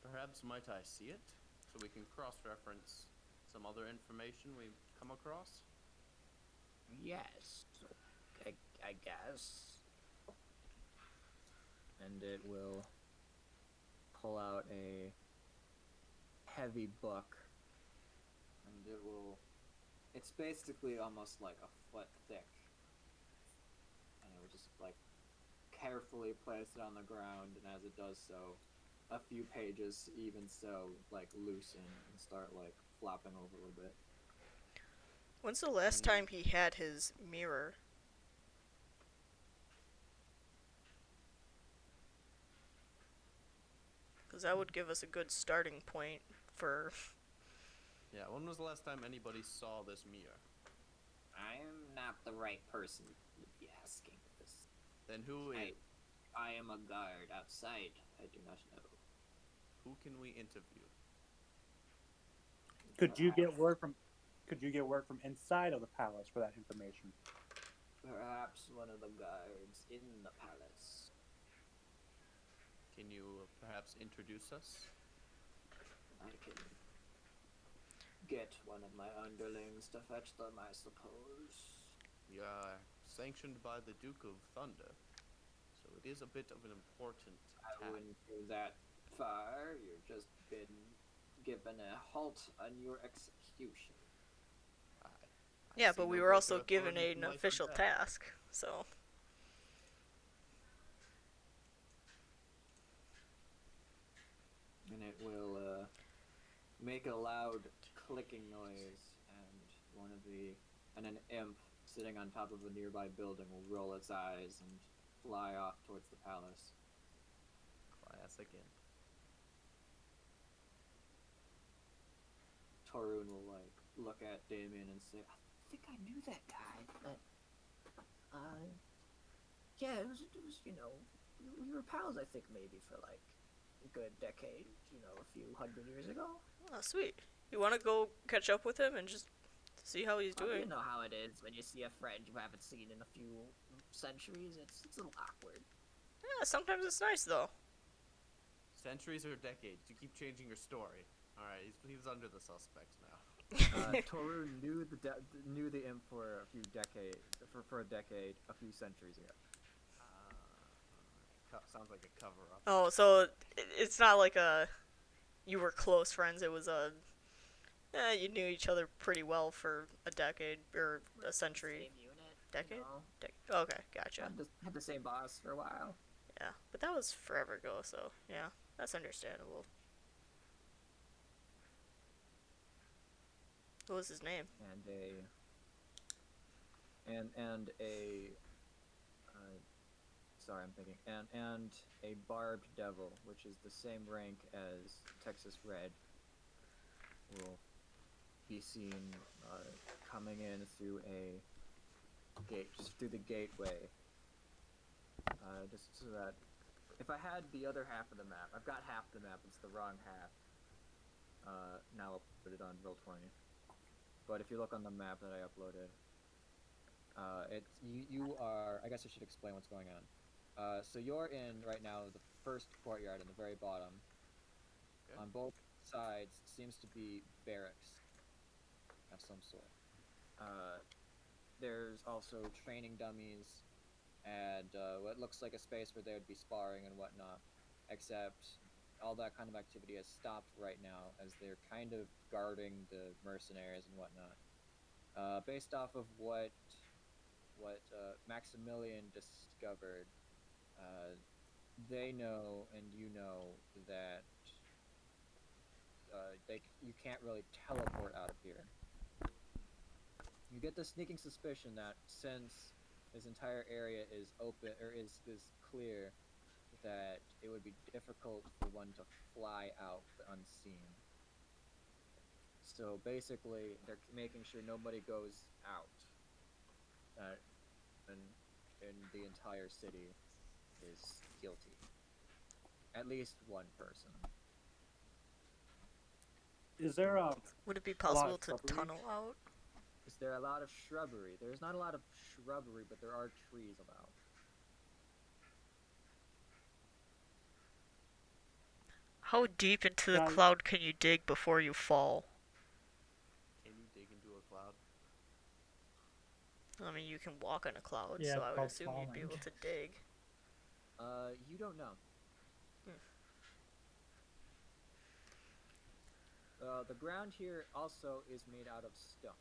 Perhaps might I see it, so we can cross-reference some other information we come across? Yes, I guess. And it will pull out a heavy book. And it will. It's basically almost like a foot thick. And it will just, like, carefully place it on the ground, and as it does so, a few pages, even so, like, loosen and start, like, flopping over a little bit. When's the last time he had his mirror? Because that would give us a good starting point for... Yeah, when was the last time anybody saw this mirror? I'm not the right person to be asking this. Then who is? I am a guard outside. I do not know. Who can we interview? Could you get word from inside of the palace for that information? Perhaps one of the guards in the palace. Can you perhaps introduce us? I can get one of my underlings to fetch them, I suppose. We are sanctioned by the Duke of Thunder, so it is a bit of an important I task. wouldn't go that far. You've just been given a halt on your execution. I Yeah, see but we no were greater also given authority an than life or official death. task, so... And it will make a loud clicking noise, and an imp sitting on top of a nearby building will roll its eyes and fly off towards the palace. Classic imp. Torun will like look at Damien and say, I think I knew that guy, but yeah, it was we were pals. I think maybe for like a good decade, a few hundred years ago. Oh, sweet. You want to go catch up with him and just see how he's You doing? know how it is when you see a friend you haven't seen in a few centuries. It's a little awkward. Yeah, sometimes it's nice, though. Centuries or decades? You keep changing your story. All right, he's under the suspects now. Torun knew the imp for a few decades, for a decade, a few centuries ago. Sounds like a cover-up. Oh, so it's not like you were close friends. It was you knew each other pretty well for a decade or a century. Same unit. Decade? You Okay, gotcha. know, had the same boss for a while. Yeah, but that was forever ago, so yeah, that's understandable. What was his name? Sorry, I'm thinking. And a barbed devil, which is the same rank as Texas Red, will be seen coming in through a gate, just through the gateway. Just so that, if I had the other half of the map, I've got half the map. It's the wrong half. Now I'll put it on Roll20. But if you look on the map that I uploaded, you are. I guess I should explain what's going on. So you're in right now the first courtyard in the very bottom. Okay. On both sides seems to be barracks of some sort. There's also training dummies and what looks like a space where they would be sparring and whatnot, except all that kind of activity has stopped right now as they're kind of guarding the mercenaries and whatnot. Based off of what Maximilian discovered, they know and you know that you can't really teleport out of here. You get the sneaking suspicion that since this entire area is open or is clear, that it would be difficult for one to fly out unseen. So basically, they're making sure nobody goes out. And the entire city is guilty. At least one person. Is there Would it be a lot possible of to shrubbery? tunnel out? Is there a lot of shrubbery? There's not a lot of shrubbery, but there are trees about. How deep into the Guys- cloud can you dig before you fall? Can you dig into a cloud? I mean, you can walk on a cloud, Yeah, so it's I would called assume you'd be falling. able to dig. You don't know. The ground here also is made out of stone.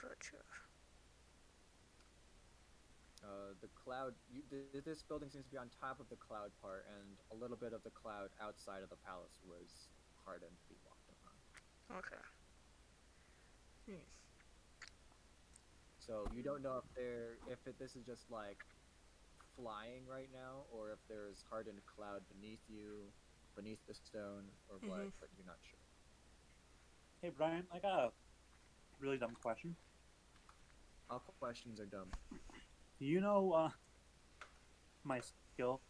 Gotcha. The cloud. This building seems to be on top of the cloud part, and a little bit of the cloud outside of the palace was hardened to be walked upon. Okay. So you don't know this is just like flying right now, or if there's hardened cloud beneath you, beneath the stone, or what, but you're not sure. Hey Brian, I got a really dumb question. All questions are dumb. Do you know my skill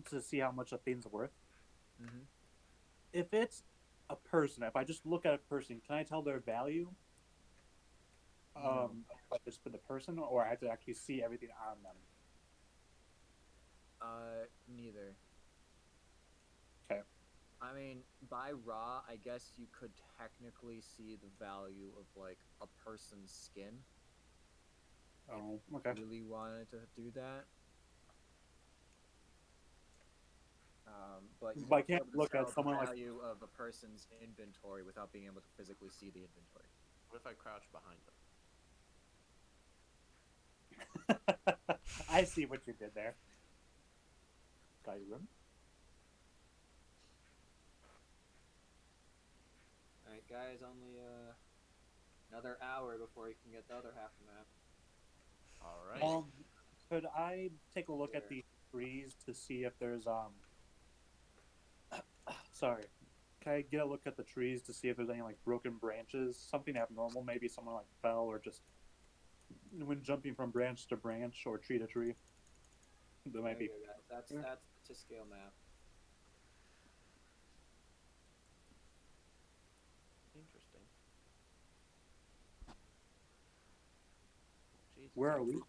to see how much a thing's worth? Mm-hmm. If it's a person, if I just look at a person, can I tell their value? No. Just for the person, or I have to actually see everything on them? Neither. Okay. I mean, by raw, I guess you could technically see the value of like a person's skin. Oh, okay. If you really wanted to do that. But you But I won't be can't able to look at tell someone the like- value of a person's inventory without being able to physically see the inventory. What if I crouch behind them? I see what you did there. Skyrim. Alright, guys, only another hour before you can get the other half of the map. All right. Could I take a look at the trees to see if there's Sorry. Can I get a look at the trees to see if there's any like broken branches, something abnormal? Maybe someone like fell, or just when jumping from branch to branch or tree to tree. There might be. There you go, guys. That's the to scale map. Interesting. Jesus. Where are we?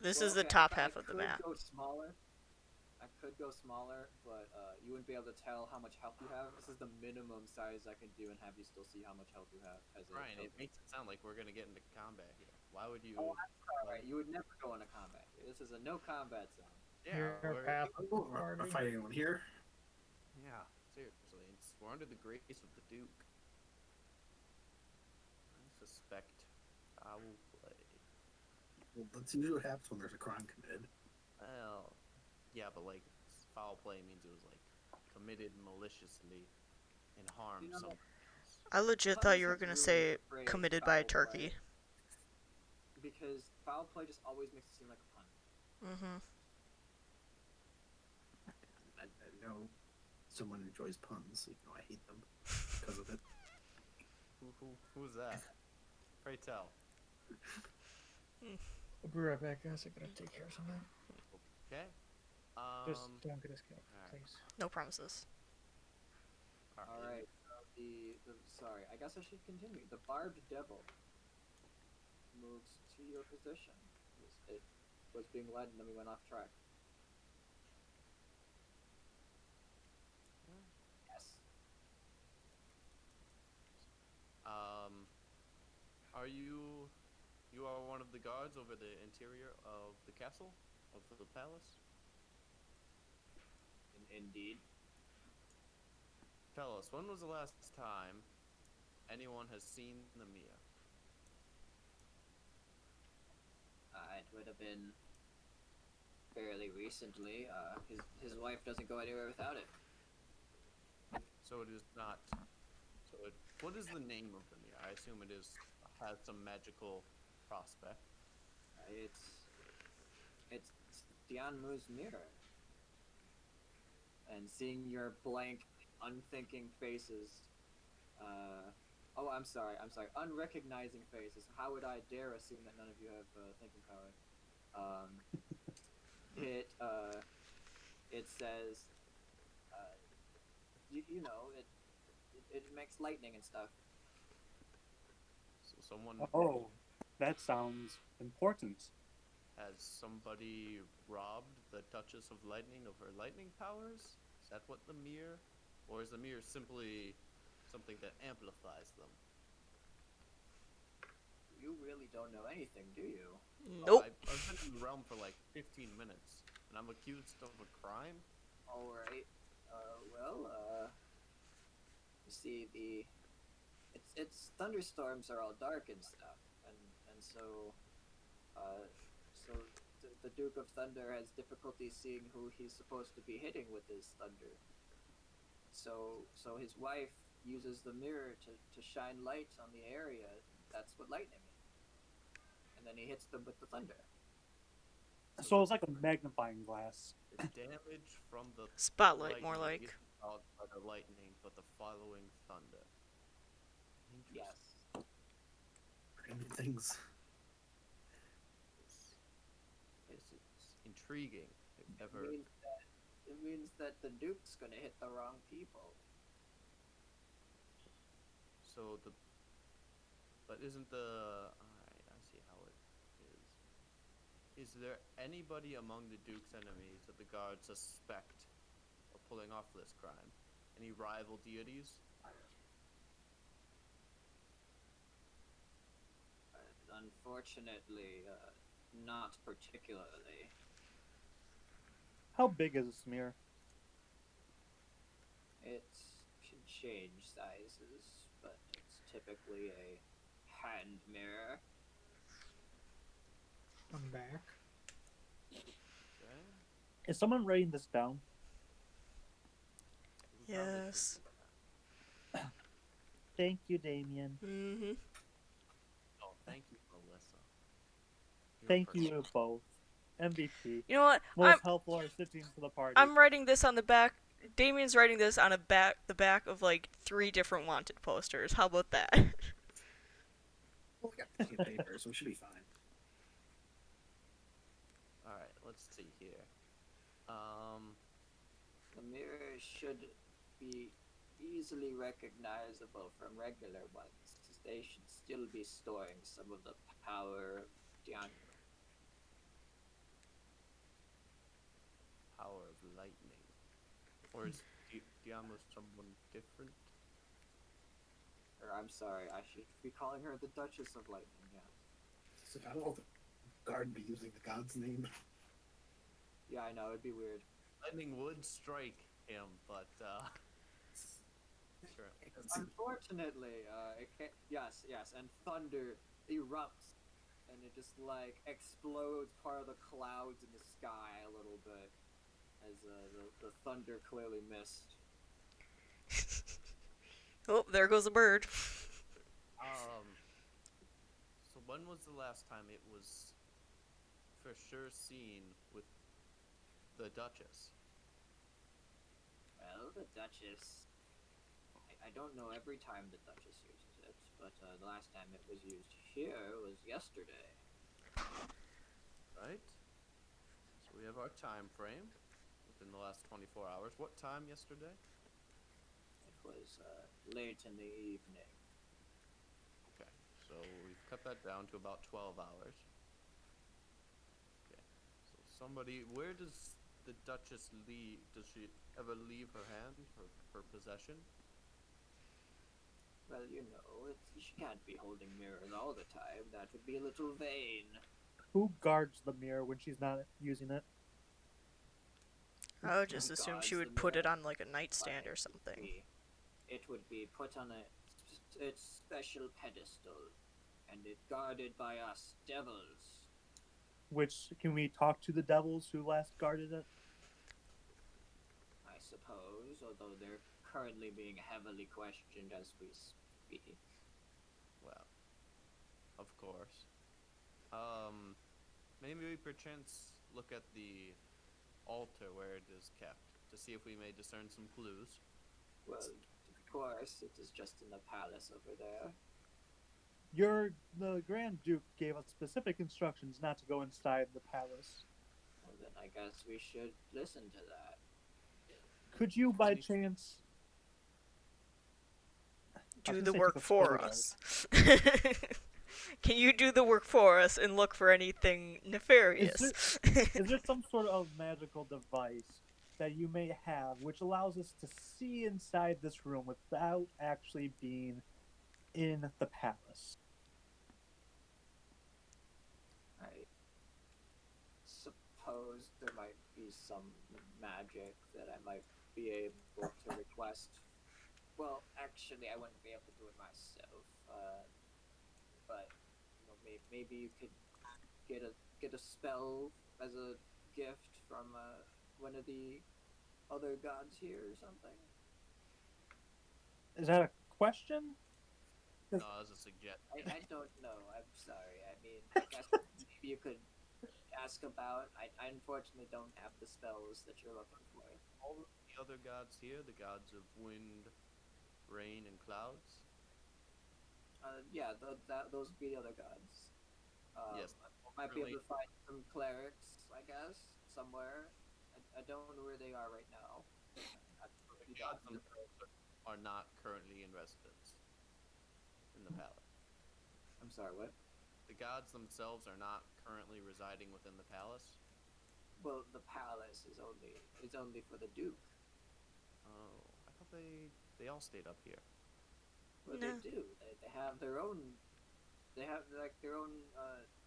This Well, is the okay, top I half of the map. Go smaller. I could go smaller, but you wouldn't be able to tell how much health you have. This is the minimum size I can do and have you still see how much health you have. Ryan, it makes it sound like we're gonna get into combat here. Why would you? Oh, I'm sorry. You would never go into combat here. This is a no combat zone. Yeah, Your path Oh, we're not fighting anyone here. Yeah, seriously. We're under the grace of the Duke. I suspect foul play. Well, that's usually what happens when there's a crime committed. Well, yeah, but like foul play means it was like committed maliciously and harmed You know, someone else. I legit Puns thought you were have gonna ruined say the phrase committed by a foul turkey. play, because foul play just always makes it seem like a pun. Mm-hmm. I know someone enjoys puns, even though I hate them because of it. Who's that? Pray tell. I'll be right back, guys. I gotta take care of something. Okay. Just don't get us killed, alright. please. No promises. Alright, so sorry, I guess I should continue. The Barbed Devil moves to your position. It was being led and then we went off track. Yes. Are you? You are one of the guards over the interior of the castle, of the palace. Indeed. Tell us, when was the last time anyone has seen the Mia? It would have been fairly recently. His wife doesn't go anywhere without it. So it is not Good. What is the name of the mirror? I assume it has some magical prospect. It's Dianmu's mirror. And seeing your blank, unthinking faces, I'm sorry, unrecognizing faces. How would I dare assume that none of you have thinking power? It says, it makes lightning and stuff. So someone Oh, that sounds important. has somebody robbed the Duchess of Lightning of her lightning powers? Is that what the mirror? Or is the mirror simply something that amplifies them? You really don't know anything, do you? Nope. I've been in the realm for like 15 minutes, and I'm accused of a crime? Alright. You see, it's thunderstorms are all dark and stuff, and so the Duke of Thunder has difficulty seeing who he's supposed to be hitting with his thunder. So his wife uses the mirror to shine light on the area. That's what lightning is. And then he hits them with the thunder. So it's like a magnifying glass. The damage from the Spotlight, more lightning like. isn't caused by the lightning, but the following thunder. Interesting. Yes. Random things. It's intriguing. If ever. It means that the Duke's gonna hit the wrong people. So but isn't the? Alright, I see how it is. Is there anybody among the Duke's enemies that the guards suspect of pulling off this crime? Any rival deities? Unfortunately, not particularly. How big is this mirror? It can change sizes, but it's typically a hand mirror. I'm back. Okay. Is someone writing this down? We probably should Yes. do that. Thank you, Damien. Mm-hmm. Oh, thank you, Melissa. You're Thank perfect. you both. MVP. You know what? Most helpful assisting to the party. I'm writing this on the back. Damien's writing this on the back of like 3 different wanted posters. How about that? Well, we got plenty of paper, so we should be fine. Alright, let's see here. The mirror should be easily recognizable from regular ones. They should still be storing some of the power of Dianu. Power of lightning. Or is Diamo someone different? Or I'm sorry, I should be calling her the Duchess of Lightning, yes. So I don't know if the guard be using the god's name. Yeah, I know, it'd be weird. Lightning would strike him, but sure. Unfortunately, it can't, yes, and thunder erupts, and it just like explodes part of the clouds in the sky a little bit, as the thunder clearly missed. Oh, there goes a bird. So when was the last time it was for sure seen with the Duchess? Well, the Duchess, I don't know every time the Duchess uses it, but the last time it was used here was yesterday. Right? So we have our time frame within the last 24 hours. What time yesterday? It was late in the evening. Okay, so we've cut that down to about 12 hours. Okay, so somebody, where does the Duchess leave? Does she ever leave her hand, her possession? Well, you know, she can't be holding mirrors all the time. That would be a little vain. Who guards the mirror when she's not using it? I would just Who assume guards she the would put it mirror? on like a nightstand or Like, something. It would be put on its special pedestal, and it guarded by us devils. Which, can we talk to the devils who last guarded it? I suppose, although they're currently being heavily questioned as we speak. Well, of course. Maybe we perchance look at the altar where it is kept to see if we may discern some clues. Well, of course, it is just in the palace over there. The Grand Duke gave us specific instructions not to go inside the palace. Well, then I guess we should listen to that. Could you, by chance, I was Do gonna the say work take a for photo. us. Can you do the work for us and look for anything nefarious? Is there some sort of magical device that you may have which allows us to see inside this room without actually being in the palace? I suppose there might be some magic that I might be able to request. Well, actually, I wouldn't be able to do it myself. But maybe you could get a spell as a gift from one of the other gods here or something. Is that a question? No, as a suggestion. I don't know. I'm sorry. I mean, I guess maybe you could ask about. I unfortunately don't have the spells that you're looking for. All of the other gods here, the gods of wind, rain, and clouds. Yeah, those would be the other gods. Yes, Might be able to find some clerics, I guess, somewhere. I don't know where they are right now. The gods themselves are not currently in residence in the palace. I'm sorry, what? The gods themselves are not currently residing within the palace. Well, the palace is only for the Duke. Oh, I thought they all stayed up here. Well, No. they do. They have their own. They have like their own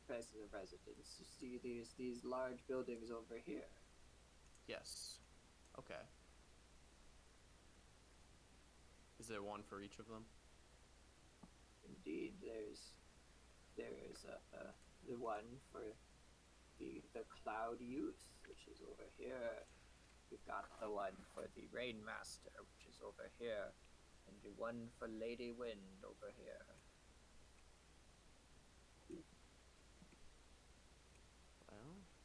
places of residence. You see these large buildings over here. Yes. Okay. Is there one for each of them? Indeed, there's the one for the Cloud Youth, which is over here. We've got the one for the Rainmaster, which is over here, and the one for Lady Wind over here.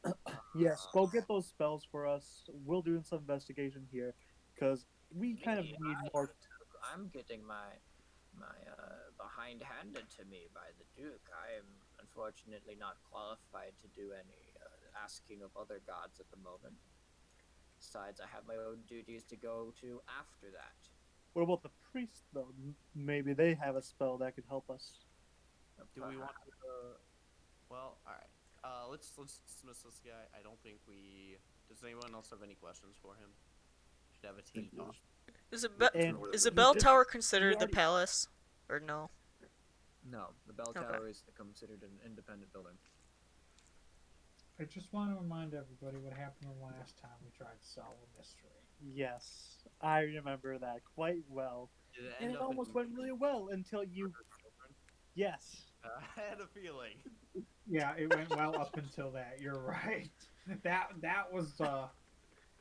Well, Yes, go get those spells for us. We'll do some investigation here, because we kind of need more. I'm getting my behind handed to me by the Duke. I am unfortunately not qualified to do any asking of other gods at the moment. Besides, I have my own duties to go to after that. What about the priest, though? Maybe they have a spell that could help us. do we want to? Well, all right. Let's dismiss this guy. I don't think we. Does anyone else have any questions for him? Should have a team talk. And Is the bell just- tower considered the already- palace? Or no? No, the bell Okay. tower is considered an independent building. I just want to remind everybody what happened the last time we tried to solve a mystery. Yes, I remember that quite well. Did it And end it up in almost went really well until you. children? Yes. I had a feeling. Yeah, it went well up until that. You're right. That was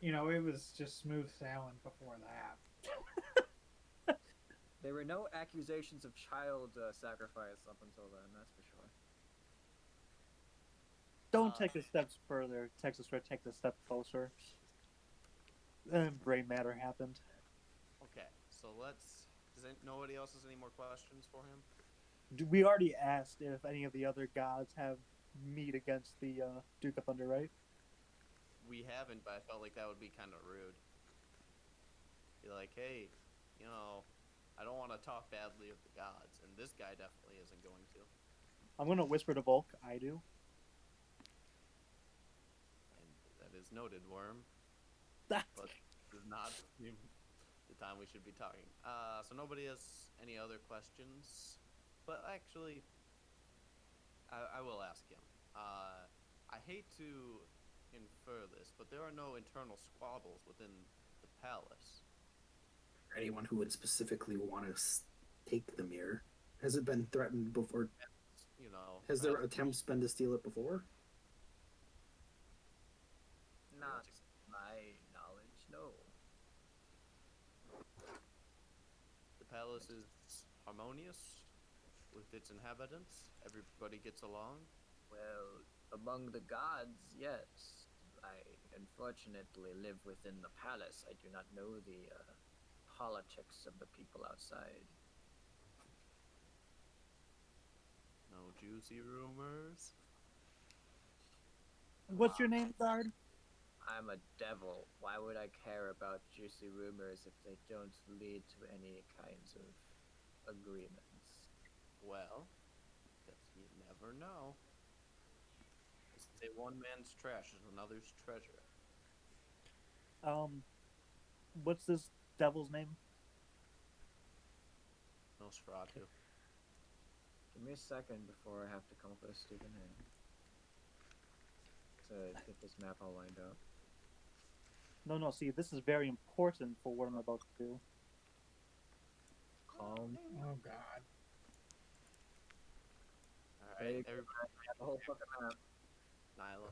it was just smooth sailing before that. There were no accusations of child sacrifice up until then, that's for sure. Don't take the steps further. Texas Red take the step closer. And brain matter happened. Okay, so let's. Nobody else has any more questions for him? We already asked if any of the other gods have meet against the Duke of Thunder, right? We haven't, but I felt like that would be kind of rude. Be like, hey, I don't want to talk badly of the gods, and this guy definitely isn't going to. I'm gonna whisper to Volk. I do. And that is noted, Worm. That. But this is not the time we should be talking. So nobody has any other questions, but actually, I will ask him. I hate to infer this, but there are no internal squabbles within the palace. Anyone who would specifically want to take the mirror. Has it been threatened before? Has there attempts been to steal it before? Not my knowledge, no. palace is harmonious with its inhabitants? Everybody gets along? Well, among the gods, yes. I unfortunately live within the palace. I do not know the politics of the people outside. No juicy rumors? What's your name, guard? I'm a devil. Why would I care about juicy rumors if they don't lead to any kinds of agreements? Well, because you never know. They say one man's trash is another's treasure. What's this devil's name? Nosferatu. Give me a second before I have to come up with a stupid name to get this map all lined up. No, see, this is very important for what I'm about to do. Calm. Oh God. Alright, everybody, The whole fucking map. Nyla.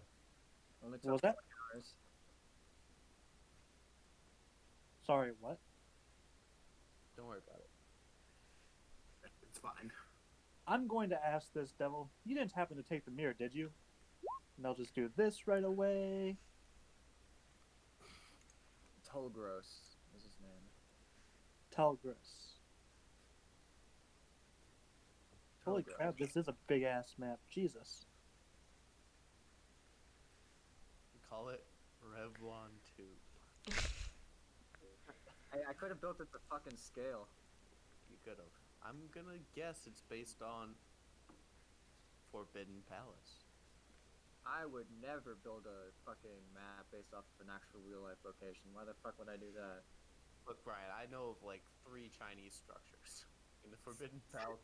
Only What was took that? 20 hours. Sorry, what? Don't worry about it. It's fine. I'm going to ask this devil. You didn't happen to take the mirror, did you? And I'll just do this right away. Tolgros is his name. Telgris. Holy Tolgros. crap, this is a big ass map. Jesus. We call it Revlon 2. I could have built it to fucking scale. You could have. I'm gonna guess it's based on Forbidden Palace. I would never build a fucking map based off of an actual real life location. Why the fuck would I do that? Look, Brian, I know of like 3 Chinese structures in the Forbidden Palace.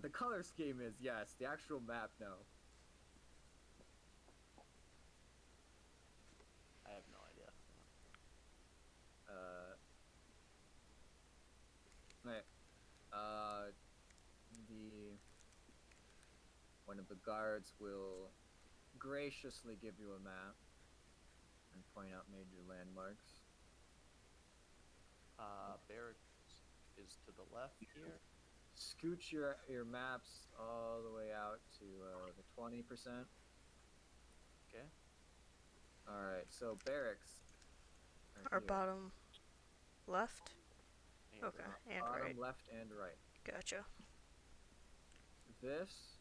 The color scheme is yes. The actual map, no. I have no idea. Right. One of the guards will graciously give you a map and point out major landmarks. Barracks is to the left here. Scooch your maps all the way out to the 20%. Okay. Alright, so barracks. are Our here. bottom left? And Okay, and Bottom, right. left, and right. Gotcha. This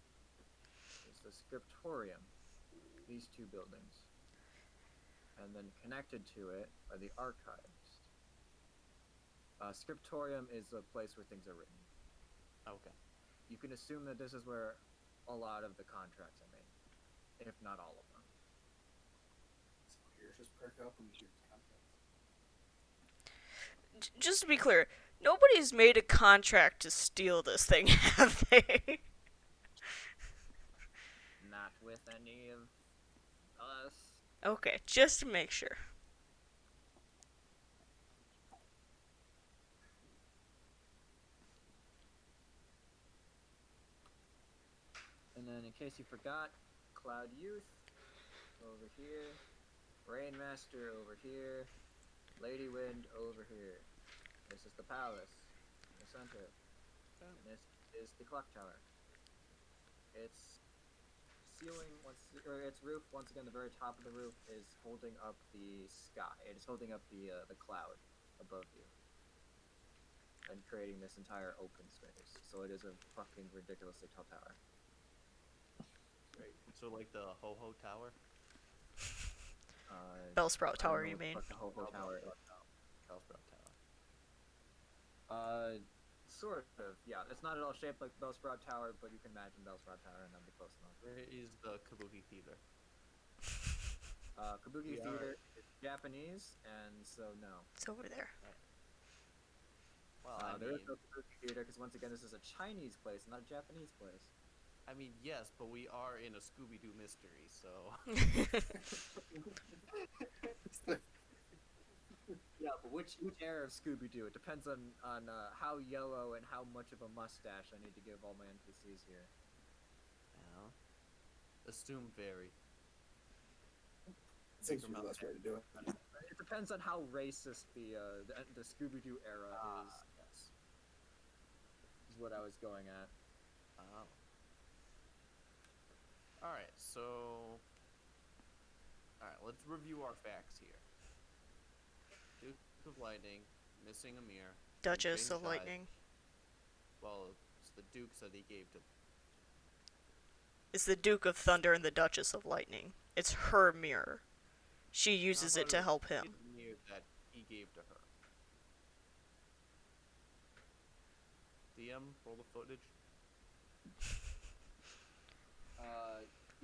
is the Scriptorium. These 2 buildings. And then connected to it are the archives. Scriptorium is a place where things are written. Okay. You can assume that this is where a lot of the contracts are made, if not all of them. So here's just perk up and here's contracts. Just to be clear, nobody's made a contract to steal this thing, have they? Not with any of us. Okay, just to make sure. And then, in case you forgot, Cloud Youth over here, Rainmaster over here, Lady Wind over here. This is the palace in the center. And this is the clock tower. Its ceiling, its roof, once again, the very top of the roof is holding up the sky. It is holding up the cloud above you. And creating this entire open space. So it is a fucking ridiculously tall tower. Right. So like the Ho-Ho Tower? Bellsprout I don't Tower, know you what the mean? fuck the Ho-Ho Tower is. Bellsprout Tower. Sort of, yeah. It's not at all shaped like the Bellsprout Tower, but you can imagine Bellsprout Tower and that'll be close enough. Where is the Kabuki Theater? Kabuki Yeah. Theater is Japanese, and so no. It's over there. Well, There is no Kabuki Theater because once again, this is a Chinese place, not a Japanese place. I mean, yes, but we are in a Scooby-Doo mystery, so... Yeah, but which era of Scooby-Doo? It depends on how yellow and how much of a mustache I need to give all my NPCs here. Well, assume very. Seems to be the best way to do it. it depends on how racist the Scooby Doo era is. Yes. Is what I was going at. Oh. Alright, so... Alright, let's review our facts here. Duke of Lightning, missing a mirror. Duchess changed of size. Lightning. Well, it's the Dukes that he gave to... It's the Duke of Thunder and the Duchess of Lightning. It's her mirror. She uses it to help him. The mirror that he gave to her. DM, roll the footage.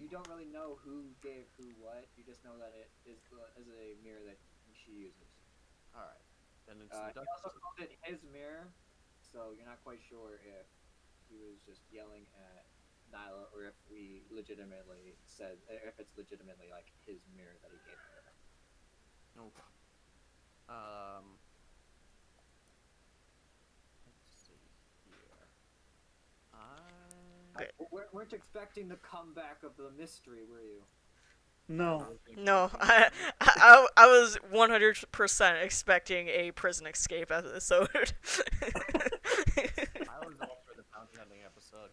You don't really know who gave who what. You just know that it is a mirror that she uses. Alright. Then it's He the also Duchess. called it his mirror, so you're not quite sure if he was just yelling at Nyla or if we legitimately said if it's legitimately like his mirror that he gave her. Okay. Let's see here. Okay. Weren't expecting the comeback of the mystery, were you? No. No, I was 100% expecting a prison escape episode. I was all for the bounty hunting episode.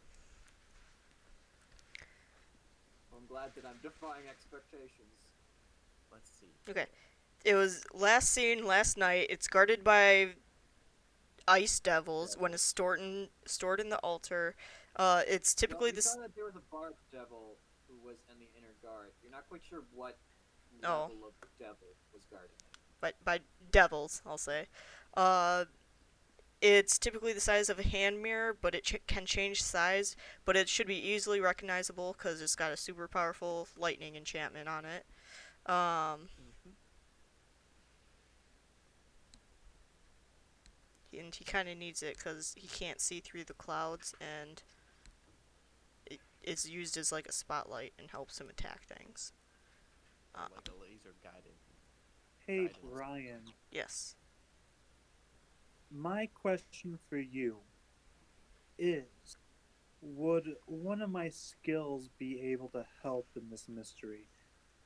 I'm glad that I'm defying expectations. Let's see. Okay. It was last seen last night. It's guarded by ice devils when it's stored in the altar. It's typically You this. saw that there was a barb devil who was in the inner guard. You're not quite sure what Oh. level of devil was guarding it. But by devils, I'll say. It's typically the size of a hand mirror, but it can change size. But it should be easily recognizable because it's got a super powerful lightning enchantment on it. And he kind of needs it because he can't see through the clouds, and it is used as like a spotlight and helps him attack things. Like a laser guided. Hey, Guidance. Brian. Yes. My question for you is, would one of my skills be able to help in this mystery?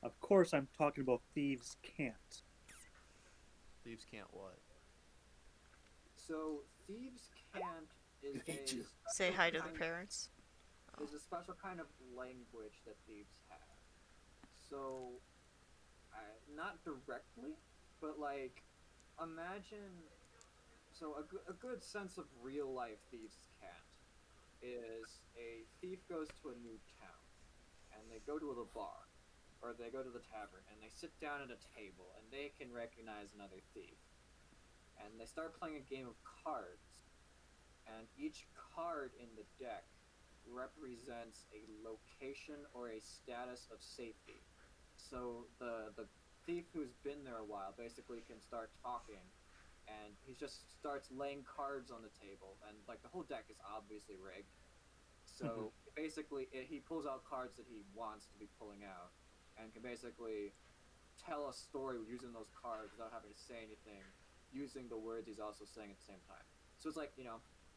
Of course, I'm talking about Thieves' Can't. Thieves can't what? So thieves can't is hate you. Say hi to the parents. Is a special kind of language that thieves have. So, not directly, but like, imagine. So a good sense of real life thieves can't is a thief goes to a new town, and they go to the bar, or they go to the tavern, and they sit down at a table, and they can recognize another thief, and they start playing a game of cards, and each card in the deck represents a location or a status of safety. So the thief who's been there a while basically can start talking, and he just starts laying cards on the table, and like the whole deck is obviously rigged. So basically, he pulls out cards that he wants to be pulling out, and can basically tell a story using those cards without having to say anything, using the words he's also saying at the same time. So it's like,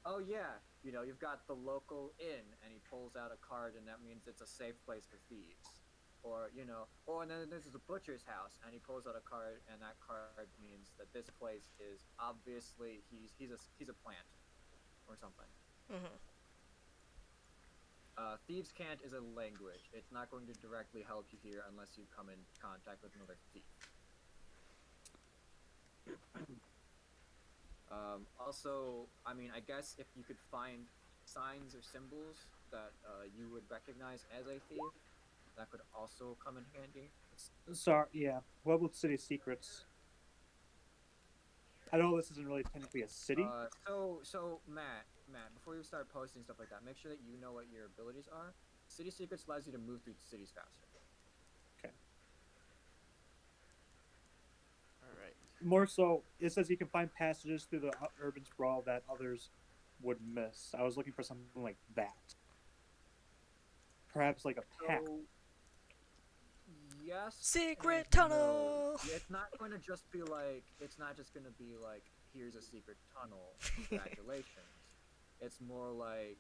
Oh yeah, you've got the local inn, and he pulls out a card, and that means it's a safe place for thieves. Or and then this is a butcher's house, and he pulls out a card, and that card means that this place is obviously he's a plant, or something. Mhm. Thieves' Can't is a language. It's not going to directly help you here unless you come in contact with another thief. Also, I mean, I guess if you could find signs or symbols that you would recognize as a thief, that could also come in handy. Sorry, yeah. What about city secrets? I know this isn't really technically a city. So Matt, before you start posting stuff like that, make sure that you know what your abilities are. City secrets allows you to move through cities faster. Okay. All right. More so, it says you can find passages through the urban sprawl that others would miss. I was looking for something like that. Perhaps like a path. So, yes. Secret and tunnel. No. It's not going to just be like. It's not just going to be like, here's a secret tunnel. Congratulations. It's more like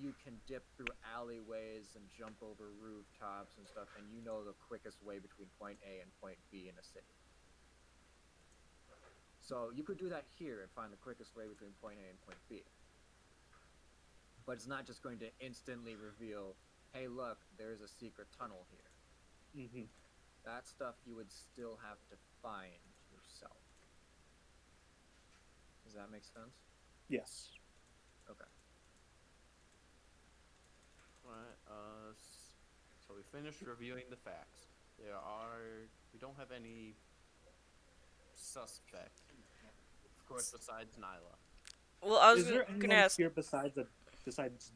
you can dip through alleyways and jump over rooftops and stuff, and you know the quickest way between point A and point B in a city. So you could do that here and find the quickest way between point A and point B. But it's not just going to instantly reveal, hey, look, there's a secret tunnel here. Mm-hmm. That stuff you would still have to find yourself. Does that make sense? Yes. Okay. Alright, so we finished reviewing the facts. We don't have any suspect, of course, besides Nyla. Well, I was Is there gonna anyone ask. here besides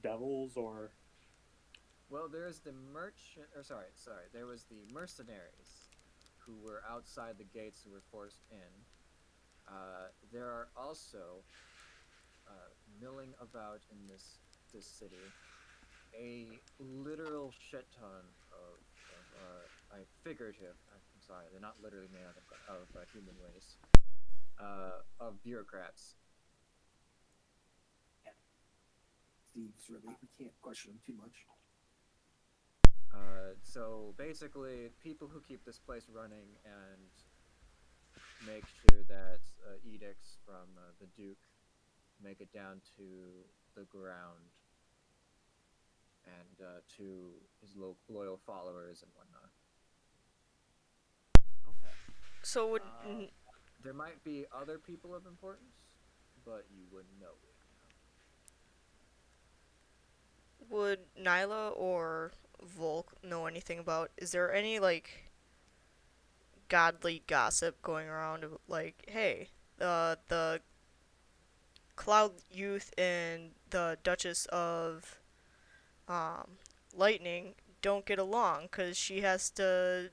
devils or? Well, there's the merchant, or sorry, there was the mercenaries who were outside the gates who were forced in. There are also milling about in this city a literal shit ton of figurative. I'm sorry, they're not literally made out of human waste. Of bureaucrats. Steve's really, we can't question him too much. So basically, people who keep this place running and make sure that edicts from the Duke make it down to the ground and to his loyal followers and whatnot. Okay. So would There might be other people of importance, but you wouldn't know right now. would Nyla or Volk know anything about? Is there any like godly gossip going around of like, hey, the Cloud Youth and the Duchess of Lightning don't get along because she has to,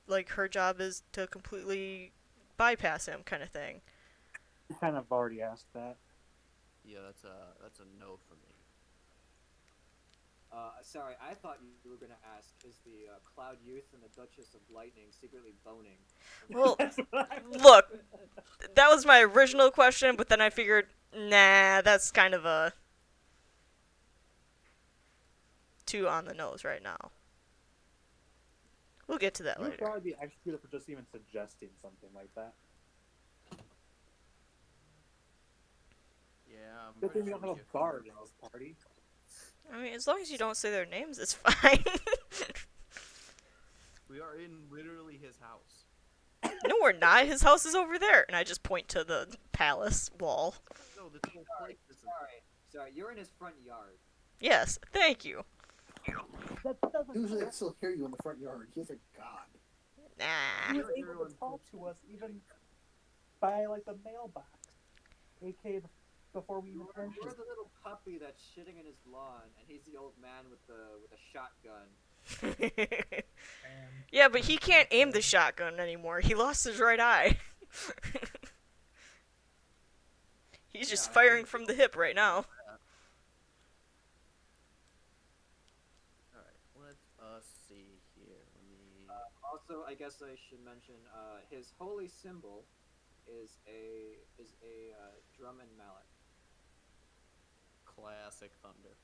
like, her job is to completely bypass him, kind of thing. You kind of already asked that. Yeah, that's a no for me. Sorry, I thought you were gonna ask, is the Cloud Youth and the Duchess of Lightning secretly boning? Well, That's what I- look, that was my original question, but then I figured, nah, that's kind of a too on the nose right now. We'll get to that You'd later. probably be executed for just even suggesting something like that. Yeah, I'm Good pretty thing we sure don't have we a get guard in this party. I mean, as long as you don't say their names, it's fine. We are in literally his house. No, we're not. His house is over there. And I just point to the palace wall. No, this whole place isn't. Sorry, you're in his front yard. Yes, thank you. That doesn't Usually I still hear you in the front yard. He's a god. Nah. He was able to talk to us even by like the mailbox, aka before we even You're entered. the little puppy that's shitting in his lawn, and he's the old man with a shotgun. Yeah, but he can't aim the shotgun anymore. He lost his right eye. He's just firing from the hip right now. Alright, let's see here. Let me. Also, I guess I should mention his holy symbol is a drum and mallet. Classic Thunder.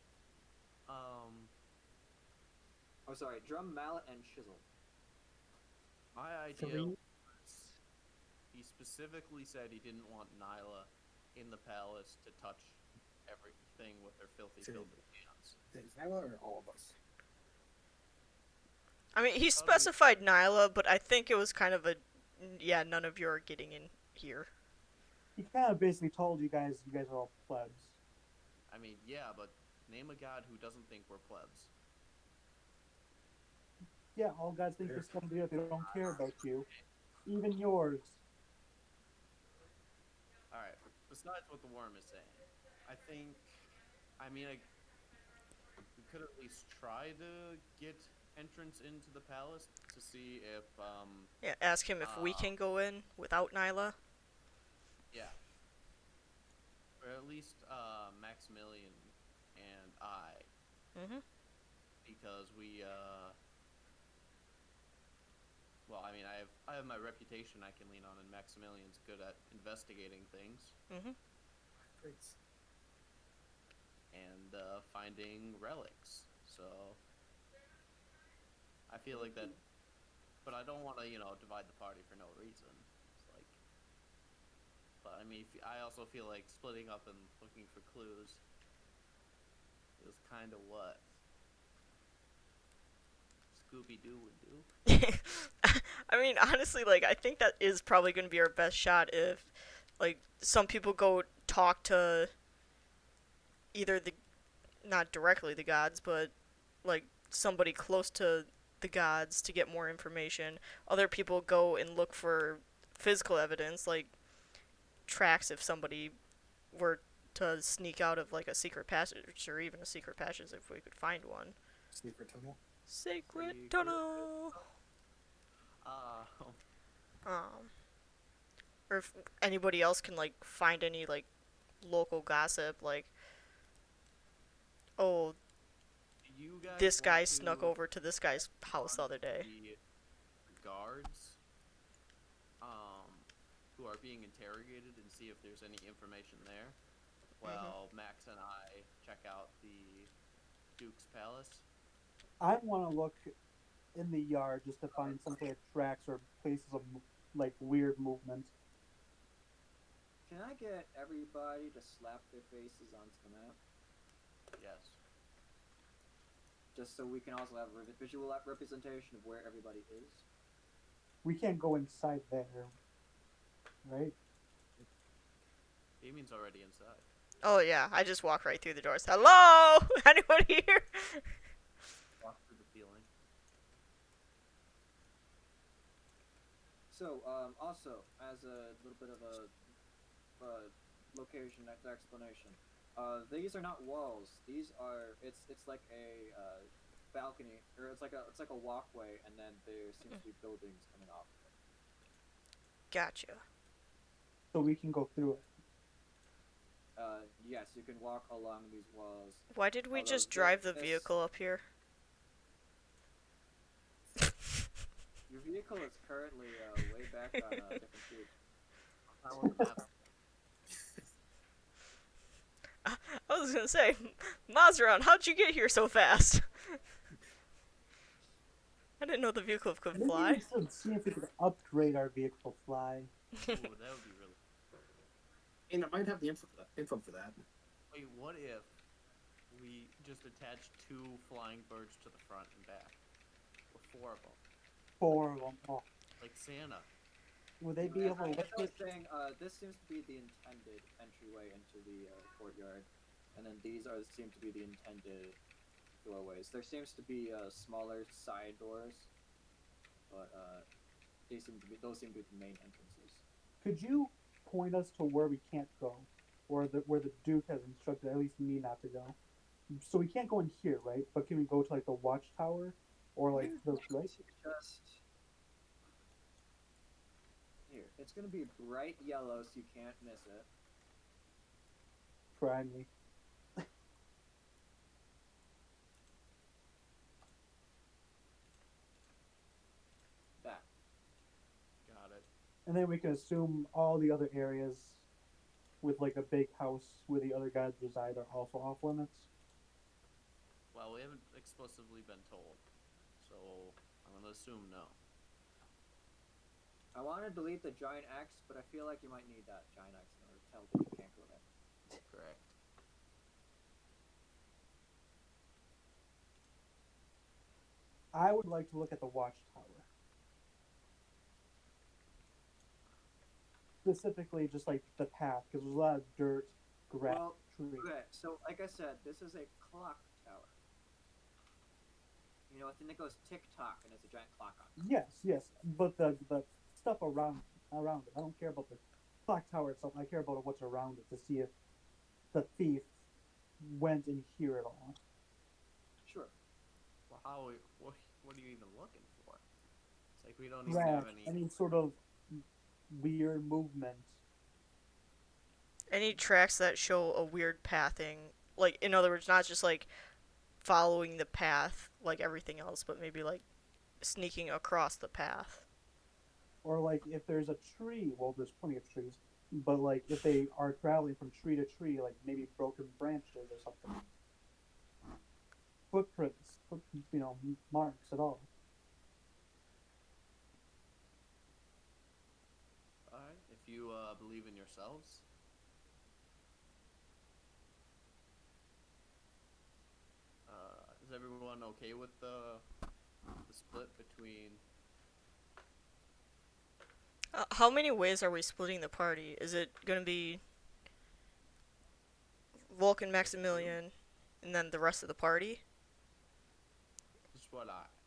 Oh, sorry, drum, mallet, and chisel. My idea was he specifically said he didn't want Nyla in the palace to touch everything with their filthy hands. Is Nyla or all of us? I mean, he specified Nyla, but I think it was kind of a, yeah, none of you are getting in here. He kind of basically told you guys are all plebs. I mean, yeah, but name a god who doesn't think we're plebs. Yeah, all gods think you're somebody that they don't care about you. Even yours. Alright, besides what the worm is saying, I mean, we could at least try to get entrance into the palace to see if, Yeah, ask him if we can go in without Nyla. yeah. Or at least, Maximilian and I. Mm-hmm. Because well, I mean, I have my reputation I can lean on, and Maximilian's good at investigating things. Mm-hmm. Great. And finding relics. So I feel like that, but I don't want to, divide the party for no reason. It's like But I mean, I also feel like splitting up and looking for clues is kind of what Scooby Doo would do. I mean, honestly, like, I think that is probably going to be our best shot if, like, some people go talk to either the, not directly the gods, but, like, somebody close to the gods to get more information. Other people go and look for physical evidence, like tracks if somebody were to sneak out of, like, a secret passage, or even a secret passage if we could find one. Secret tunnel. Secret tunnel! Um, Um, or if anybody else can, like, find any, like, local gossip, like, oh, you guys this want guy to snuck over to this guy's house the other day. the guards, who are being interrogated and see if there's any information there, while Max and I check out the Duke's palace. I want to look in the yard just to find some sort of tracks or places of like weird movement. Can I get everybody to slap their faces onto the map? Yes. Just so we can also have a visual representation of where everybody is. We can't go inside there, right? Damien's already inside. Oh yeah, I just walk right through the doors. Hello, anybody here? Walk through the ceiling. So, also, as a little bit of a location explanation, these are not walls. These are it's like a balcony, or it's like a walkway, and then there seems to be buildings coming off of it. Gotcha. So we can go through it. Yes, you can walk along these walls. Why did we Although just drive the this- vehicle up here? Your vehicle is currently way back on a different street. I was gonna say, Mazran, how'd you get here so fast? I didn't know the vehicle could Maybe fly. we should see if we could upgrade our vehicle to fly. Ooh, that would be really. And it might have the info for that. Wait, what if we just attach 2 flying birds to the front and back? Or 4 of them? 4 of them. Oh, Like Santa. would they be able to As lift I was it? saying, this seems to be the intended entryway into the courtyard, and then these seem to be the intended doorways. There seems to be smaller side doors, but those seem to be the main entrances. Could you point us to where we can't go, or where the Duke has instructed at least me not to go? So we can't go in here, right? But can we go to like the Watchtower, or like the right? Just here. It's gonna be bright yellow, so you can't miss it. Try me. That. Got it. And then we can assume all the other areas with like a big house where the other guys reside are also off limits. Well, we haven't explicitly been told, so I'm gonna assume no. I want to delete the giant X, but I feel like you might need that giant X in order to tell that you can't go there. Correct. I would like to look at the Watchtower. Specifically, just like the path, because there's a lot of dirt, grass, Well, trees. okay, so like I said, this is a clock tower. You know, a thing that goes tick-tock and has a giant clock on it. Yes, but the stuff around it. I don't care about the clock tower itself. I care about what's around it to see if the thief went in here at all. Sure. Well, what are you even looking for? It's like we don't even have any. Sort of weird movement. Any tracks that show a weird pathing, like, in other words, not just like following the path like everything else, but maybe like sneaking across the path. Or like if there's a tree, well, there's plenty of trees. But like if they are traveling from tree to tree, like maybe broken branches or something. Footprints, marks at all. Alright, if if you believe in yourselves. Is everyone okay with the split between? How many ways are we splitting the party? Is it gonna be Vulcan, Maximilian, and then the rest of the party?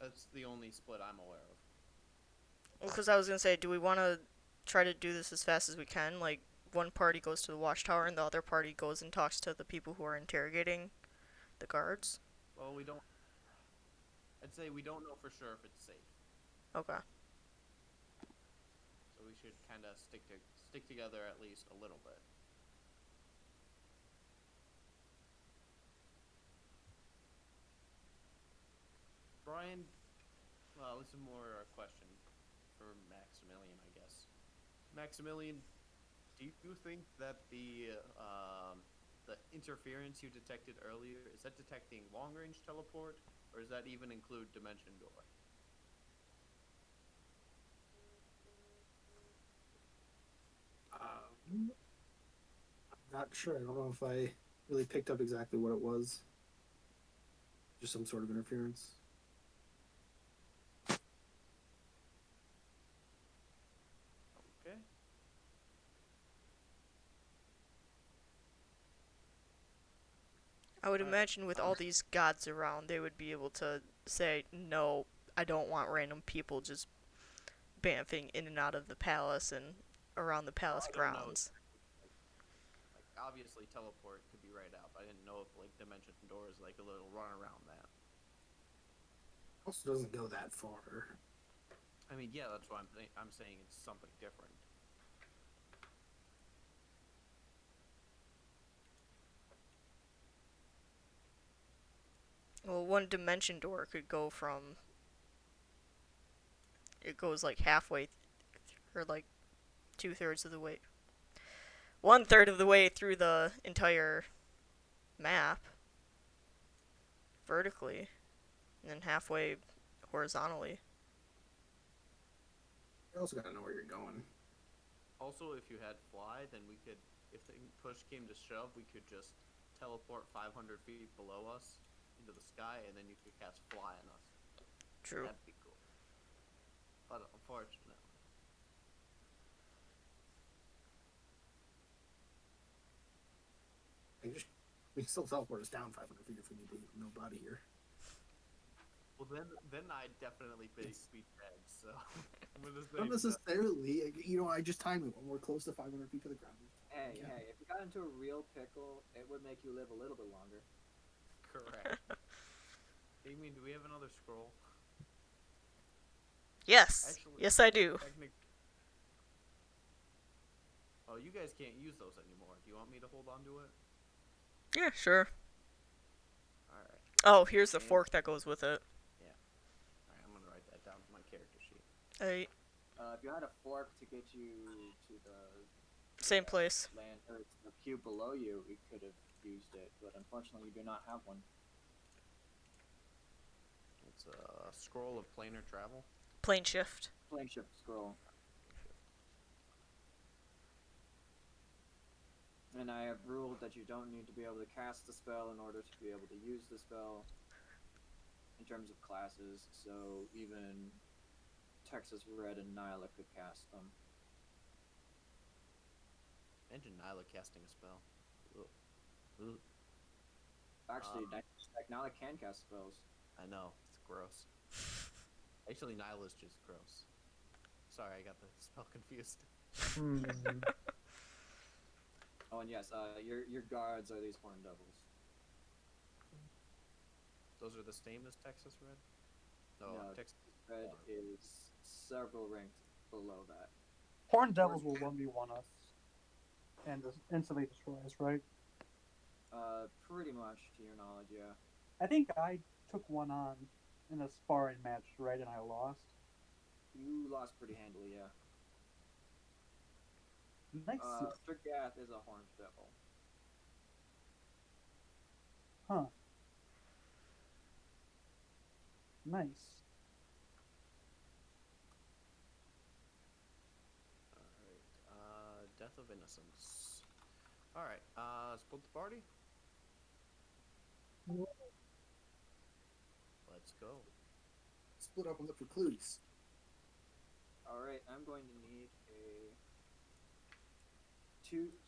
That's the only split I'm aware of. Because I was gonna say, do we want to try to do this as fast as we can? Like, one party goes to the Watchtower and the other party goes and talks to the people who are interrogating the guards? Well, we don't. I'd say we don't know for sure if it's safe, Okay. so we should kind of stick together at least a little bit. Brian, well, this is more a question for Maximilian, I guess. Maximilian, do you think that the interference you detected earlier, is that detecting long-range teleport, or does that even include Dimension Door? I'm not sure. I don't know if I really picked up exactly what it was. Just some sort of interference. Okay. I would Alright. imagine with all these gods around, they would be able to say, no, I don't want random people just bamfing in and out of the palace and around the palace I don't know. grounds. Like, obviously teleport could be right out, but I didn't know if like Dimension Door is like a little run around that. Also doesn't go that far. I mean, yeah, that's what I'm saying it's something different. Well, one dimension door could go from. It goes like halfway, or like 2/3 of the way. 1/3 of the way through the entire map vertically, and then halfway horizontally. You also gotta know where you're going. Also, if you had fly, then we could, if the push came to shove, we could just teleport 500 feet below us into the sky, and then you could cast fly on us. True. That'd be cool. But unfortunately, We can still teleport us down 500 feet if we need to. Nobody here. well then I'd definitely be dead. So I'm gonna say Not necessarily. I just timed it when we're close to 500 feet to the ground. Hey, Yeah. hey, if you got into a real pickle, it would make you live a little bit longer. correct. Amy, do we have another scroll? Yes. Actually, Yes, I do. Oh, you guys can't use those anymore. Do you want me to hold on to it? Yeah, sure. Alright. Oh, here's the fork that goes with it. Alright, I'm gonna write that down on my character sheet. If you had a fork to get you to the Same place. land or the cube below you, we could have used it, but unfortunately, you do not have one. It's a scroll of planar travel. Plane shift. Plane shift scroll. And I have ruled that you don't need to be able to cast the spell in order to be able to use the spell in terms of classes, so even Texas Red and Nyla could cast them. Imagine Nyla casting a spell. Ugh. Ugh. Actually, Nyla can cast spells. I know, it's gross. Actually, Nyla's just gross. Sorry, I got the spell confused. Oh, and yes, your guards are these horn devils. Those are the same as Texas Red? No, Texas Red is several ranks below that. Horn devils will 1v1 us and just instantly destroy us, right? Pretty much, to your knowledge, yeah. I think I took one on in a sparring match, right, and I lost. You lost pretty handily, yeah. Nice. Trigath is a horned devil. Huh. Nice. Alright, of innocence. Alright, split the party. Let's go. Split up and look for clues. Alright, I'm going to need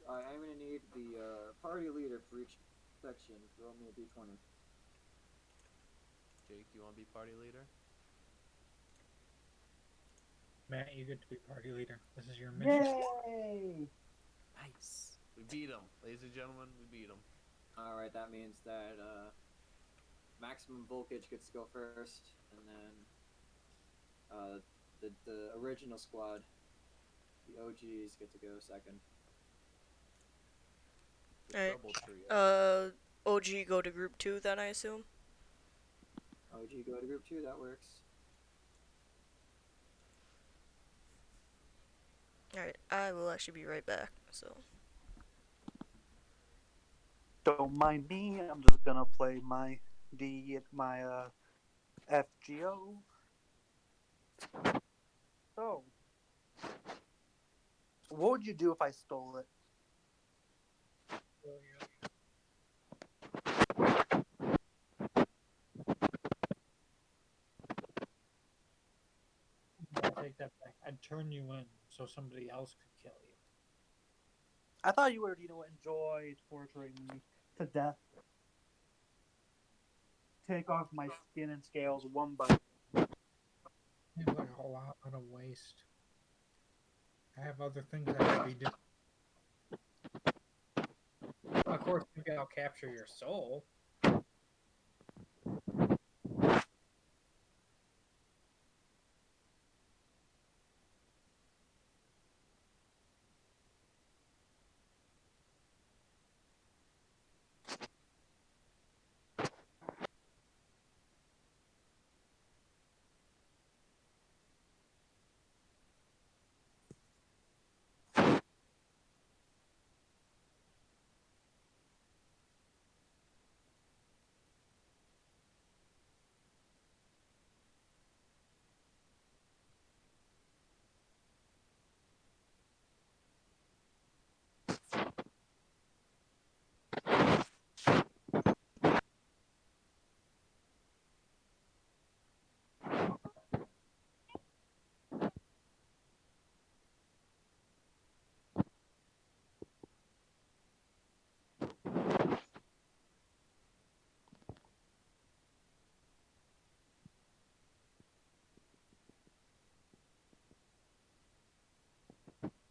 I'm going to need the party leader for each section. Roll me a d20. Jake, you want to be party leader? Matt, you get to be party leader. This is your mission. Yay! Nice. We beat him, ladies and gentlemen. We beat him. Alright, that means that Maximum Voltage gets to go first, and then the original squad, the OGs, get to go second. The Alright. trouble trio. OG go to group 2 then, I assume? OG go to group 2, that works. Alright, I will actually be right back, so. Don't mind me. I'm just gonna play my FGO. So, what would you do if I stole it? I take that back. I'd turn you in so somebody else could kill you. I thought you would, enjoy torturing me to death. Take off my skin and scales one by one. Seems like a lot of waste. I have other things I could be doing. Of course, maybe I'll capture your soul.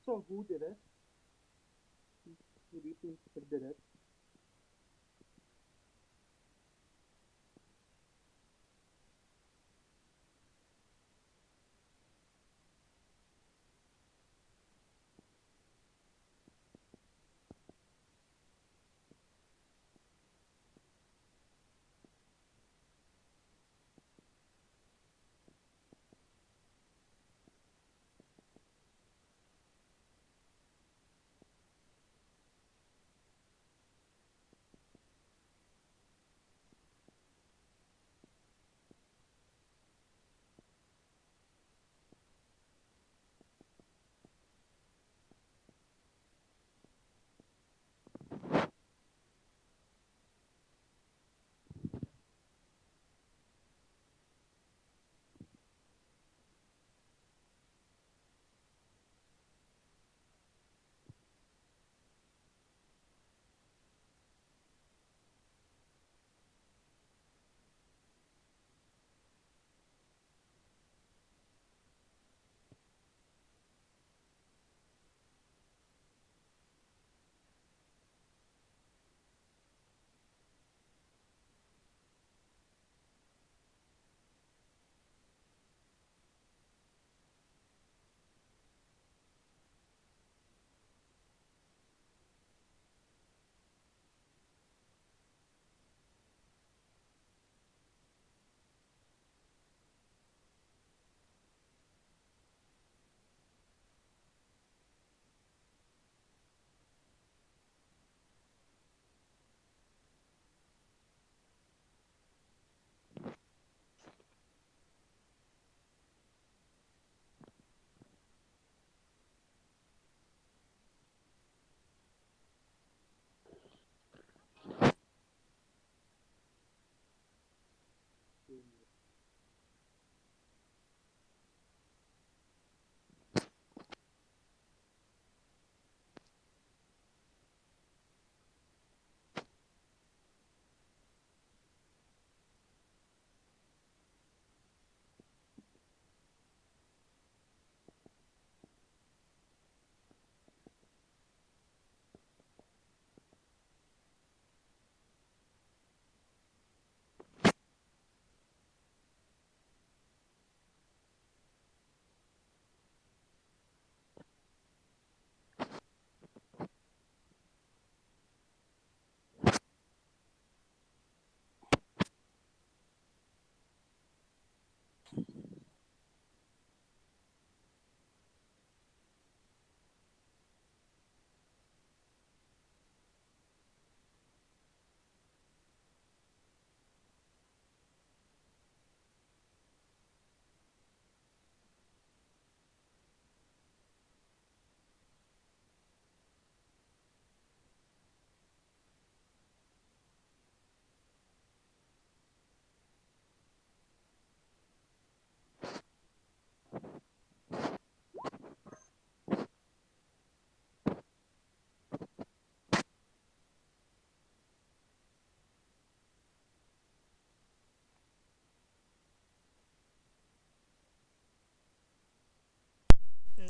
So who did it? Who do you think did it?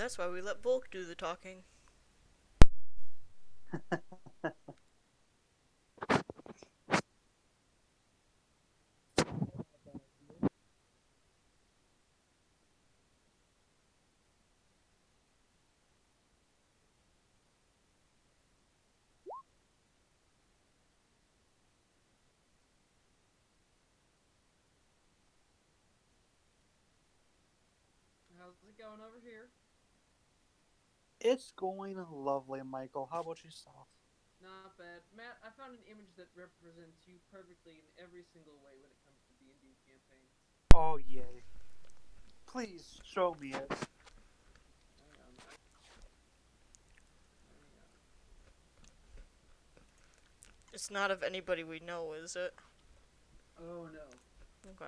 That's why we let Volk do the talking. How's it going over here? It's going lovely, Michael. How about yourself? Not bad. Matt, I found an image that represents you perfectly in every single way when it comes to D&D campaigns. Oh, yay. Please show me it. Hang on. It's not of anybody we know, is it? Oh no. Okay. Oh, no.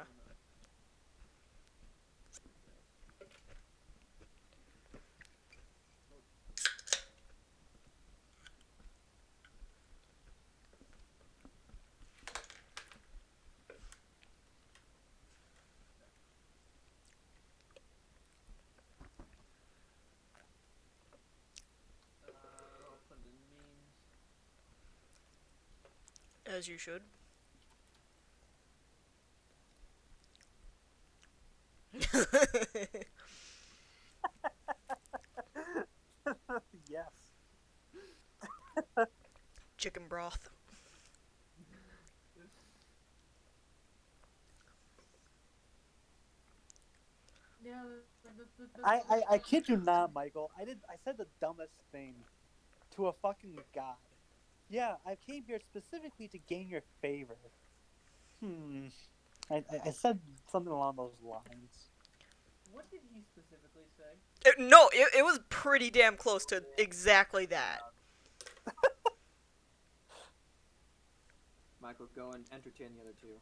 I'll put it in memes. As you should. Yes. Chicken broth. Yeah, I kid you not, Michael. I said the dumbest thing to a fucking god. Yeah, I came here specifically to gain your favor. I said something along those lines. What did he specifically say? No, it was pretty damn close to exactly that. Michael, go and entertain the other two.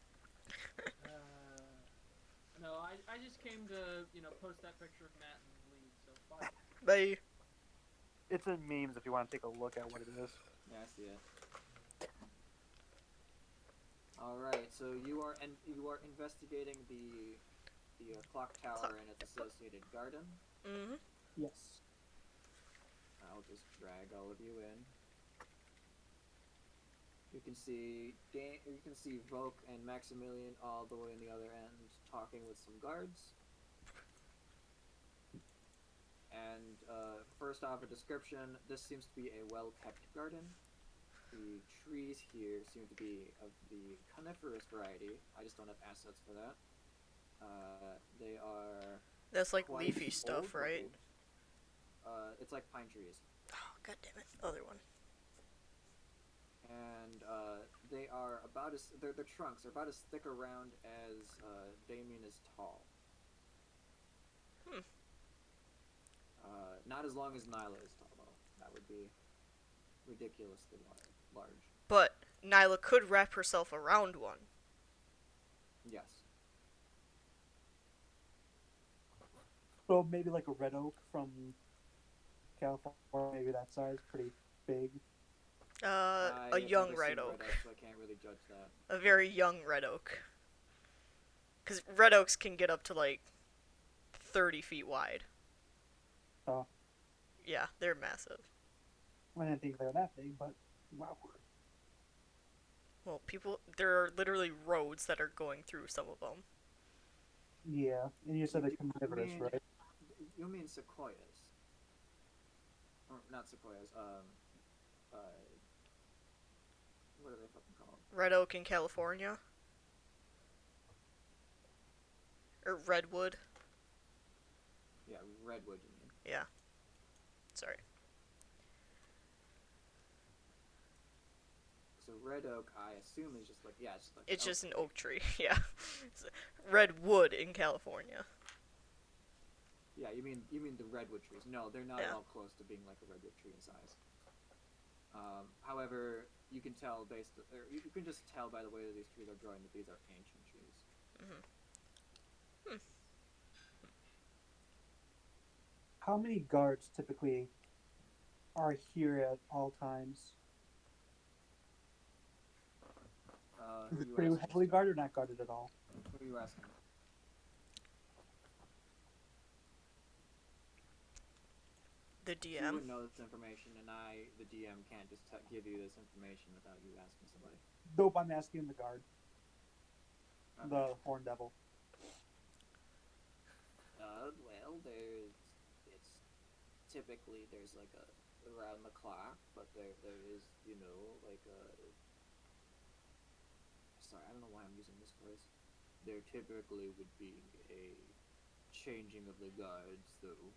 No, I just came to, post that picture of Matt and leave, so bye. Bye. It's in memes if you want to take a look at what it is. Yeah, I see it. All right, so you are investigating the clock tower and its associated garden. Mm-hmm. Yes. I'll just drag all of you in. You can see Volk and Maximilian all the way on the other end talking with some guards. And first off, a description. This seems to be a well-kept garden. The trees here seem to be of the coniferous variety. I just don't have assets for that. They are. That's like quite leafy stuff, old, right? It's like pine trees. Oh, god damn it. Other one. And they are about as their trunks are about as thick around as Damien is tall. Not as long as Nyla is tall, though. That would be ridiculously large. But Nyla could wrap herself around one. Yes. So maybe like a red oak from California, maybe that size, pretty big. A young red oak. So I can't really judge that. A very young red oak. Because red oaks can get up to like 30 feet wide. Oh. Yeah, they're massive. I didn't think they were that big, but wow. Well, there are literally roads that are going through some of them. Yeah, and you said they're carnivorous, right? You mean sequoias? Or not sequoias. What are they fucking called? Red oak in California. Or redwood. Yeah, redwood. You mean? Yeah. Sorry. So red oak, I assume, is just like it's just an oak tree. Yeah. Redwood in California. Yeah, you mean the redwood trees? No, they're not at all close to being like a redwood tree in size. However, you can tell you can just tell by the way that these trees are growing that these are ancient trees. How many guards typically are here at all times? Is it pretty heavily guarded or not guarded at all? What are you asking? The You DM. would know this information, and I, the DM, can't just give you this information without you asking somebody. Dope, I'm asking the guard, Okay. the Horn Devil. Well, it's typically there's like a around the clock, but there is, like a. Sorry, I don't know why I'm using this phrase. There typically would be a changing of the guards, though,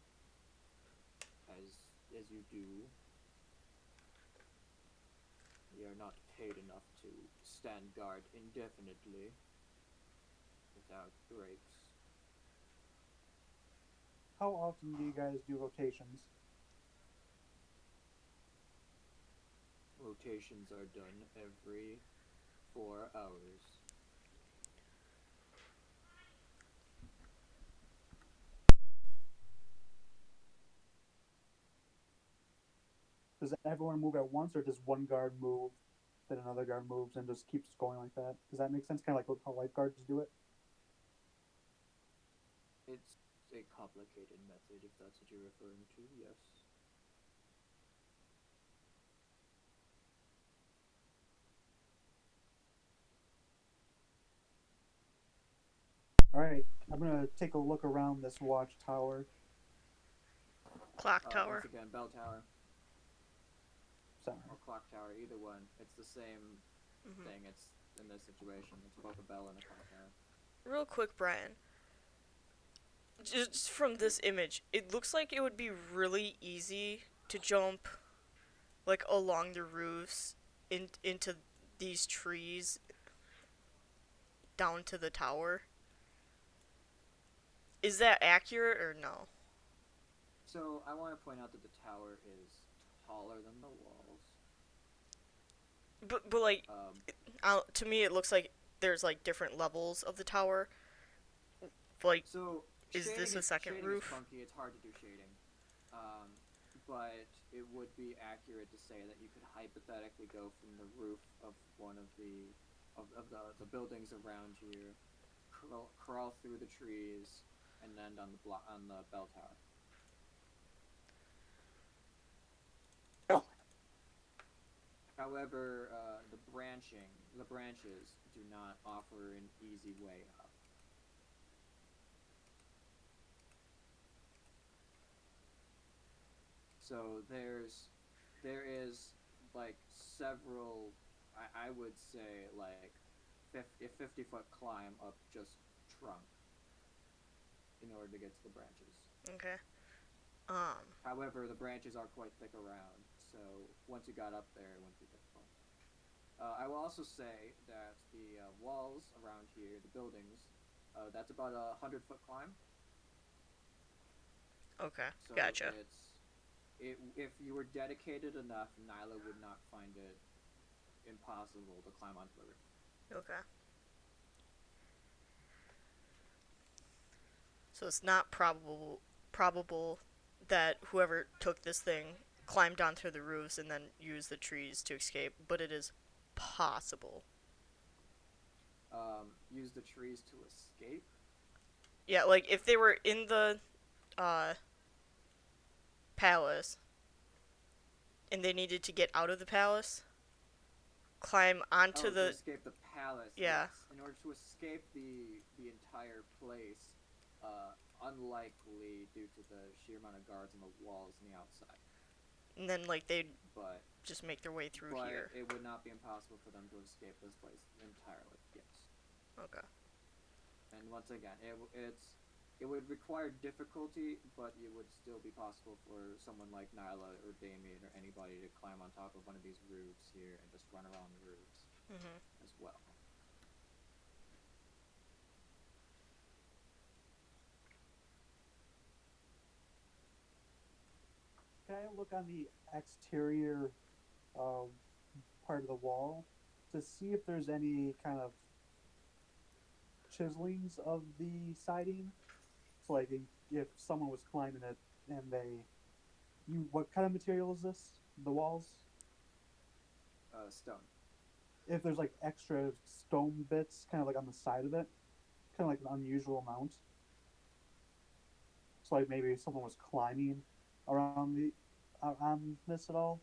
as you do. We are not paid enough to stand guard indefinitely without breaks. How often do you guys do rotations? Rotations are done every 4 hours. Does everyone move at once, or does one guard move, then another guard moves, and just keeps going like that? Does that make sense? Kind of like how lifeguards do it? It's a complicated method, if that's what you're referring to, yes. All right, I'm gonna take a look around this watchtower. Clock tower. Once again, bell tower Sorry. or clock tower, either one. It's the same thing. It's in this situation. It's both a bell and a clock tower. Real quick, Brian. Just from this image, it looks like it would be really easy to jump, like, along the roofs into these trees down to the tower. Is that accurate or no? So I want to point out that the tower is taller than the walls. But like, to me, it looks like there's like different levels of the tower. Like, So is this shading a second shading roof? Is funky. It's hard to do shading, but it would be accurate to say that you could hypothetically go from the roof of one of the buildings around here, crawl through the trees, and end on the bell tower. Oh. However, the branches do not offer an easy way up. So there is like several, I would say like 50-foot climb up just trunk in order to get to the branches. Okay. However, the branches are quite thick around, so once you got up there, it wouldn't be difficult. I will also say that the walls around here, the buildings, that's about a 100-foot climb. Okay. So Gotcha. If you were dedicated enough, Nyla would not find it impossible to climb onto the roof. Okay. So it's not probable that whoever took this thing climbed onto the roofs and then used the trees to escape, but it is possible. Use the trees to escape. Yeah, like if they were in the palace and they needed to get out of the palace, climb onto to escape the palace. Yeah. Yes. In order to escape the entire place, unlikely due to the sheer amount of guards on the walls and the outside. and then like they'd But just make their way through but here. it would not be impossible for them to escape this place entirely. Yes. Okay. And once again, it would require difficulty, but it would still be possible for someone like Nyla or Damien or anybody to climb on top of one of these roofs here and just run around the roofs as well. Can I look on the exterior part of the wall to see if there's any kind of chiselings of the siding? So, like, if someone was climbing it and what kind of material is this? The walls? Stone. If there's like extra stone bits, kind of like on the side of it, kind of like an unusual amount. So, like maybe someone was climbing around on this at all?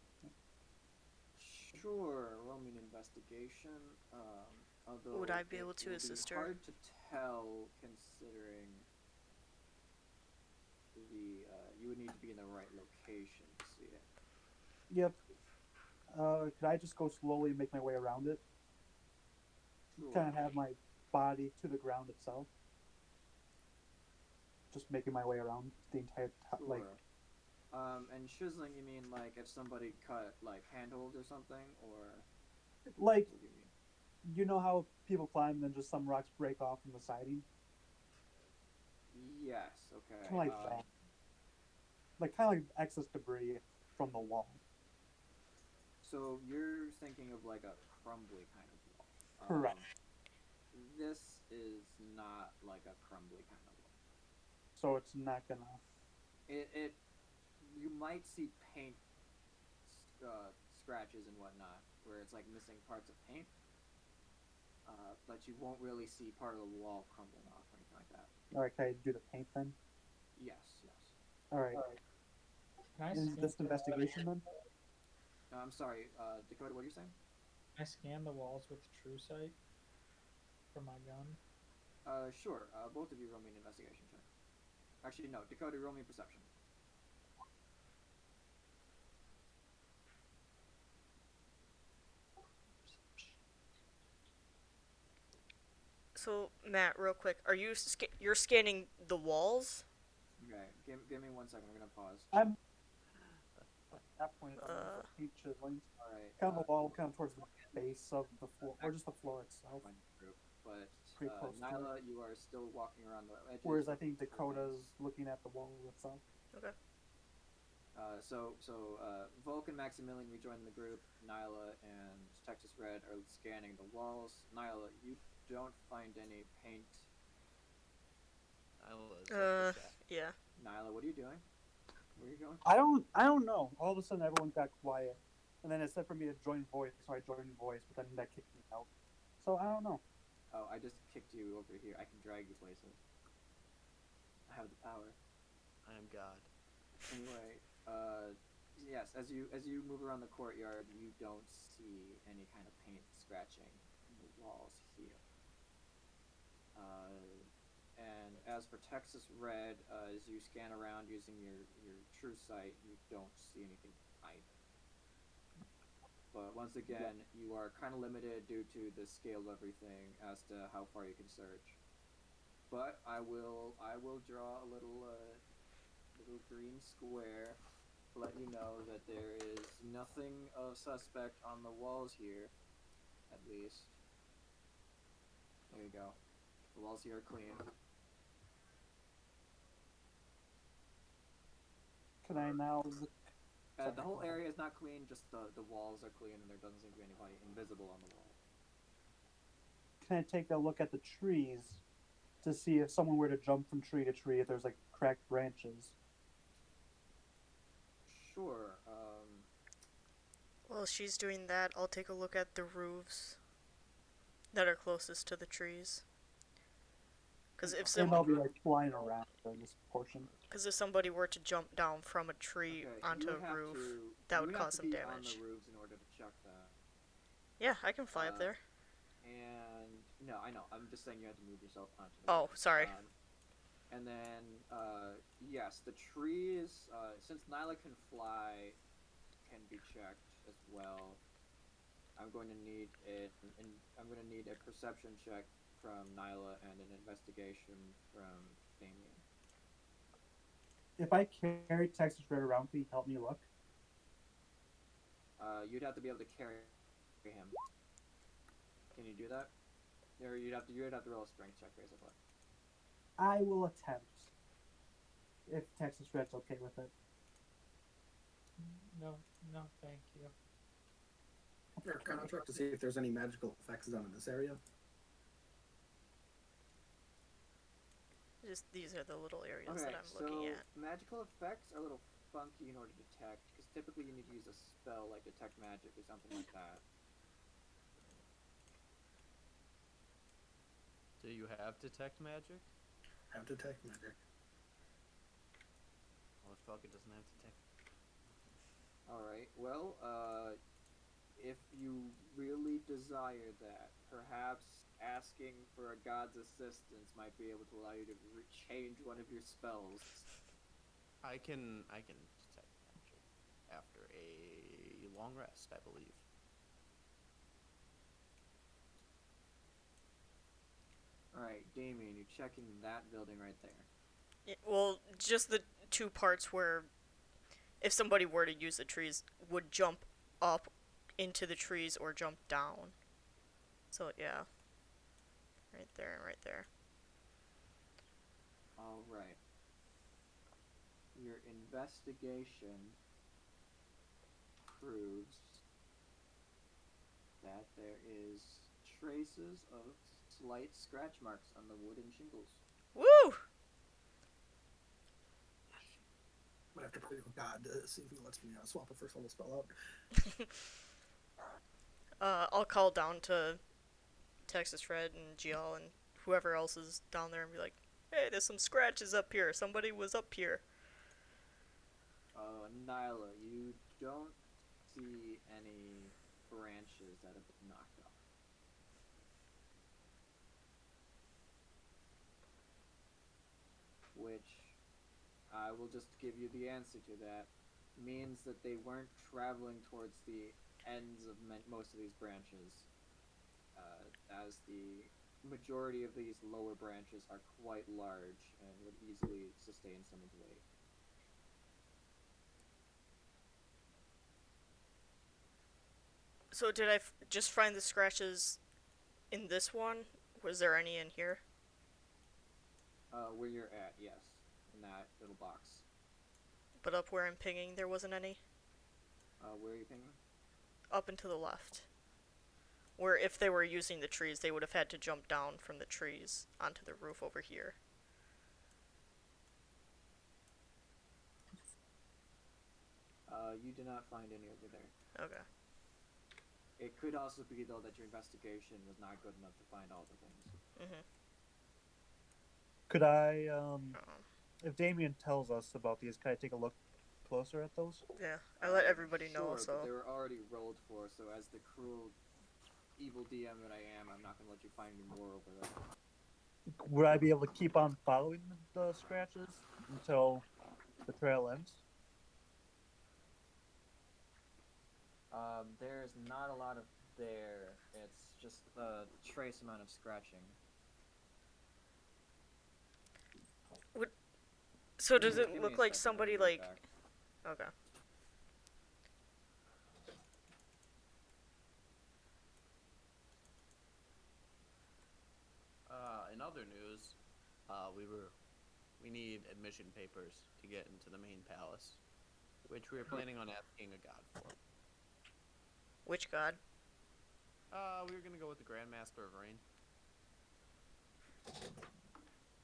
Sure, roll me an investigation. Although Would I be it able to will assist be her? hard to tell considering the you would need to be in the right location to see it. Yep. Could I just go slowly and make my way around it? Sure. Kind of have my body to the ground itself. Just making my way around the entire Sure. like. And chiseling, you mean like if somebody cut like handhold or something, or Like, what do you mean? you know how people climb and then just some rocks break off from the siding? Yes. Okay. Kind of like that. Like, kind of like excess debris from the wall. So you're thinking of like a crumbly kind of wall. Correct. This is not like a crumbly kind of wall. So it's not gonna. It you might see paint scratches and whatnot where it's like missing parts of paint, but you won't really see part of the wall crumbling off or anything like that. Alright, can I do the paint then? Yes. Alright. Can I Is scan this investigation then? I'm sorry, Dakota. What are you saying? Can I scan the walls with True Sight for my gun? Sure. Both of you roll me an investigation check. Actually, no. Dakota, roll me perception. So Matt, real quick, are you you're scanning the walls? Okay. Give me 1 second. I'm gonna pause. I'm at that point. Paint chiseling. All right. Kind of the wall, kind of towards the base of the floor, or just the floor itself. Group, but Pretty close to Nyla, you are still walking around the edges. Whereas I of think the Dakota's looking at the wall itself. Okay. So Volk and Maximilian rejoin the group. Nyla and Texas Red are scanning the walls. Nyla, you don't find any paint. Yeah. Nyla, what are you doing? Where are you going? I don't know. All of a sudden, everyone got quiet, and then it said for me to join voice, so I joined voice, but then that kicked me out. So I don't know. Oh, I just kicked you over here. I can drag you places. I have the power. I am God. Anyway, yes, as you move around the courtyard, you don't see any kind of paint scratching in the walls here. And as for Texas Red, as you scan around using your True Sight, you don't see anything either. But once again, you are kind of limited due to the scale of everything as to how far you can search. But I will draw a little green square to let you know that there is nothing of suspect on the walls here, at least. There you go. The walls here are clean. Can I now look? The whole area is not clean, just the walls are clean and there doesn't seem to be anybody invisible on the wall. Can I take a look at the trees to see if someone were to jump from tree to tree, if there's like cracked branches? Sure. While she's doing that, I'll take a look at the roofs that are closest to the trees. Because if And I'll be like flying around in this portion. Because if somebody were to jump down from a tree onto a roof, that would cause some damage. On the roofs in order to check that. Yeah, I can fly up there. And no, I know. I'm just saying you have to move yourself onto the Oh, roof. sorry. And then, yes, the trees, since Nyla can fly, can be checked as well. I'm going to need a perception check from Nyla and an investigation from Damien. If I carry Texas Red around, can you help me look? You'd have to be able to carry him. Can you do that? Or you'd have to roll a strength check, basically. I will attempt. If Texas Red's okay with it. No, thank you. Can I check to see if there's any magical effects done in this area? Just these are the little areas Okay, that I'm looking at. Magical effects are a little funky in order to detect, because typically you need to use a spell like Detect Magic or something like that. Do you have Detect Magic? Have detect magic. Well, fuck, it doesn't have Detect. Alright, well, if you really desire that, perhaps asking for a god's assistance might be able to allow you to change one of your spells. I can detect magic after a long rest, I believe. Alright, Damien, you're checking that building right there. Well, just the two parts where if somebody were to use the trees, would jump up into the trees or jump down. So yeah, right there and right there. Alright. Your investigation proves that there is traces of slight scratch marks on the wooden shingles. Woo! Might have to pray to God to see if he lets me swap a first level spell out. I'll call down to Texas Red and GL and whoever else is down there and be like, hey, there's some scratches up here. Somebody was up here. Nyla, you don't see any branches that have been knocked off. Which, I will just give you the answer to that, means that they weren't traveling towards the ends of most of these branches, as the majority of these lower branches are quite large and would easily sustain someone's weight. So did I just find the scratches in this one? Was there any in here? Where you're at, yes, in that little box. But up where I'm pinging, there wasn't any? Where are you pinging? Up and to the left. Where if they were using the trees, they would have had to jump down from the trees onto the roof over here. You do not find any over there. Okay. It could also be, though, that your investigation was not good enough to find all the things. Mm-hmm. Could I, if Damien tells us about these, can I take a look closer at those? Yeah, I let everybody know, Sure, so... but they were already rolled for, so as the cruel, evil DM that I am, I'm not going to let you find any more over there. Would I be able to keep on following the scratches until the trail ends? There's not a lot of there. It's just a trace amount of scratching. So does Give it me look a like second, somebody, I'll be right like... back. Okay. In other news, we need admission papers to get into the main palace, which we were planning on asking a god for. Which god? We were gonna go with the Grandmaster of Rain.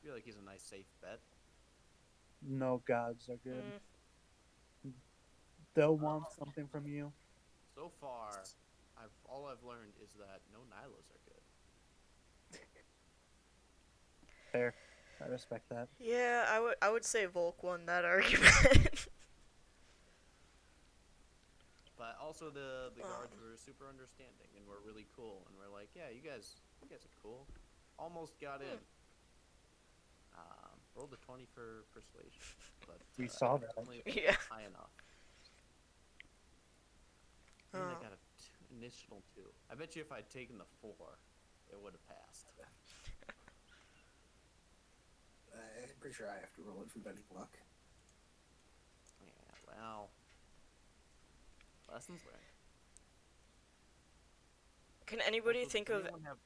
Feel like he's a nice safe bet. No gods are good. They'll want something from you. So far, all I've learned is that no Nylas are good. Fair. I respect that. Yeah, I would say Volk won that argument. But also the guards were super understanding and were really cool and were like, yeah, you guys are cool. Almost got in. Rolled a 20 for persuasion, but We saw that. only Yeah. high enough. And I got an initial 2. I bet you if I'd taken the 4, it would have passed. I'm pretty sure I have to roll it for betting luck. Yeah, well, lessons learned. Can anybody Also, think does of... anyone have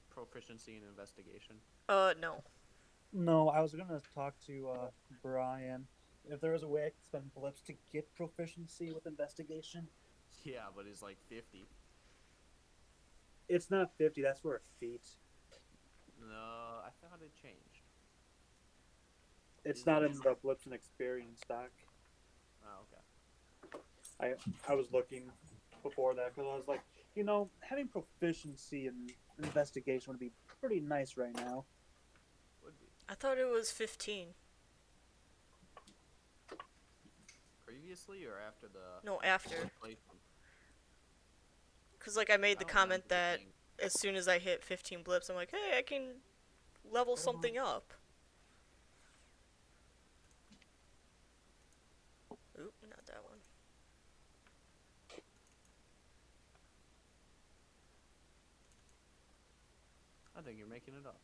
proficiency in investigation? No. No, I was gonna talk to Brian. If there was a way I could spend blips to get proficiency with investigation. Yeah, but it's like 50. It's not 50, that's for a feat. No, I thought it changed. It's not in the blips and experience doc. Oh, okay. I was looking before that because I was like, having proficiency in investigation would be pretty nice right now. Would be. I thought it was 15. Are previously or after the No, after. playthrough? Because, like, I made the I don't comment remember that being- as soon as I hit 15 blips, I'm like, hey, I can level something up. Oop, not that one. I think you're making it up.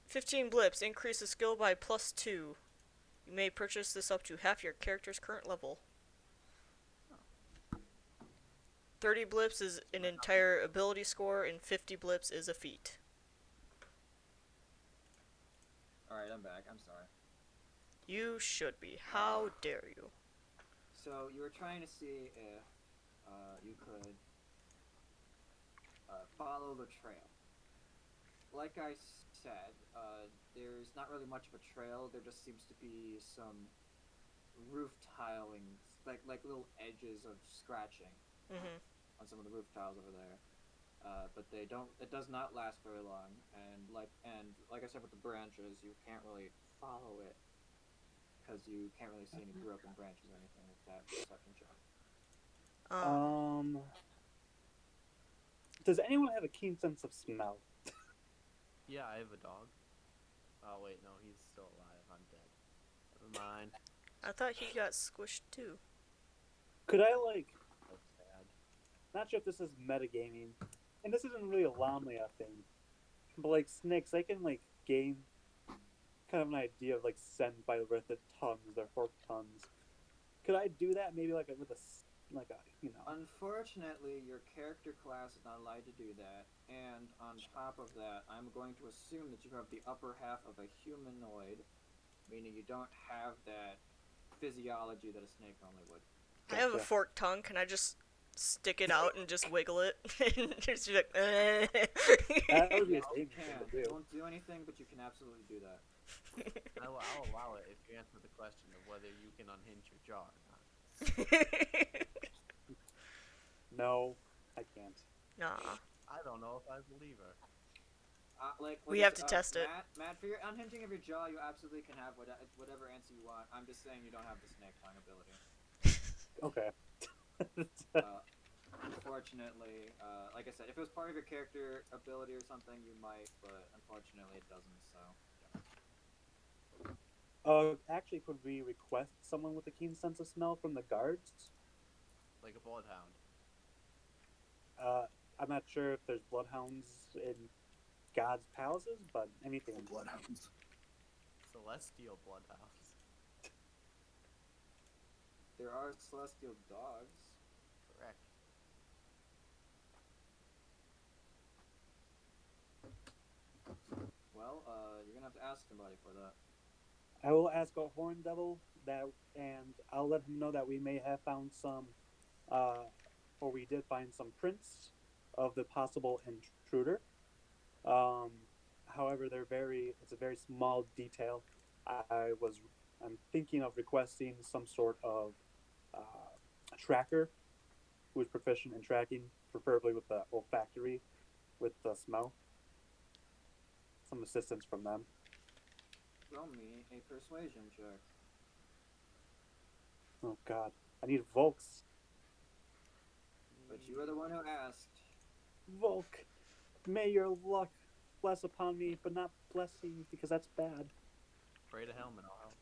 15 blips, increase the skill by +2. You may purchase this up to half your character's current level. 30 blips is an entire ability score, and 50 blips is a feat. Alright, I'm back. I'm sorry. You should be. How dare you? So you were trying to see if you could follow the trail. Like I said, there's not really much of a trail. There just seems to be some roof tiling, like little edges of scratching Mm-hmm. on some of the roof tiles over there. But they don't. It does not last very long. And like I said with the branches, you can't really follow it because you can't really see any broken branches or anything like that. Perception check. Does anyone have a keen sense of smell? Yeah, I have a dog. Oh wait, no, he's still alive. I'm dead. Never mind. I thought he got squished too. Could I like? That's sad. Not sure if this is metagaming, and this isn't really a Lamia thing, but like snakes, they can like gain kind of an idea of like scent by their tongues, their forked tongues. Could I do that maybe like with a you know? Unfortunately, your character class is not allowed to do that, and on top of that, I'm going to assume that you have the upper half of a humanoid, meaning you don't have that physiology that a snake normally would. I have a Gotcha. forked tongue. Can I just stick it out and just wiggle it? And just be like, That would be a Yes, you dangerous can. thing to It do. won't do anything, but you can absolutely do that. I'll allow it if you answer the question of whether you can unhinge your jaw or not. No, I can't. Nah. I don't know if I believe her. We have to test it. Matt, for your unhinging of your jaw, you absolutely can have whatever answer you want. I'm just saying you don't have the snake tongue ability. Okay. Unfortunately, like I said, if it was part of your character ability or something, you might, but unfortunately it doesn't, so, yeah. Actually, could we request someone with a keen sense of smell from the guards? Like a bloodhound. I'm not sure if there's bloodhounds in God's palaces, but anything. Bloodhounds. Celestial bloodhounds. There are celestial dogs. Correct. Well, you're gonna have to ask somebody for that. I will ask a horn devil that, and I'll let him know that we may have found some, or we did find some prints of the possible intruder. However, it's a very small detail. I'm thinking of requesting some sort of tracker who is proficient in tracking, preferably with the olfactory, with the smell. Some assistance from them. Roll me a persuasion check. Oh God, I need Volks. But you are the one who asked. Volk, may your luck bless upon me, but not blessing, because that's bad. Pray to Helmet, I'll help.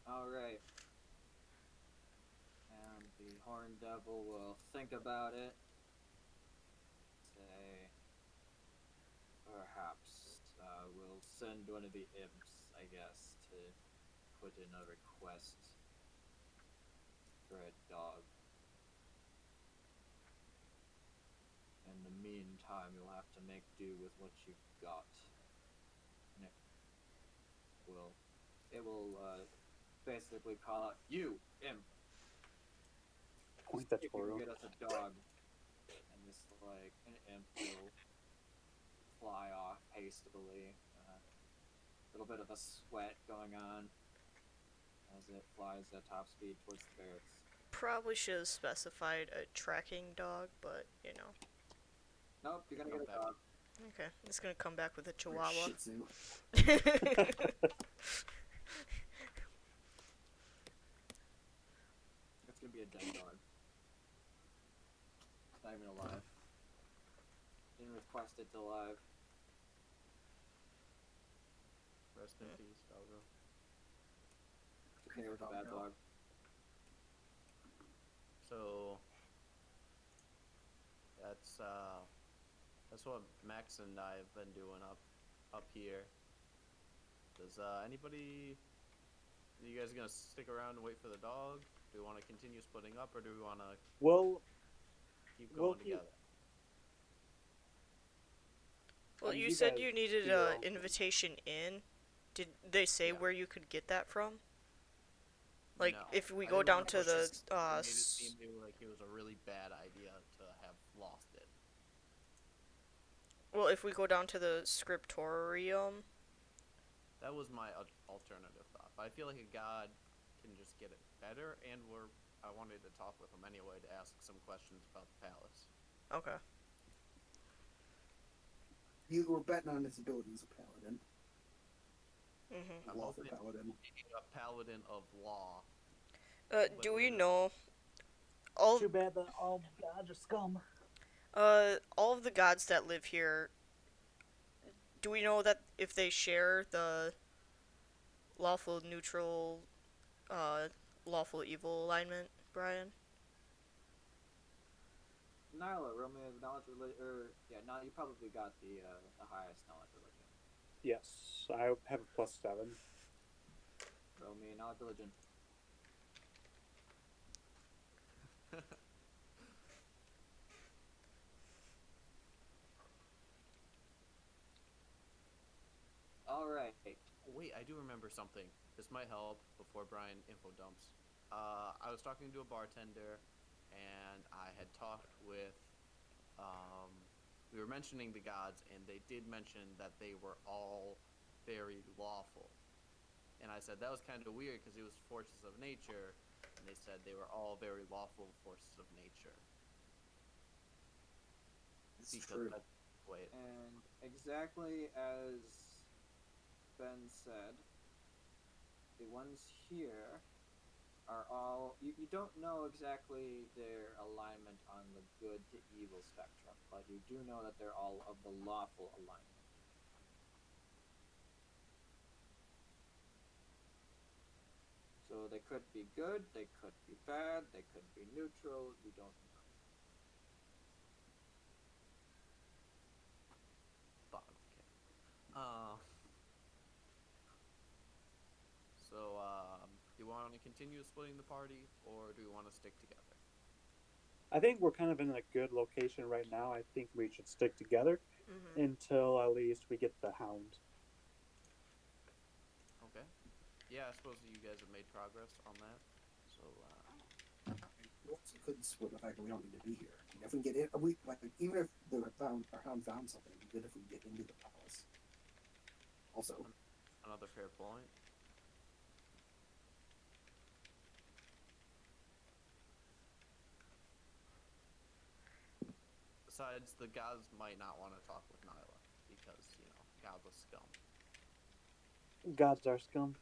Alright. And the Horn Devil will think about it. Say, perhaps we'll send one of the imps, I guess, to put in a request for a dog. In the meantime, you'll have to make do with what you've got. And it will basically call out, "You, imp! Point that If you Toro. can get us a dog." And this, like, an imp will fly off hastily. A little bit of a sweat going on as it flies at top speed towards the barracks. Probably should have specified a tracking dog, but you know. Nope, you're gonna get a Come back. dog. Okay, it's gonna come back with a Or a chihuahua. Shih Tzu. It's gonna be a dead dog. It's not even alive. Didn't request it to live. Rest in peace, doggo. Okay, with a bad dog. So that's what Max and I have been doing up here. Does anybody? Are you guys gonna stick around and wait for the dog? Do we want to continue splitting up, or do we want to Well, keep We'll going keep- together? Well, mean, you you said guys you needed do your a own- invitation in. Did they say Yeah. where you could get that from? Like, No. if we I go didn't down wanna to push the it. It made it seem like it was a really bad idea to have lost it. well, if we go down to the Scriptorium, That was my alternative thought. But I feel like a god can just get it better, and I wanted to talk with him anyway to ask some questions about the palace. okay. You were betting on his ability as a paladin. Mhm. A I'm lawful hoping paladin. being a paladin of law. Do we know all? Too bad that all gods are scum. All of the gods that live here. Do we know that if they share the lawful neutral, lawful evil alignment, Brian? Nyla, roll me a knowledge religion, now you probably got the highest knowledge religion. Yes, I have a +7. Roll me a knowledge religion. Alright. Wait, I do remember something. This might help before Brian info dumps. I was talking to a bartender, and I had talked with. We were mentioning the gods, and they did mention that they were all very lawful. And I said that was kind of weird because it was forces of nature, and they said they were all very lawful forces of nature. It's Because true. that's the way it- And exactly as Ben said, the ones here are all. You don't know exactly their alignment on the good to evil spectrum, but you do know that they're all of the lawful alignment. So they could be good, they could be bad, they could be neutral, you don't know. Thought of the cat. So, do you want to continue splitting the party, or do you want to stick together? I think we're kind of in a good location right now. I think we should stick together Mhm. until at least we get the hound. Okay. Yeah, I suppose you guys have made progress on that. So, We also couldn't split the fact that we don't need to be here. If we get in, even if our hound found something, it'd be good if we get into the palace. Also, another fair point. Besides, the gods might not want to talk with Nyla because, godless scum. Gods are scum.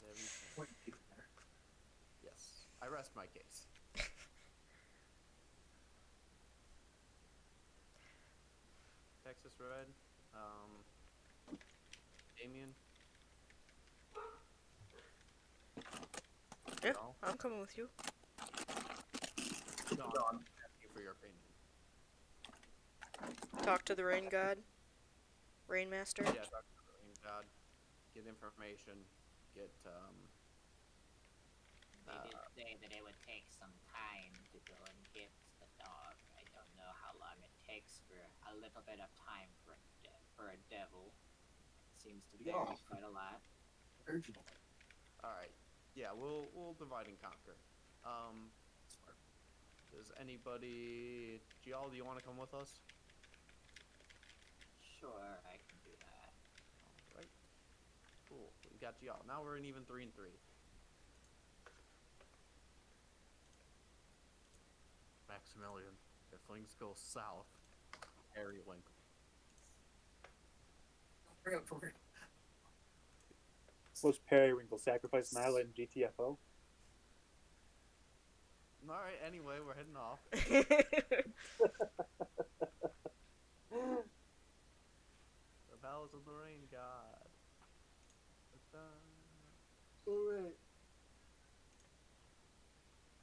Whatever you say. what keep it there? Yes, I rest my case. Texas Red, Damien. Yeah, No? I'm coming with you. No, I'm asking for your opinion. Talk to the rain god, rain master. Yeah, talk to the Rain God, get information, get They did say that it would take some time to go and get the dog. I don't know how long it takes for a little bit of time for a devil. It seems to vary Yeah. quite a lot. Urgent. All right. Yeah, we'll divide and conquer. Does anybody, Gial, do you want to come with us? Sure, I can do that. All right. Cool. We got Gial. Now we're in even 3-3. Maximilian, if things go south, Periwinkle. Was Periwinkle sacrifice Nyla in GTFO? Alright, anyway, we're heading off. The bells of the rain god. Alright.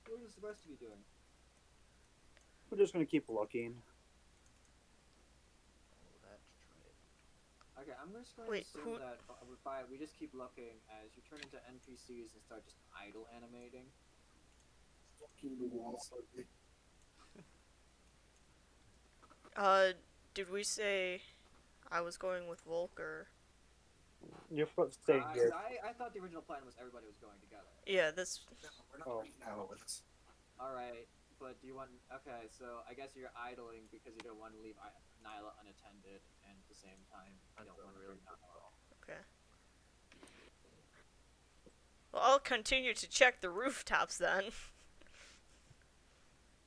What is the rest of you doing? We're just gonna keep looking. Oh, that's true. Okay, I'm just going Wait, to assume that we just keep looking as you turn into NPCs and start just idle animating. Did we say I was going with Volk or? You're staying here. I thought the original plan was everybody was going together. Yeah, that's. We're not bringing Nyla with us. Alright, but do you want... Okay, so I guess you're idling because you don't want to leave Nyla unattended, and at the same time, you don't want to bring Nyla. Okay. Well, I'll continue to check the rooftops then.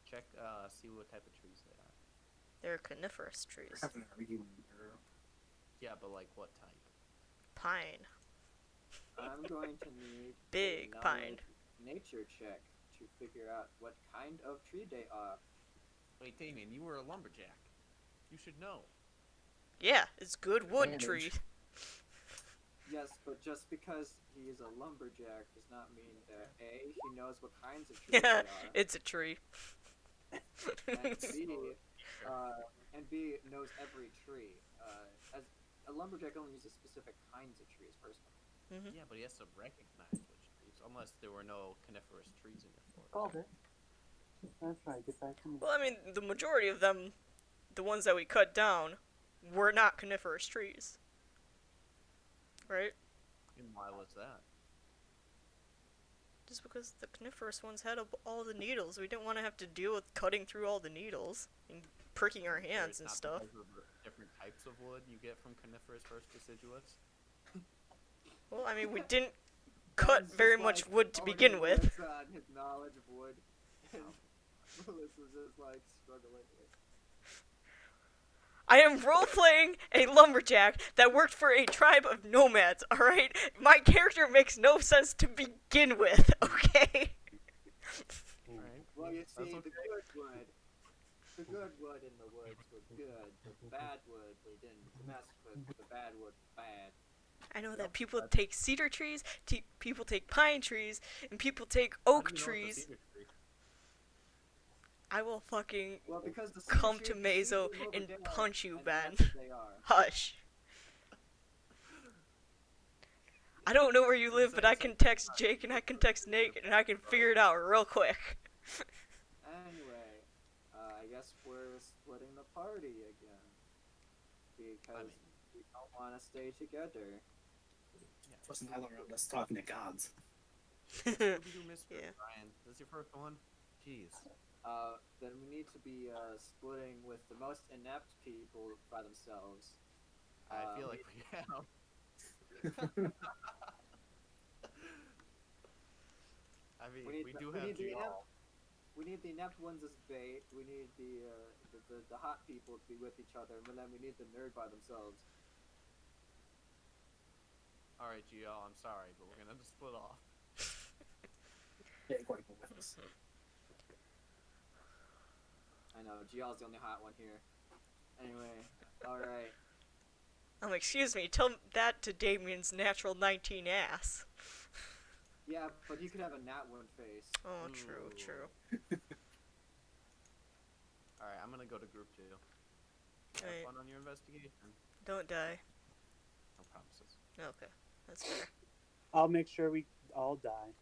Check, see what type of trees they are. They're coniferous trees. We're having an argument. Yeah, but like what type? Pine. I'm going to need Big a pine. nature check to figure out what kind of tree they are. Wait, Damien, you were a lumberjack. You should know. Yeah, it's good wood Advantage. tree. Yes, but just because he is a lumberjack does not mean that A, he knows what kinds of trees they Yeah, are, it's a tree. and B, knows every tree. As a lumberjack only uses specific kinds of trees, personally. Mm-hmm. Yeah, but he has to recognize which trees, unless there were no coniferous trees in your forest. Called it. I'm trying to get back to me. Well, I mean, the majority of them, the ones that we cut down, were not coniferous trees. Right? And why was that? Just because the coniferous ones had all the needles. We didn't want to have to deal with cutting through all the needles and pricking our hands It's and not stuff. because of the different types of wood you get from coniferous versus deciduous. Well, I mean, we didn't cut Ben's very just much like, wood to already begin with. works on his knowledge of wood, and Melissa's just like struggling with. I am role-playing a lumberjack that worked for a tribe of nomads, alright? My character makes no sense to begin with, okay? Right? Well, you see, That's the good wood in the woods was good. The bad wood we didn't mess with. The bad wood was bad. I know that people take cedar trees, people take pine trees, and people take oak trees. I will fucking Well, because the come cedar to trees Mazo live over and there, punch you, and Ben. that's what they are. Hush. I don't know where you live, but I can text Jake and I can text Nate and I can figure it out real quick. Anyway, I guess we're splitting the party again. Because we don't want to stay together. Plus Nyla around us talking to gods. Scooby-Doo mystery, Yeah. Brian. This your first one? Jeez. Then we need to be splitting with the most inept people by themselves. I feel like we have. I mean, we do have G-All. We need the inept ones as bait. We need the hot people to be with each other, and then we need the nerd by themselves. Alright, G.O., I'm sorry, but we're gonna have to split off. Yeah, quite with us. I know, GL's the only hot one here. Anyway, alright. Excuse me, tell that to Damien's natural 19 ass. Yeah, but he could have a nat 1 face. Oh, true, true. Alright, I'm gonna go to group 2. Have Alright. fun on your investigation. Don't die. No promises. Okay, that's fair. I'll make sure we all die.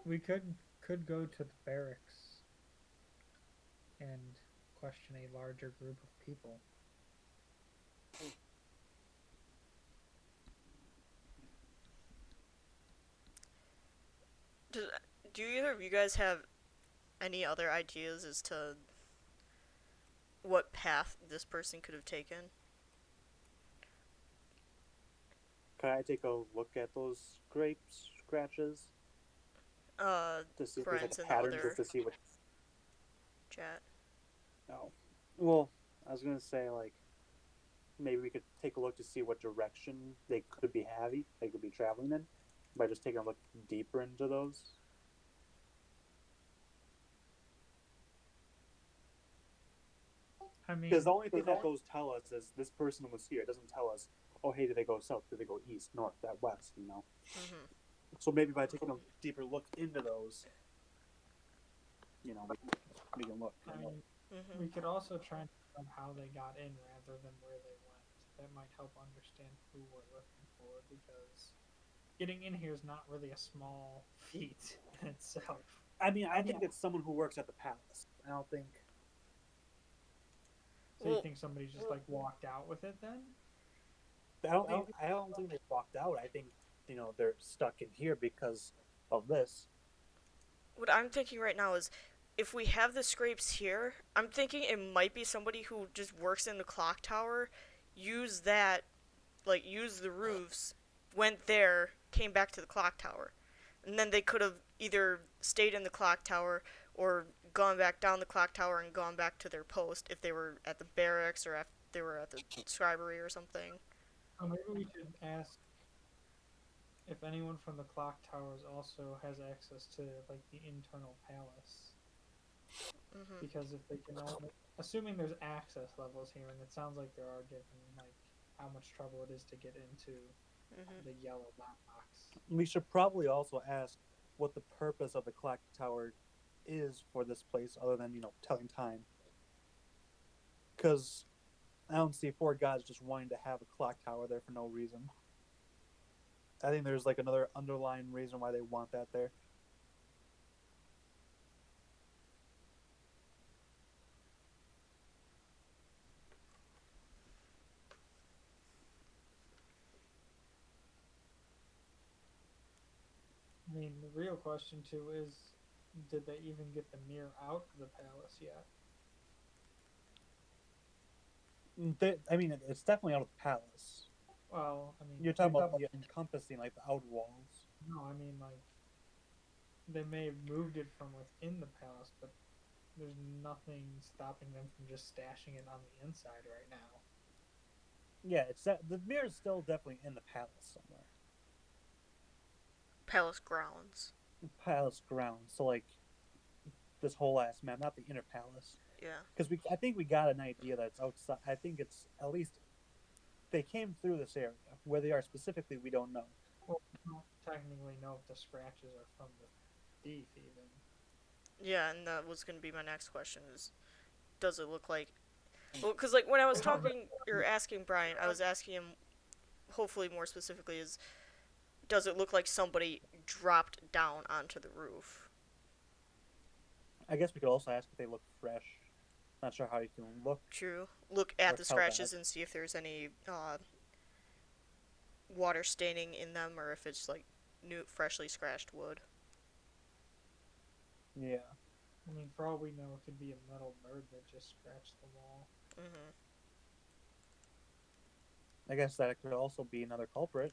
We could go to the barracks and question a larger group of people. Do either of you guys have any other ideas as to what path this person could have taken. Can I take a look at those scrapes, scratches, to see if there's like Brian's a in the pattern, other just to see what? chat. No. Well, I was gonna say like maybe we could take a look to see what direction they could be traveling in, by just taking a look deeper into those. I mean, Because the only thing that those tell us is this person was here. It doesn't tell us, oh, hey, did they go south? Did they go east, north, that west? You know. Mm-hmm. So maybe by taking a deeper look into those, you know, we can look. I mean, Mm-hmm. we could also try and figure out how they got in rather than where they went. That might help understand who we're looking for, because getting in here is not really a small feat in itself. I mean, I think it's someone who works at the palace. I don't think. So you think somebody just like walked out with it then? I don't think they walked out. I think they're stuck in here because of this. What I'm thinking right now is, if we have the scrapes here, I'm thinking it might be somebody who just works in the clock tower, use the roofs, went there, came back to the clock tower. And then they could have either stayed in the clock tower or gone back down the clock tower and gone back to their post if they were at the barracks or if they were at the scribery or something. Oh, maybe we should ask if anyone from the clock towers also has access to like the internal palace. Mm-hmm. Because if they can only, assuming there's access levels here, and it sounds like there are, given like how much trouble it is to get into the yellow box. We should probably also ask what the purpose of the clock tower is for this place, other than telling time. Because I don't see four gods just wanting to have a clock tower there for no reason. I think there's like another underlying reason why they want that there. I mean, the real question too is, did they even get the mirror out of the palace yet? I mean, it's definitely out of the palace. Well, I mean, you're talking about the encompassing, like the out walls. No, I mean like they may have moved it from within the palace, but there's nothing stopping them from just stashing it on the inside right now. Yeah, the mirror's still definitely in the palace somewhere. Palace grounds. Palace grounds. So like this whole ass map, not the inner palace. Yeah. Because I think we got an idea that it's outside. I think it's at least they came through this area. Where they are specifically, we don't know. Well, we don't technically know if the scratches are from the thief even. Yeah, and that was going to be my next question is, does it look like... Well, because like when I was talking, or asking Brian, I was asking him, hopefully more specifically, is does it look like somebody dropped down onto the roof? I guess we could also ask if they look fresh. Not sure how you can look. True. Look at the scratches and see if there's any water staining in them, or if it's like new, freshly scratched wood. Yeah. I mean, for all we know, it could be a metal bird that just scratched the wall. Mm-hmm. I guess that could also be another culprit.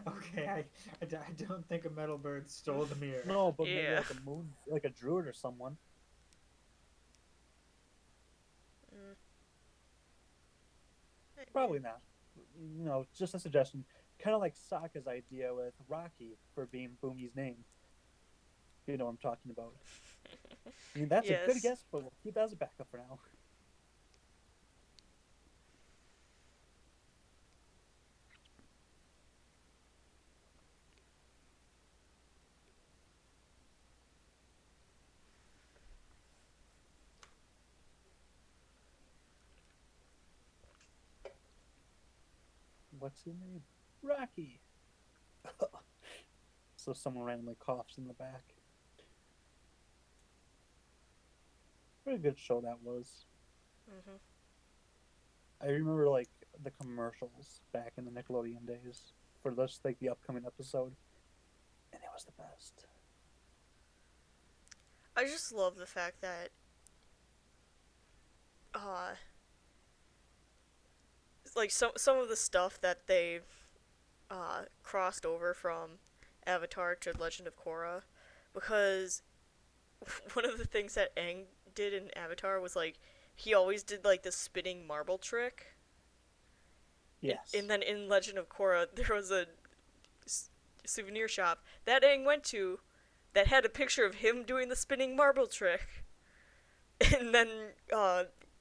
Okay. I don't think a metal bird stole the mirror. No, but maybe like a moon, like a druid or someone. Probably not. Just a suggestion. Kind of like Sokka's idea with Rocky for being Boomy's name. You know what I'm talking about. I mean, that's a good guess, but we'll keep that as a backup for now. What's his name? Rocky. So someone randomly coughs in the back. What a good show that was. Mm-hmm. I remember like the commercials back in the Nickelodeon days for this, like the upcoming episode, and it was the best. I just love the fact that uh, like some of the stuff that they crossed over from Avatar to Legend of Korra, because one of the things that Aang did in Avatar was like he always did like the spinning marble trick. Yes. And then in Legend of Korra, there was a souvenir shop that Aang went to that had a picture of him doing the spinning marble trick. And then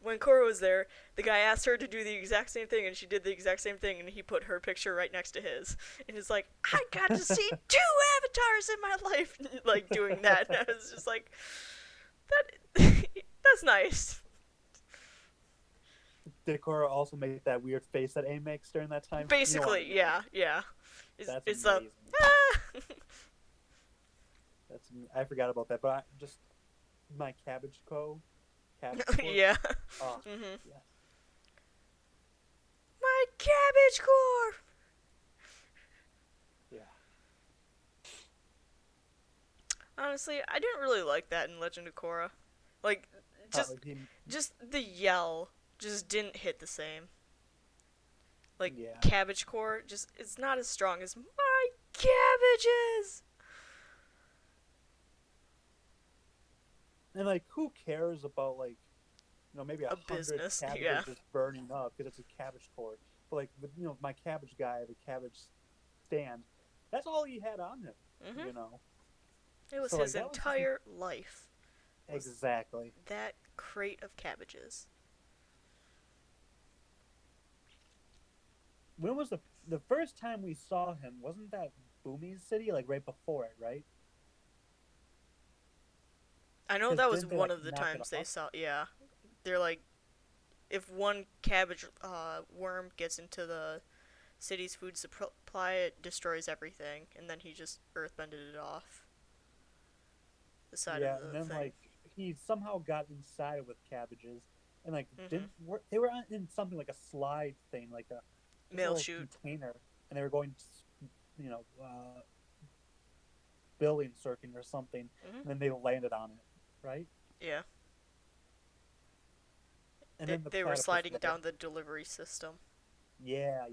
when Korra was there, the guy asked her to do the exact same thing, and she did the exact same thing, and he put her picture right next to his. And he's like, I got to see 2 avatars in my life, like, doing that. And I was just like, that's nice. Did Korra also make that weird face that Aang makes during that time? Basically, yeah. That's a amazing. I forgot about that, but just my cabbage co. Cabbage core. Yeah. Oh, Mhm. yes. My cabbage core. Yeah. Honestly, I didn't really like that in Legend of Korra. Like, just the yell just didn't hit the same. Like, Yeah. cabbage core, just, it's not as strong as my cabbages! And like, who cares about like, maybe A 100 business, cabbages yeah. just burning up because it's a cabbage core. But like, my cabbage guy, the cabbage stand, that's all he had on him. Mhm. You know. It was So, his like, that was entire life. Exactly. That crate of cabbages. When was the first time we saw him? Wasn't that Boomy's city like right before it, right? I know 'Cause that was didn't they, one like, of the knock it times they off? saw, yeah. They're like, if one cabbage worm gets into the city's food supply, it destroys everything, and then he just earthbended it off the side Yeah, of and the then thing. like he somehow got inside with cabbages, and like Mhm. they were in something like a slide thing, like a Mail little chute. container, and they were going, building circuit or something, Mhm. and then they landed on it, right? Yeah. And They, then the they were platypus sliding there. down the delivery system. Yeah.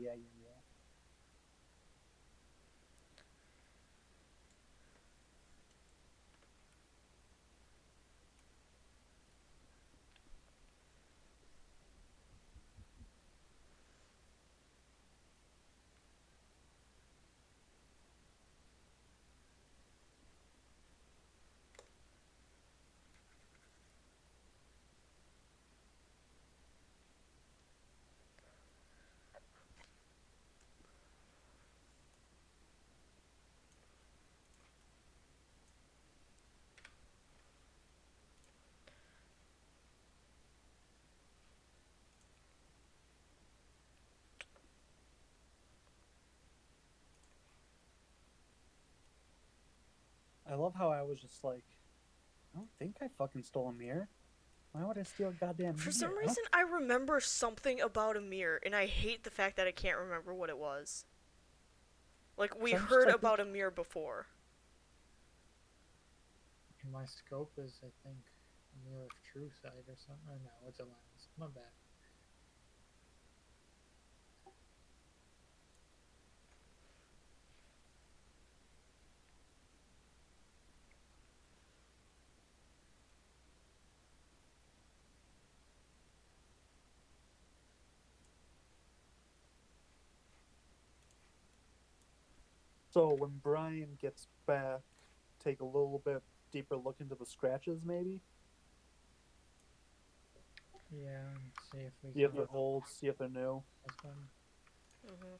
I love how I was just like, I don't think I fucking stole a mirror. Why would I steal a goddamn For mirror? some reason, I remember something about a mirror, and I hate the fact that I can't remember what it was. Like, we So I'm just heard like, about a mirror before. My scope is, I think, a mirror of true sight or something. Or no, it's a lens. My bad. So when Brian gets back, take a little bit deeper look into the scratches, maybe. Yeah, and see if we See if can they're old, see if they're new. this one. Mhm.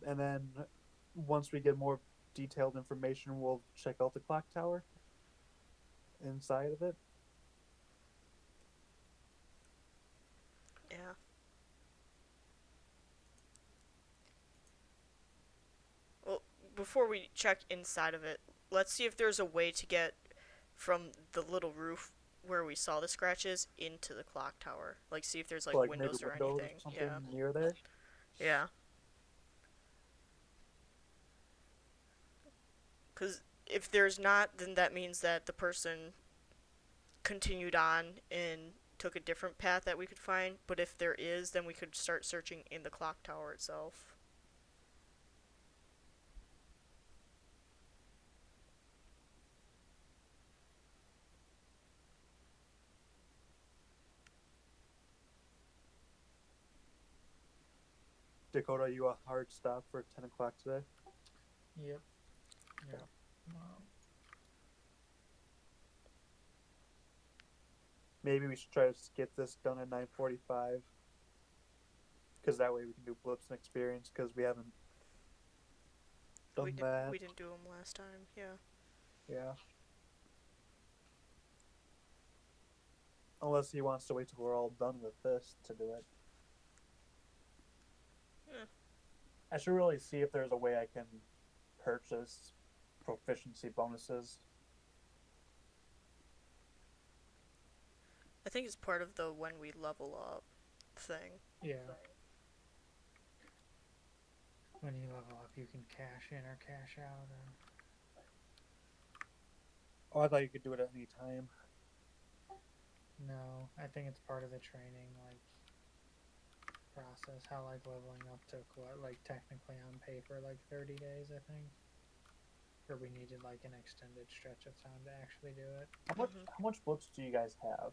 And then once we get more detailed information, we'll check out the clock tower inside of it. Yeah. Well, before we check inside of it, let's see if there's a way to get from the little roof where we saw the scratches into the clock tower. Like, see if there's, like, So, like windows maybe or windows anything. or something Yeah. near there. Yeah. Because if there's not, then that means that the person continued on and took a different path that we could find. But if there is, then we could start searching in the clock tower itself. Dakota, you a hard stop for 10 o'clock today? Yep. Yep. Maybe we should try to get this done at 9:45, because that way we can do blips and experience, because we haven't done that. We didn't do them last time, yeah. Yeah. Unless he wants to wait till we're all done with this to do it. Yeah. I should really see if there's a way I can purchase proficiency bonuses. I think it's part of the when we level up thing. Yeah. When you level up, you can cash in or cash out. Oh, I thought you could do it at any time. No, I think it's part of the training, like, process. How, like, leveling up took, what, like, technically on paper, like, 30 days, I think. Or we needed, like, an extended stretch of time to actually do it. How much blips do you guys have?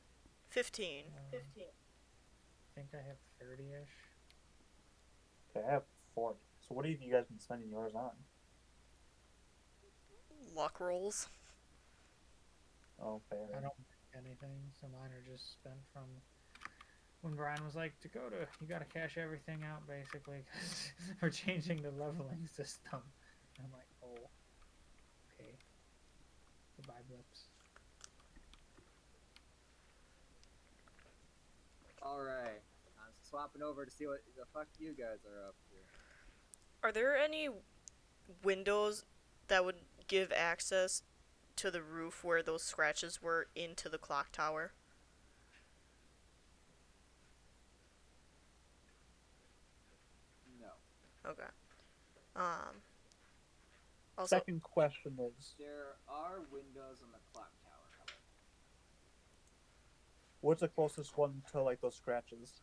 15. 15. I think I have 30-ish. Okay, I have 40. So what have you guys been spending yours on? Luck rolls. Oh, fair. I don't make anything, so mine are just spent from when Brian was like, Dakota, you gotta cash everything out, basically, because we're changing the leveling system. And I'm like, oh, okay. Goodbye, blips. Alright, I'm swapping over to see what the fuck you guys are up to. Are there any windows that would give access to the roof where those scratches were into the clock tower? No. Okay. Also, Second question is, There are windows on the clock tower, however. what's the closest one to, like, those scratches?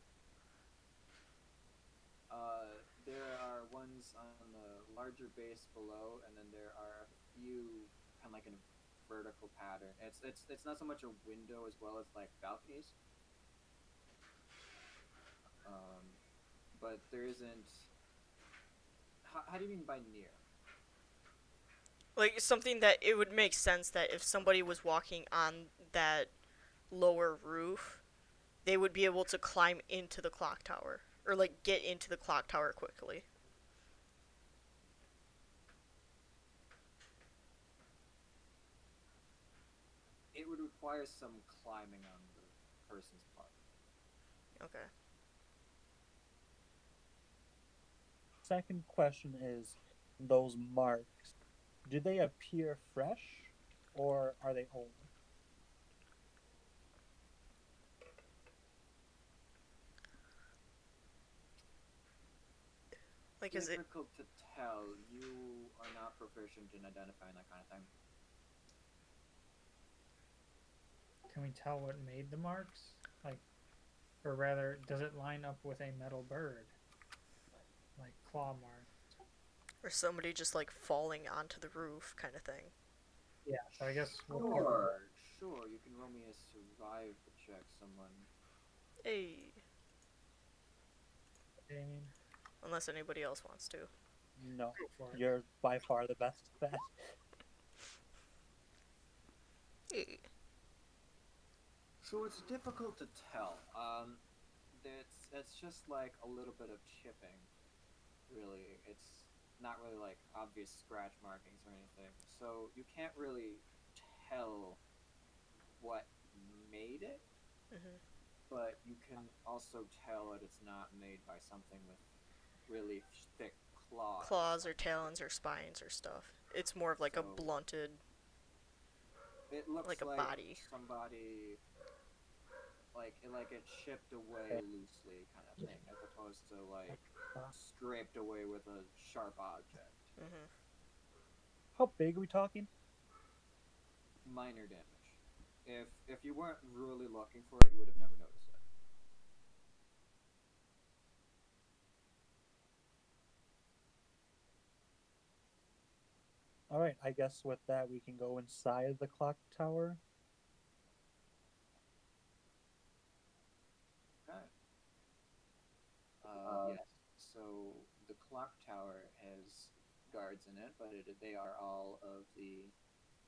There are ones on the larger base below, and then there are a few kind of like in a vertical pattern. It's not so much a window as well as like balconies. But there isn't. How do you mean by near? like something that it would make sense that if somebody was walking on that lower roof, they would be able to climb into the clock tower or like get into the clock tower quickly. It would require some climbing on the person's part. Okay. Second question is, those marks, do they appear fresh, or are they old? Like, is it Difficult to tell. You are not proficient in identifying that kind of thing. Can we tell what made the marks? Like, or rather, does it line up with a metal bird? Like claw marks? or somebody just like falling onto the roof kind of thing? Yeah, so I guess we'll Sure, you can roll me a survive check, someone. Hey, Damien. unless anybody else wants to. No, Go for it. you're by far the best at that. Hey. So it's difficult to tell. It's just like a little bit of chipping, really. It's not really like obvious scratch markings or anything. So you can't really tell what made it, Mhm. but you can also tell that it's not made by something with really thick claws. Claws or talons or spines or stuff. It's more of like a So- blunted. It looks like a body. somebody like it chipped away loosely kind of thing, as opposed to like scraped away with a sharp object. Mhm. How big are we talking? Minor damage. If you weren't really looking for it, you would have never noticed it. All right, I guess with that we can go inside the clock tower. Okay. Yes. So the clock tower has guards in it, but they are all of the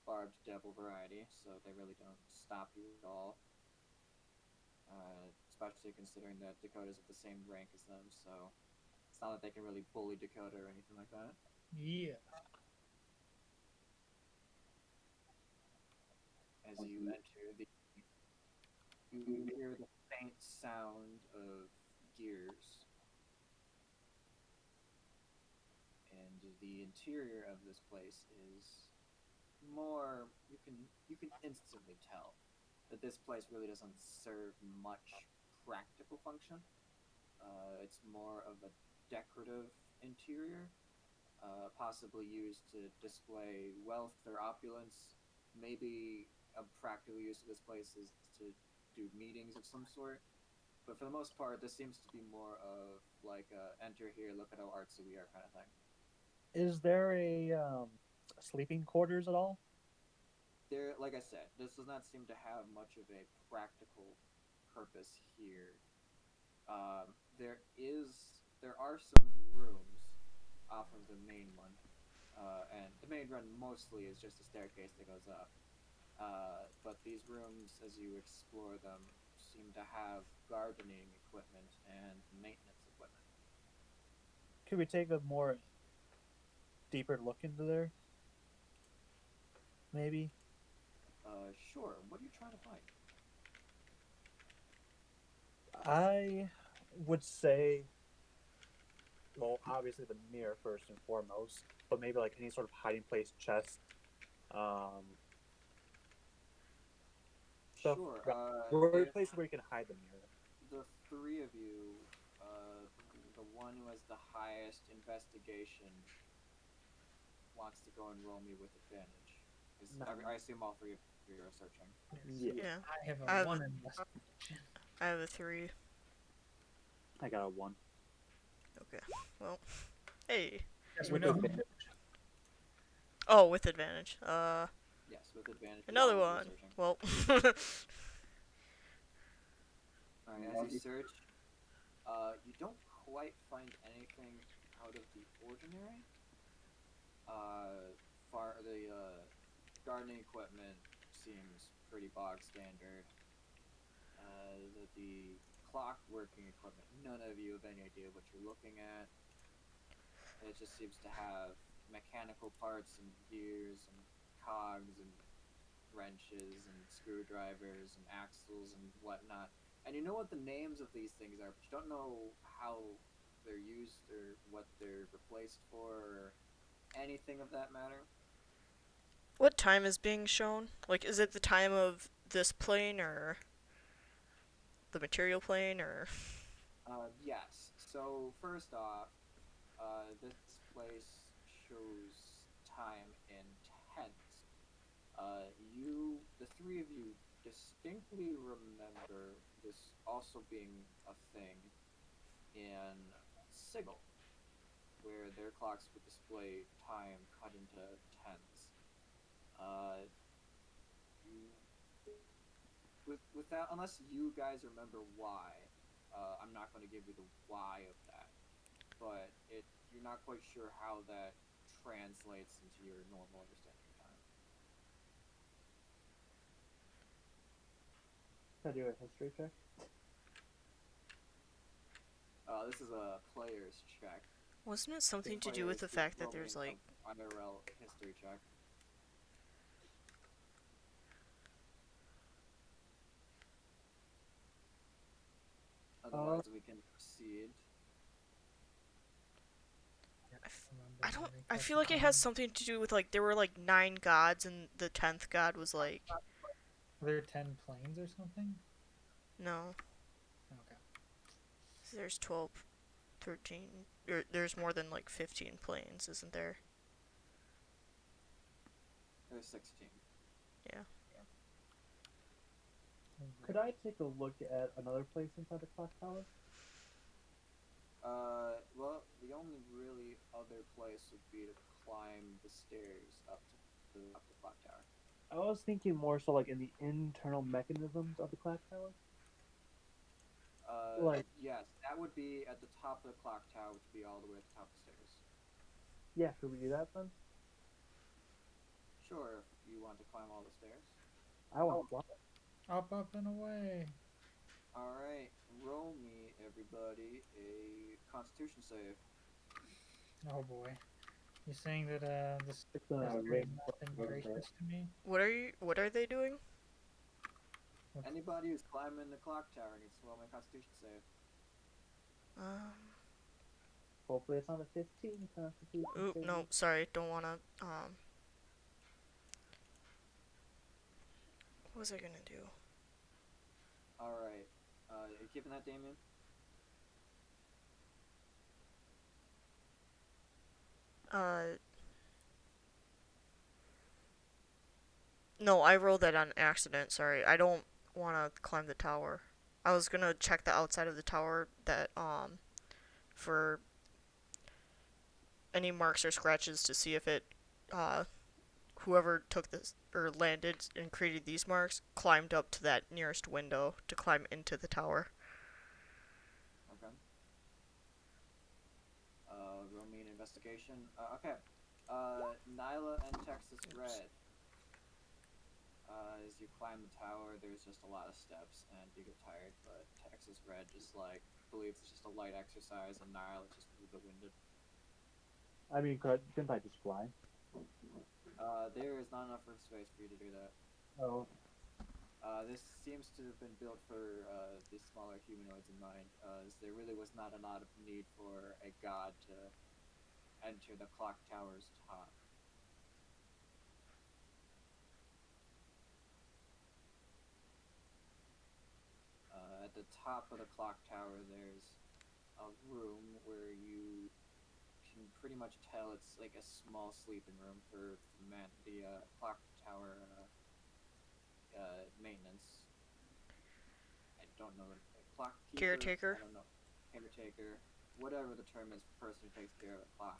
barbed devil variety, so they really don't stop you at all. Especially considering that Dakota's at the same rank as them, so it's not that they can really bully Dakota or anything like that. Yeah. As you enter you hear the faint sound of gears, and the interior of this place is more. You can instantly tell that this place really doesn't serve much practical function. It's more of a decorative interior, possibly used to display wealth or opulence. Maybe a practical use of this place is to do meetings of some sort. But for the most part, this seems to be more of like enter here, look at how artsy we are kind of thing. Is there a sleeping quarters at all? There, like I said, this does not seem to have much of a practical purpose here. There are some rooms off of the main one, and the main run mostly is just a staircase that goes up. But these rooms, as you explore them, seem to have gardening equipment and maintenance equipment. Could we take a more deeper look into there? Maybe. Sure. What are you trying to find? I would say, well, obviously the mirror first and foremost, but maybe like any sort of hiding place, chest, stuff. Sure. Where a place where you can hide the mirror. The three of you, the one who has the highest investigation, wants to go and roll me with advantage. 'Cause No. I assume all three of you are searching. Yeah. Yeah. I have I a have- 1 investigation. I have a 3. I got a 1. Okay. Well, hey. Yes, we With know. advantage. Oh, with advantage. Yes, with advantage. Another all of you are one. searching. Well. Alright, as you search, you don't quite find anything out of the ordinary. The gardening equipment seems pretty bog standard. The clock working equipment, none of you have any idea what you're looking at. It just seems to have mechanical parts and gears and cogs and wrenches and screwdrivers and axles and whatnot. And you know what the names of these things are, but you don't know how they're used or what they're replaced for or anything of that matter. What time is being shown? Like, is it the time of this plane or the material plane or? Yes. So first off, this place shows time in tenths. The three of you distinctly remember this also being a thing in Sigil, where their clocks would display time cut into tenths. Without, unless you guys remember why, I'm not going to give you the why of that. But you're not quite sure how that translates into your normal understanding of time. Can I do a history check? This is a player's check. Wasn't it something to do with the fact that there's like? IRL history check. Otherwise, we can proceed. I don't. I feel like it has something to do with like there were like 9 gods and the 10th god was like. Are there 10 planes or something? No. Okay. So there's 12, 13. There's more than like 15 planes, isn't there? There's 16. Yeah. Could I take a look at another place inside the clock tower? Well, the only really other place would be to climb the stairs up the clock tower. I was thinking more so like in the internal mechanisms of the clock tower. Like, Yes, that would be at the top of the clock tower, which would be all the way at the top of the stairs. yeah, could we do that then? Sure, if you want to climb all the stairs. I want to fly. Up, and away. Alright, roll me, everybody, a constitution save. Oh boy. You're saying that this It's has rain. not been gracious to me? What are they doing? Anybody who's climbing the clock tower needs to roll me a constitution save. Hopefully it's not a 15 constitution. Oop, save. no, sorry, don't wanna, what was I gonna do? Alright, you keeping that, Damien? No, I rolled that on accident, sorry. I don't wanna climb the tower. I was gonna check the outside of the tower that, for any marks or scratches to see if it, whoever took this, or landed and created these marks, climbed up to that nearest window to climb into the tower. Okay. Roll me an investigation. Okay. Nyla and Texas Red. As you climb the tower, there's just a lot of steps, and you get tired, but Texas Red just, like, believes it's just a light exercise, and Nyla's just a bit winded. I mean, couldn't I just fly? There is not enough room space for you to do that. Oh, This seems to have been built for the smaller humanoids in mind, as there really was not a lot of need for a god to enter the clock tower's top. At the top of the clock tower, there's a room where you can pretty much tell it's like a small sleeping room for the clock tower maintenance. I don't know the clock keeper, Caretaker? I don't know, caretaker, whatever the term is for person who takes care of the clock.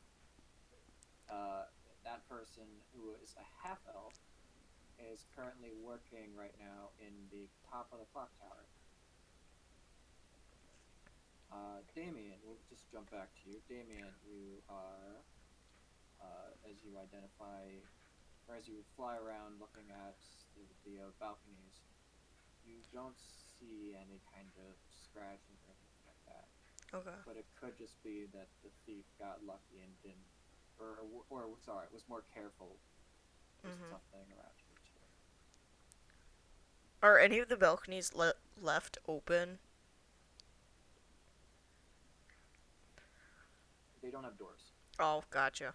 That person, who is a half elf, is currently working right now in the top of the clock tower. Damien, we'll just jump back to you. Damien, you are, as you identify, or as you fly around looking at the balconies, you don't see any kind of scratching or anything like that. Okay. But it could just be that the thief got lucky and didn't, or sorry, was more careful with something around here too. Are any of the balconies left open? They don't have doors. Oh, gotcha.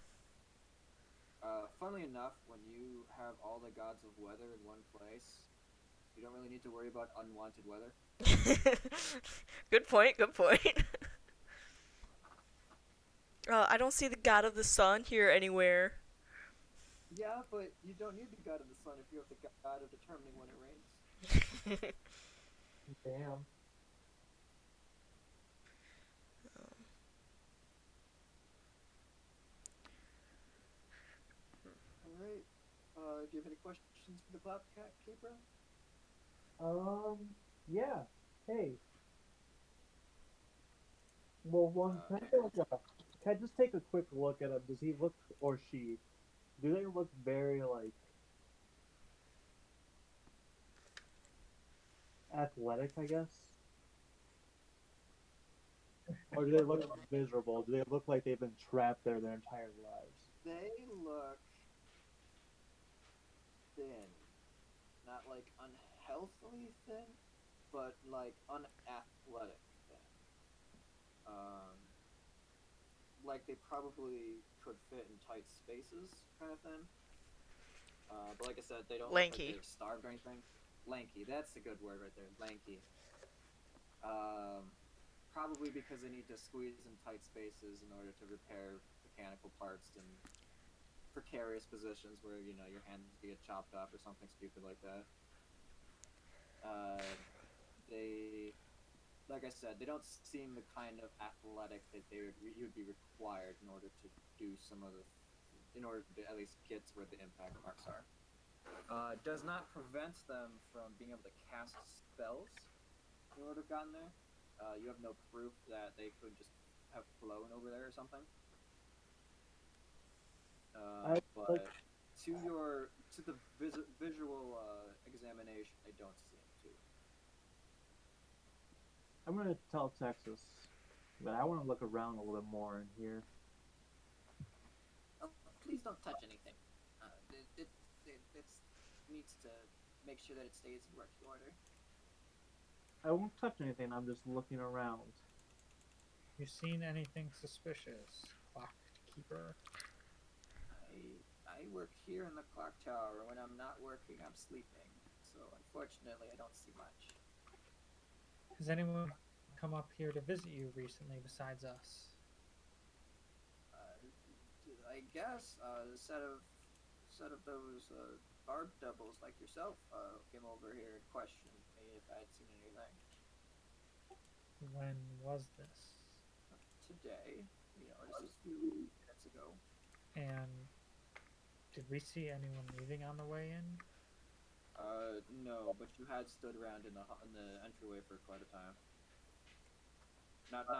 Funnily enough, when you have all the gods of weather in one place, you don't really need to worry about unwanted weather. Good point, good point. I don't see the god of the sun here anywhere. Yeah, but you don't need the god of the sun if you have the god of determining when it rains. damn. Alright. Do you have any questions for the clock keeper? Yeah. Hey. Well, can I just take a quick look at him? Does he look, or she, do they look very, like, athletic, I guess? Or do they look miserable? Do they look like they've been trapped there their entire lives? They look thin. Not like unhealthily thin, but like unathletic thin. Like they probably could fit in tight spaces, kind of thin. But like I said, they don't look Lanky. like they're starved or anything. Lanky, that's a good word right there. Lanky. Probably because they need to squeeze in tight spaces in order to repair mechanical parts in precarious positions where, you know, your hands get chopped off or something stupid like that. They, like I said, they don't seem the kind of athletic that you would be required in order to do some of the, in order to at least get to where the impact marks are. Does not prevent them from being able to cast spells. They would have gotten there. You have no proof that they could just have flown over there or something. But to the visual examination, they don't seem to. I'm gonna tell Texas, but I want to look around a little bit more in here. Oh, please don't touch anything. It needs to make sure that it stays in working order. I won't touch anything. I'm just looking around. You seen anything suspicious, clock keeper? I work here in the clock tower. When I'm not working, I'm sleeping. So unfortunately, I don't see much. Has anyone come up here to visit you recently besides us? I guess a set of those barb doubles like yourself came over here and questioned me if I had seen anything. When was this? Today, just a few minutes ago. And did we see anyone leaving on the way in? No, but you had stood around in the entryway for quite a time. Not at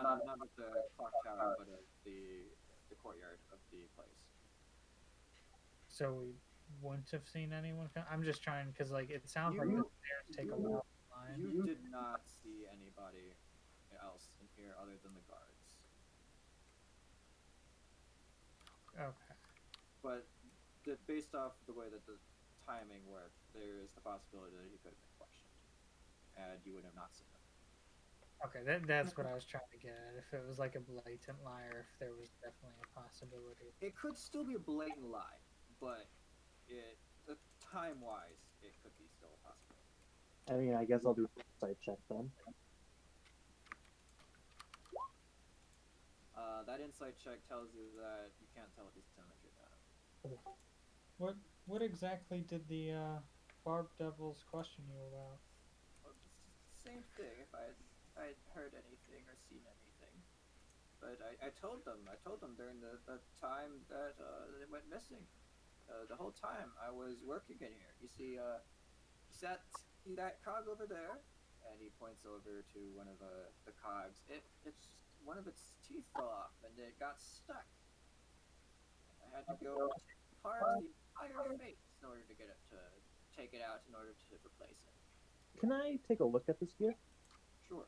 the clock tower, but at the courtyard of the place. So we wouldn't have seen anyone come? I'm just trying, because like it sounds like the stairs take a while to climb. You did not see anybody else in here other than the guards. Okay. But based off the way that the timing worked, there is the possibility that he could have been questioned, and you would have not seen him. Okay, that's what I was trying to get at. If it was like a blatant lie, or if there was definitely a possibility. It could still be a blatant lie, but time-wise, it could be still a possibility. I mean, I guess I'll do an insight check then. That insight check tells you that you can't tell if he's telling the truth or not. What exactly did the Barb Devils question you about? Well, it's the same thing. If I had heard anything or seen anything, but I told them during the time that it went missing. The whole time I was working in here. You see, see that cog over there, and he points over to one of the cogs. It's one of its teeth fell off, and it got stuck. I had to go apart the entire face in order to take it out in order to replace it. Can I take a look at this gear? Sure.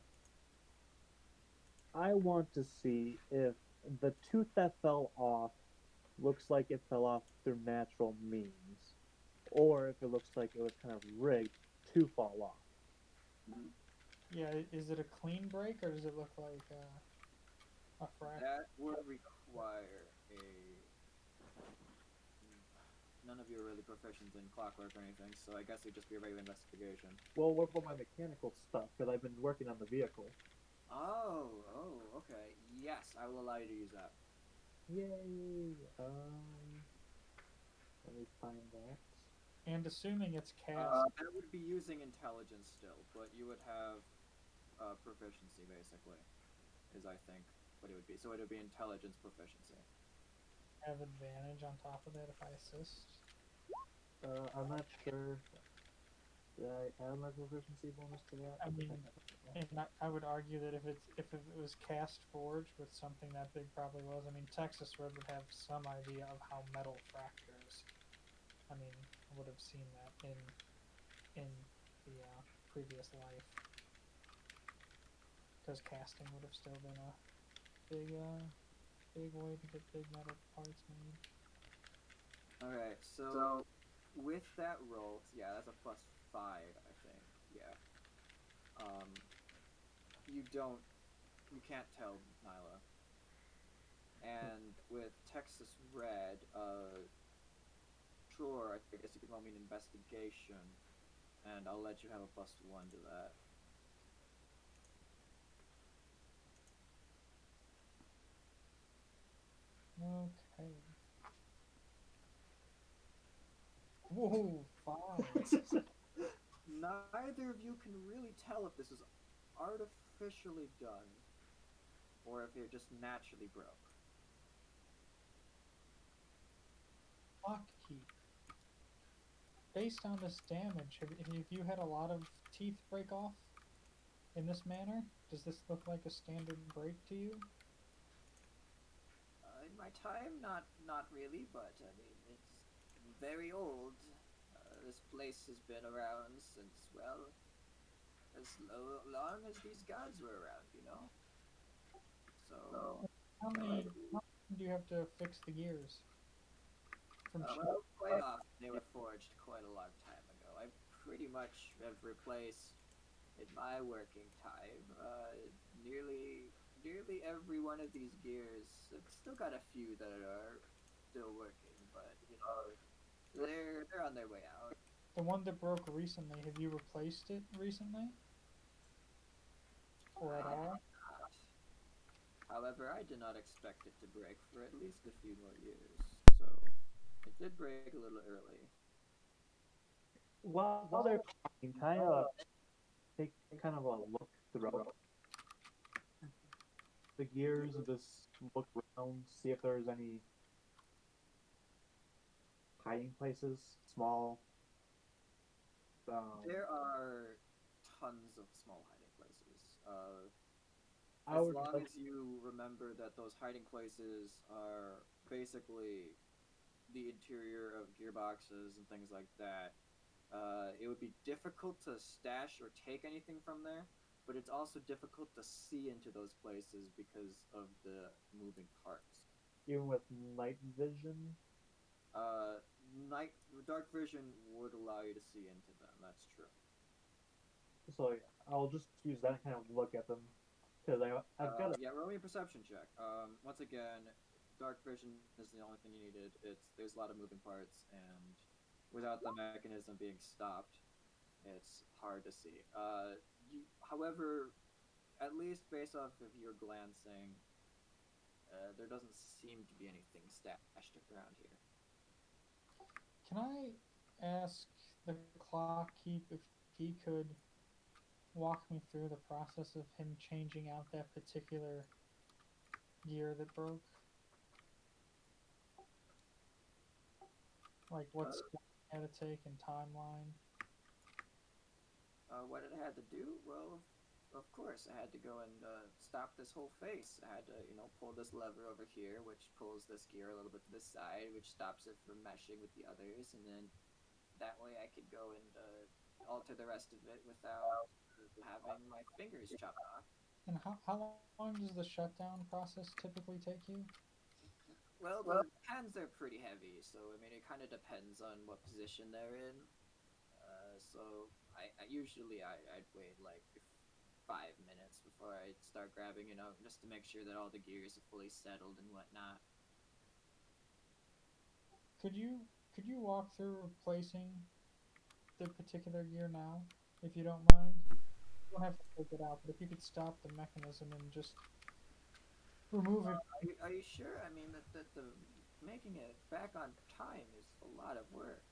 I want to see if the tooth that fell off looks like it fell off through natural means, or if it looks like it was kind of rigged to fall off. Yeah, is it a clean break, or does it look like a fracture? That would require none of you are really proficient in clockwork or anything, so I guess it'd just be a regular investigation. Well, what about my mechanical stuff? Because I've been working on the vehicle. Oh, okay. Yes, I will allow you to use that. Yay! Let me find that. And assuming it's cast. That would be using intelligence still, but you would have proficiency, basically, is I think what it would be. So it would be intelligence proficiency. Have advantage on top of that if I assist? I'm not sure. Did I add my proficiency bonus to that? I mean, and I would argue that if it was cast forge, with something that big probably was. I mean, Texas Red would have some idea of how metal fractures. I mean, I would have seen that in the previous life, because casting would have still been a big way to get big metal parts made. Alright, so with that roll, yeah, that's a +5, I think. Yeah. You can't tell Nyla. And with Texas Red, sure, I guess you can roll me an investigation, and I'll let you have a +1 to that. Okay. Whoa, 5. neither of you can really tell if this is artificially done or if it just naturally broke. Lockkeep. Based on this damage, have you had a lot of teeth break off in this manner? Does this look like a standard break to you? In my time, not really, but I mean it's very old. This place has been around since as long as these gods were around, you know. So How many do you have to fix the gears? From well, quite often they were forged quite a long time ago. I pretty much have replaced in my working time nearly every one of these gears. I've still got a few that are still working, but you know they're on their way out. the one that broke recently, have you replaced it recently? Or at I all? have not. However, I did not expect it to break for at least a few more years, so it did break a little early. While they're talking, can I take kind of a look throughout the gears, just look around, see if there's any hiding places, small. There are tons of small hiding places. I As would long like as you remember that those hiding places are basically the interior of gearboxes and things like that, it would be difficult to stash or take anything from there, but it's also difficult to see into those places because of the moving parts. even with night vision. Uh, night dark vision would allow you to see into them. That's true. So I'll just use that and kind of look at them because I've got a Yeah, roll me a perception check. Once again, dark vision is the only thing you needed. There's a lot of moving parts, and without the mechanism being stopped, it's hard to see. However, at least based off of your glancing, there doesn't seem to be anything stashed around here. Can I ask the clock keep if he could walk me through the process of him changing out that particular gear that broke? Like what Uh, step it had to take and timeline? what it had to do? Well, of course, I had to go and stop this whole face. I had to, pull this lever over here, which pulls this gear a little bit to the side, which stops it from meshing with the others, and then that way I could go and alter the rest of it without having my fingers chopped off. And how long does the shutdown process typically take you? Well, the hands are pretty heavy, so I mean, it kind of depends on what position they're in. So I usually I'd wait like 5 minutes before I start grabbing, just to make sure that all the gears are fully settled and whatnot. Could you walk through replacing the particular gear now, if you don't mind? You don't have to take it out, but if you could stop the mechanism and just remove it. Are you sure? I mean, that the making it back on time is a lot of work.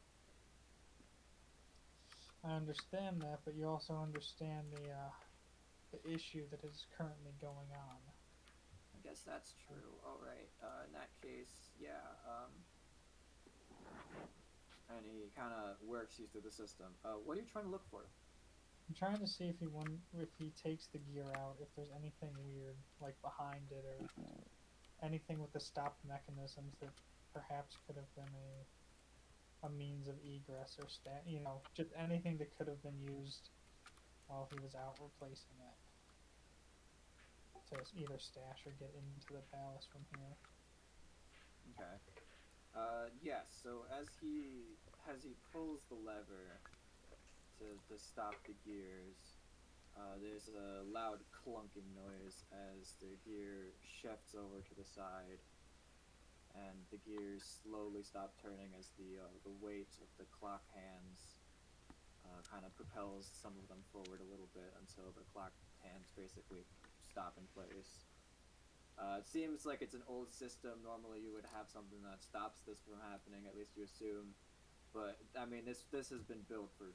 I understand that, but you also understand the issue that is currently going on. I guess that's true. All right. In that case, yeah. And he kind of works you through the system. What are you trying to look for? I'm trying to see if he takes the gear out, if there's anything weird like behind it or anything with the stop mechanisms that perhaps could have been a means of egress or just anything that could have been used while he was out replacing it to either stash or get into the palace from here. Okay. Yes. So as he pulls the lever to stop the gears, there's a loud clunking noise as the gear shifts over to the side, and the gears slowly stop turning as the weight of the clock hands kind of propels some of them forward a little bit until the clock hands basically stop in place. It seems like it's an old system. Normally, you would have something that stops this from happening. At least you assume. But I mean, this has been built for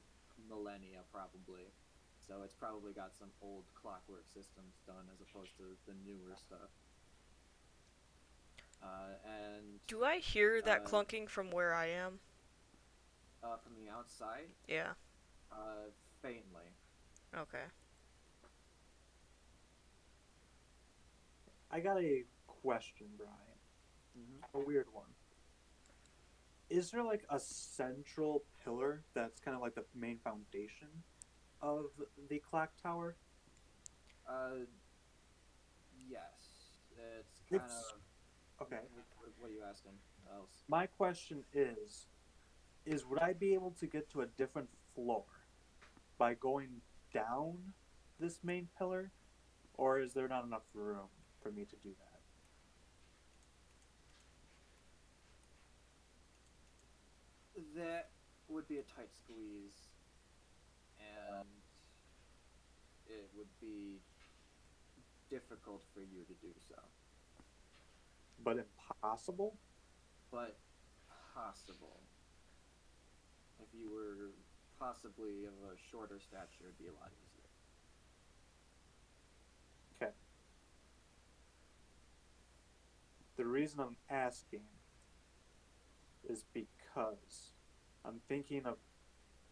millennia probably. So it's probably got some old clockwork systems done as opposed to the newer stuff. And Do I hear that uh, clunking from where I am? from the outside, Yeah. faintly. Okay. I got a question, Brian. Mm-hmm. A weird one. Is there like a central pillar that's kind of like the main foundation of the clock tower? Yes. It's kind It's of. okay. What are you asking else? My question is would I be able to get to a different floor by going down this main pillar, or is there not enough room for me to do that? That would be a tight squeeze, and it would be difficult for you to do so. But impossible? But possible. If you were possibly of a shorter stature, it'd be a lot easier. Okay. The reason I'm asking is because I'm thinking of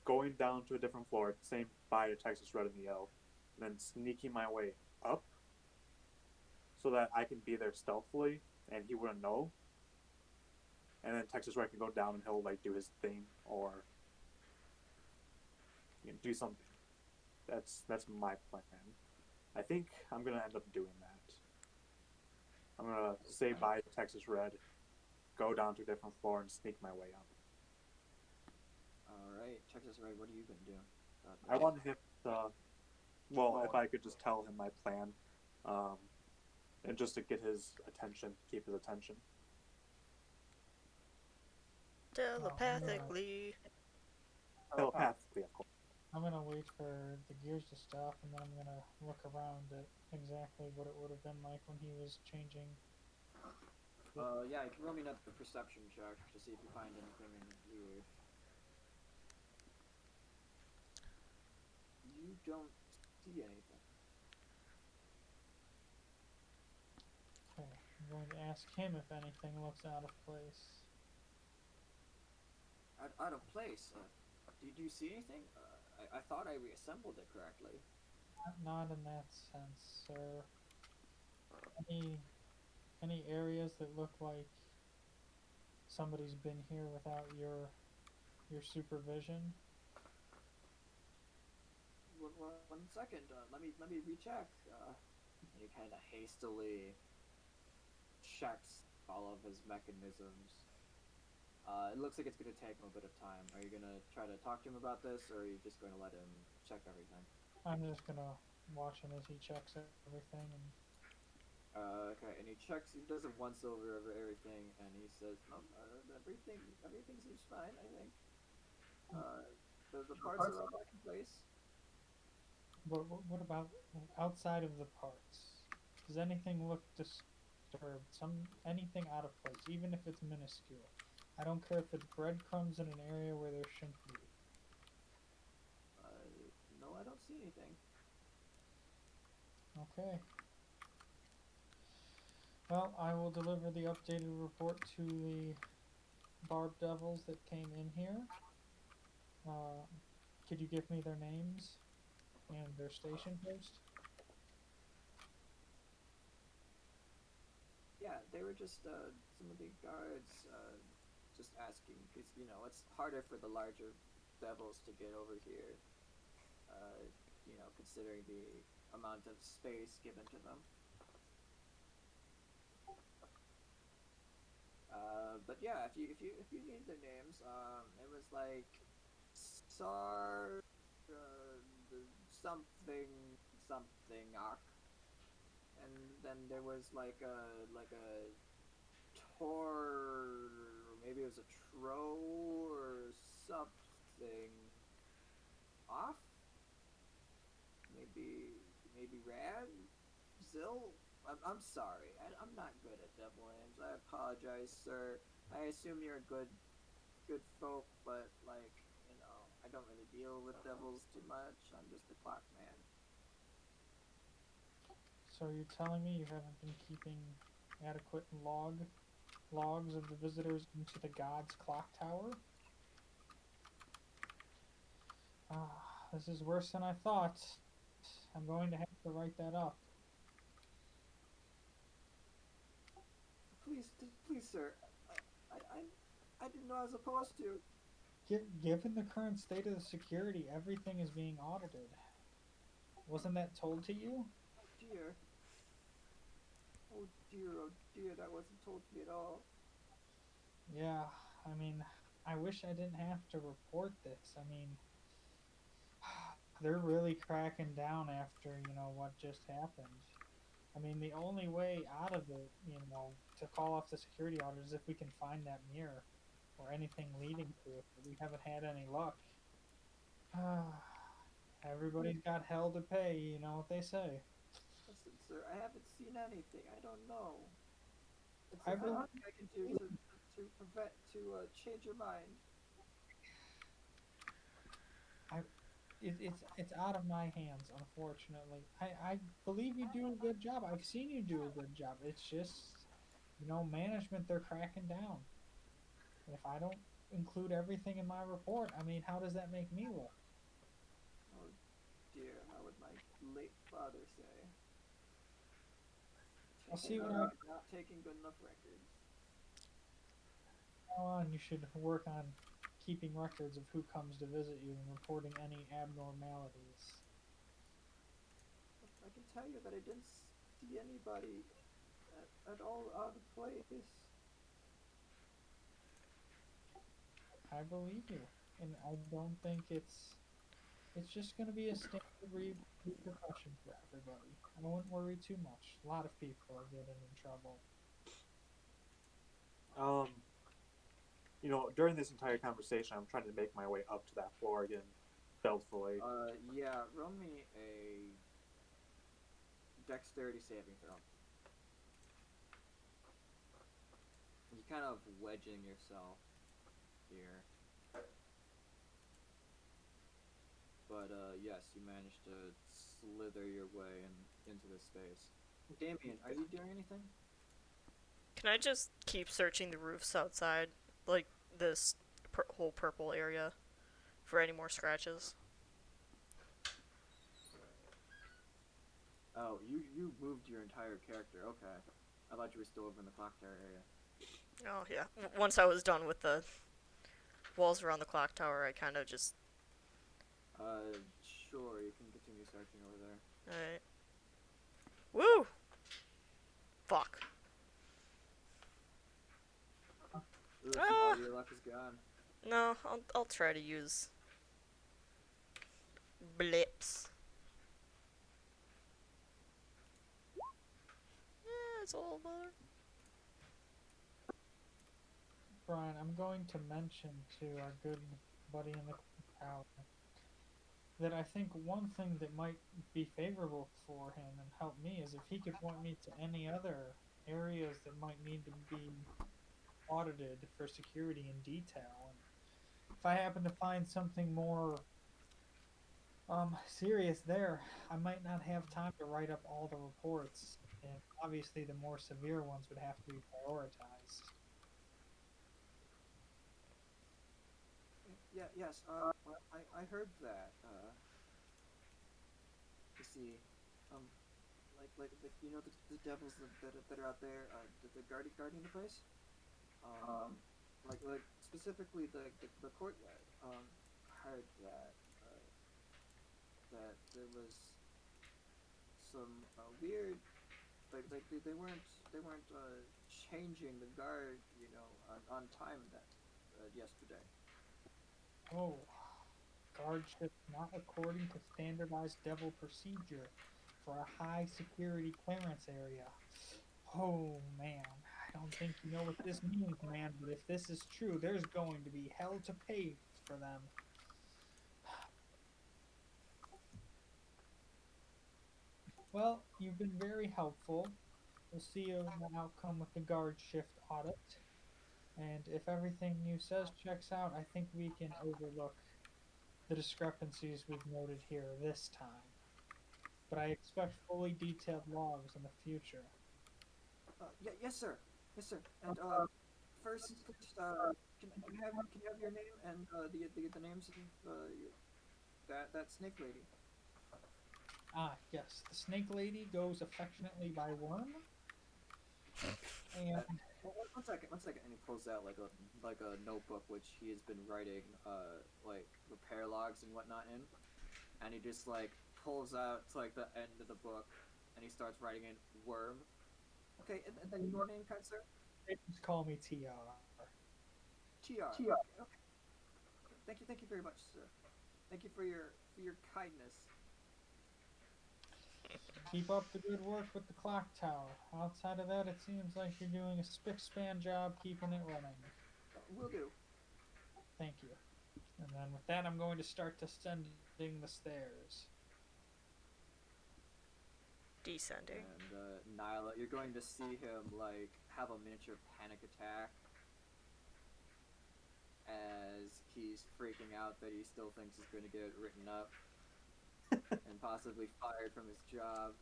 going down to a different floor, saying bye to Texas Red and the Elf, and then sneaking my way up so that I can be there stealthily and he wouldn't know. And then Texas Red can go down and he'll like do his thing or do something. That's my plan. I think I'm gonna end up doing that. I'm gonna say bye to Texas Red, go down to a different floor, and sneak my way up. Alright, Texas Red, what are you gonna do? I want him to. Well, if I could just tell him my plan, and just to get his attention, keep his attention. Telepathically. Telepathically, of course. I'm gonna wait for the gears to stop, and then I'm gonna look around at exactly what it would have been like when he was changing. Yeah, you can roll me another perception check to see if you find anything weird. You don't see anything. Okay, I'm going to ask him if anything looks out of place. Out of place. Did you see anything? I thought I reassembled it correctly. Not in that sense, sir. Any areas that look like somebody's been here without your supervision? One second. Let me recheck. And he kind of hastily checks all of his mechanisms. It looks like it's going to take him a bit of time. Are you going to try to talk to him about this, or are you just going to let him check everything? I'm just gonna watch him as he checks everything. And Okay, and he does it once over everything, and he says, everything seems fine, I think. The parts are all back in place. what about outside of the parts? Does anything look disturbed? Anything out of place, even if it's minuscule? I don't care if it's breadcrumbs in an area where there shouldn't be. No, I don't see anything. Okay. Well, I will deliver the updated report to the Barb Devils that came in here. Could you give me their names and their station first? Yeah, they were just some of the guards just asking, because it's harder for the larger devils to get over here. Considering the amount of space given to them. But yeah, if you need their names, it was like Sar, something Ak, and then there was like a Tor, maybe it was a Tro or something off. Maybe Rad, Zil. I'm sorry. I'm not good at devil names. I apologize, sir. I assume you're a good folk, but I don't really deal with devils too much. I'm just a clock man. So you're telling me you haven't been keeping adequate logs of the visitors into the God's clock tower? This is worse than I thought. I'm going to have to write that up. Please, sir. I didn't know I was supposed to. Given the current state of the security, everything is being audited. Wasn't that told to you? Oh dear. Oh dear, that wasn't told to me at all. Yeah, I mean, I wish I didn't have to report this. I mean, they're really cracking down after, what just happened. I mean, the only way out of it, to call off the security audit is if we can find that mirror or anything leading to it, but we haven't had any luck. Everybody's got hell to pay, you know what they say. Listen, sir, I haven't seen anything. I don't know. Is I there believe, anything I can do to change your mind? it's out of my hands, unfortunately. I believe you do a good job. I've seen you do a good job. It's just, management, they're cracking down. And if I don't include everything in my report, I mean, how does that make me look? Oh dear, how would my late father say? I'll see what I Not taking good enough records. go on. You should work on keeping records of who comes to visit you and reporting any abnormalities. I can tell you that I didn't see anybody at all out of place. I believe you, and I don't think it's just going to be a standard repercussion for everybody. I wouldn't worry too much. A lot of people are getting in trouble. During this entire conversation, I'm trying to make my way up to that floor again, stealthily. Yeah, roll me a dexterity saving throw. You're kind of wedging yourself here. But yes, you managed to slither your way into this space. Damien, are you doing anything? Can I just keep searching the roofs outside, like this whole purple area, for any more scratches? Oh, you moved your entire character. Okay, I thought you were still over in the clock tower area. Oh yeah. Once I was done with the walls around the clock tower, I kind of just. Sure, you can continue searching over there. Alright. Woo! Fuck. Oof, Ah! all your luck is gone. No, I'll try to use blips. Yeah, it's all better. Brian, I'm going to mention to our good buddy in the tower that I think one thing that might be favorable for him and help me is if he could point me to any other areas that might need to be audited for security in detail. And if I happen to find something more serious there, I might not have time to write up all the reports, and obviously the more severe ones would have to be prioritized. Yes. I heard that. You see, like the devils that are out there, the guarding the place. Like specifically the courtyard. Heard that there was some weird, like they weren't changing the guard, on time that yesterday. Oh, guard shift not according to standardized devil procedure for a high security clearance area. Oh man, I don't think you know what this means, man, but if this is true, there's going to be hell to pay for them. Well, you've been very helpful. We'll see an outcome with the guard shift audit. And if everything you says checks out, I think we can overlook the discrepancies we've noted here this time, but I expect fully detailed logs in the future. Yes, sir. Yes, sir. And first, can you have your name and the names of that snake lady? Ah, yes, the snake lady goes affectionately by Worm, and One second, one second. And he pulls out like a notebook which he has been writing like repair logs and whatnot in, and he just like pulls out to like the end of the book, and he starts writing in Worm. Okay, and then your name, kind sir? they just call me TR. TR. Okay. Thank you very much, sir. Thank you for your kindness. Keep up the good work with the clock tower. Outside of that, it seems like you're doing a spick-span job keeping it running. Will do. Thank you. And then with that, I'm going to start descending the stairs. Descending. And Nyla, you're going to see him like have a miniature panic attack as he's freaking out that he still thinks he's going to get written up and possibly fired from his job.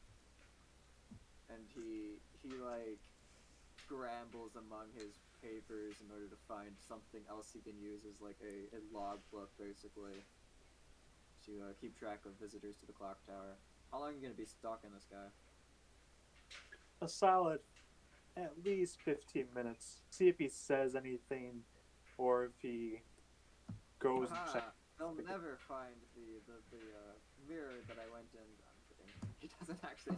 And he like scrambles among his papers in order to find something else he can use as like a log book, basically, to keep track of visitors to the clock tower. How long are you going to be stalking this guy? A solid at least 15 minutes. See if he says anything or if he goes and checks. They'll never find the mirror that I went in. I'm kidding. He doesn't actually.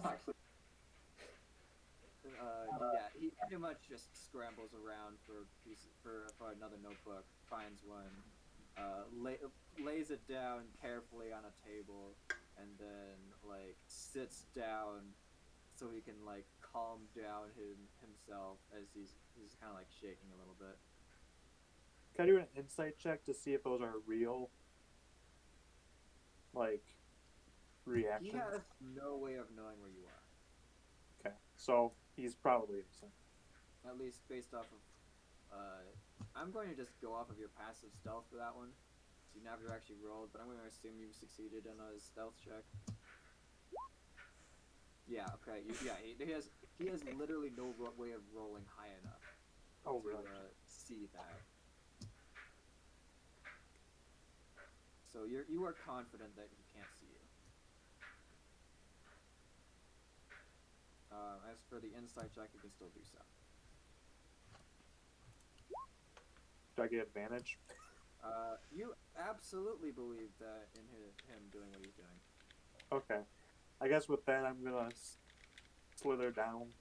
Yeah, he pretty much just scrambles around for another notebook, finds one, lays it down carefully on a table, and then like sits down so he can like calm down himself as he's kind of like shaking a little bit. Can I do an insight check to see if those are real? Like reactions? He has no way of knowing where you are. Okay, so he's probably innocent. At least based off of. I'm going to just go off of your passive stealth for that one. So you never actually rolled, but I'm going to assume you succeeded in a stealth check. Yeah. Okay. He has literally no way of rolling high enough to see that. So you are confident that he can't see you. As for the insight check, you can still do so. Do I get advantage? You absolutely believe that in him doing what he's doing. Okay. I guess with that, I'm gonna slither down.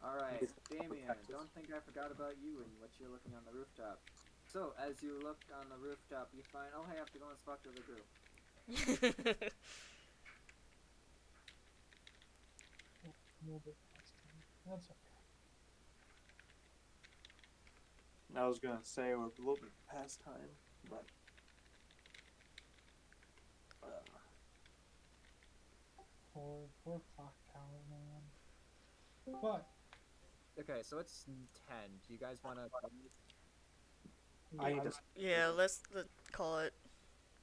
Alright, Damien, don't think I forgot about you and what you're looking on the rooftop. So, as you look on the rooftop, you find, oh hey, I have to go and talk to the group. That's okay. I was gonna say we're a little bit past time, but Poor clock tower, man. What? Okay, so it's 10. Do you guys want to? I need to. Yeah, let's call it,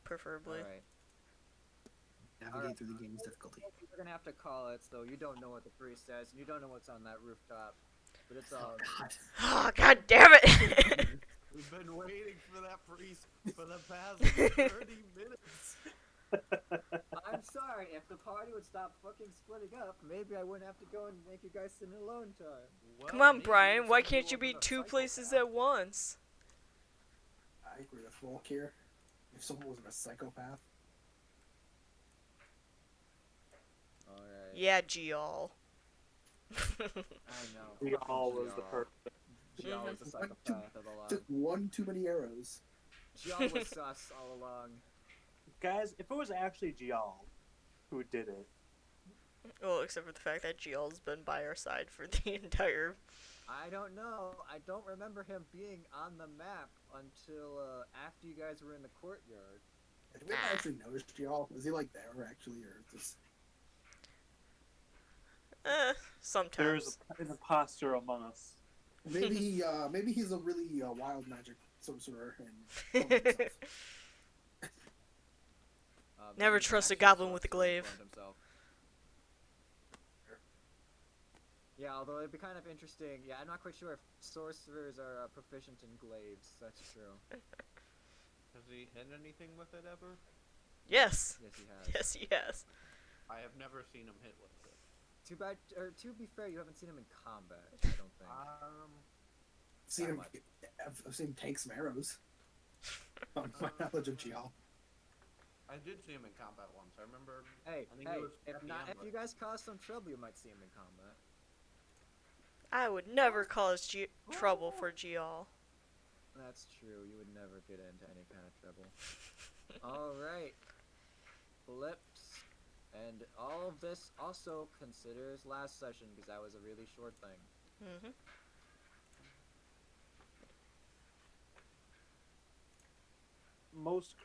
preferably. Alright. Navigate through the game's difficulty. We're gonna have to call it, so you don't know what the priest says, and you don't know what's on that rooftop. But it's all. Oh, god damn it! We've been waiting for that priest for the past 30 minutes. I'm sorry, if the party would stop fucking splitting up, maybe I wouldn't have to go and make you guys sit in alone time. Well, Come on, maybe Brian, why somebody can't you be wasn't a two psychopath. places at once? I agree with Volk here. If someone wasn't a psychopath. Alright. Yeah, Gial. I know. We all was the person. Jial was the psychopath of the lot. Took one too many arrows. Jial was sus all along. Guys, if it was actually Gial who did it, Well, except for the fact that Gial's been by our side for the entire... I don't know. I don't remember him being on the map until after you guys were in the courtyard. Did we ever actually notice Gial? Was he like there actually, or just? Sometimes. there's an imposter among us. Maybe maybe he's a really wild magic sorcerer and. Never maybe an trust a actual goblin with a sorcerer glaive. cloned himself. Yeah, although it'd be kind of interesting. Yeah, I'm not quite sure if sorcerers are proficient in glaives. That's true. Has he hit anything with it ever? Yes. Yes, he has. Yes, he has. I have never seen him hit with it. Too bad. Or to be fair, you haven't seen him in combat. I don't think. Seen That him, much. I've seen him tank some arrows. On my knowledge of GL. I did see him in combat once. I remember. Hey, I think hey! it was If at the not, end, if but- you guys cause some trouble, you might see him in combat. I would never cause trouble for GL. That's true. You would never get into any kind of trouble. All right. Flips. And all of this also considers last session because that was a really short thing. Mm-hmm. Most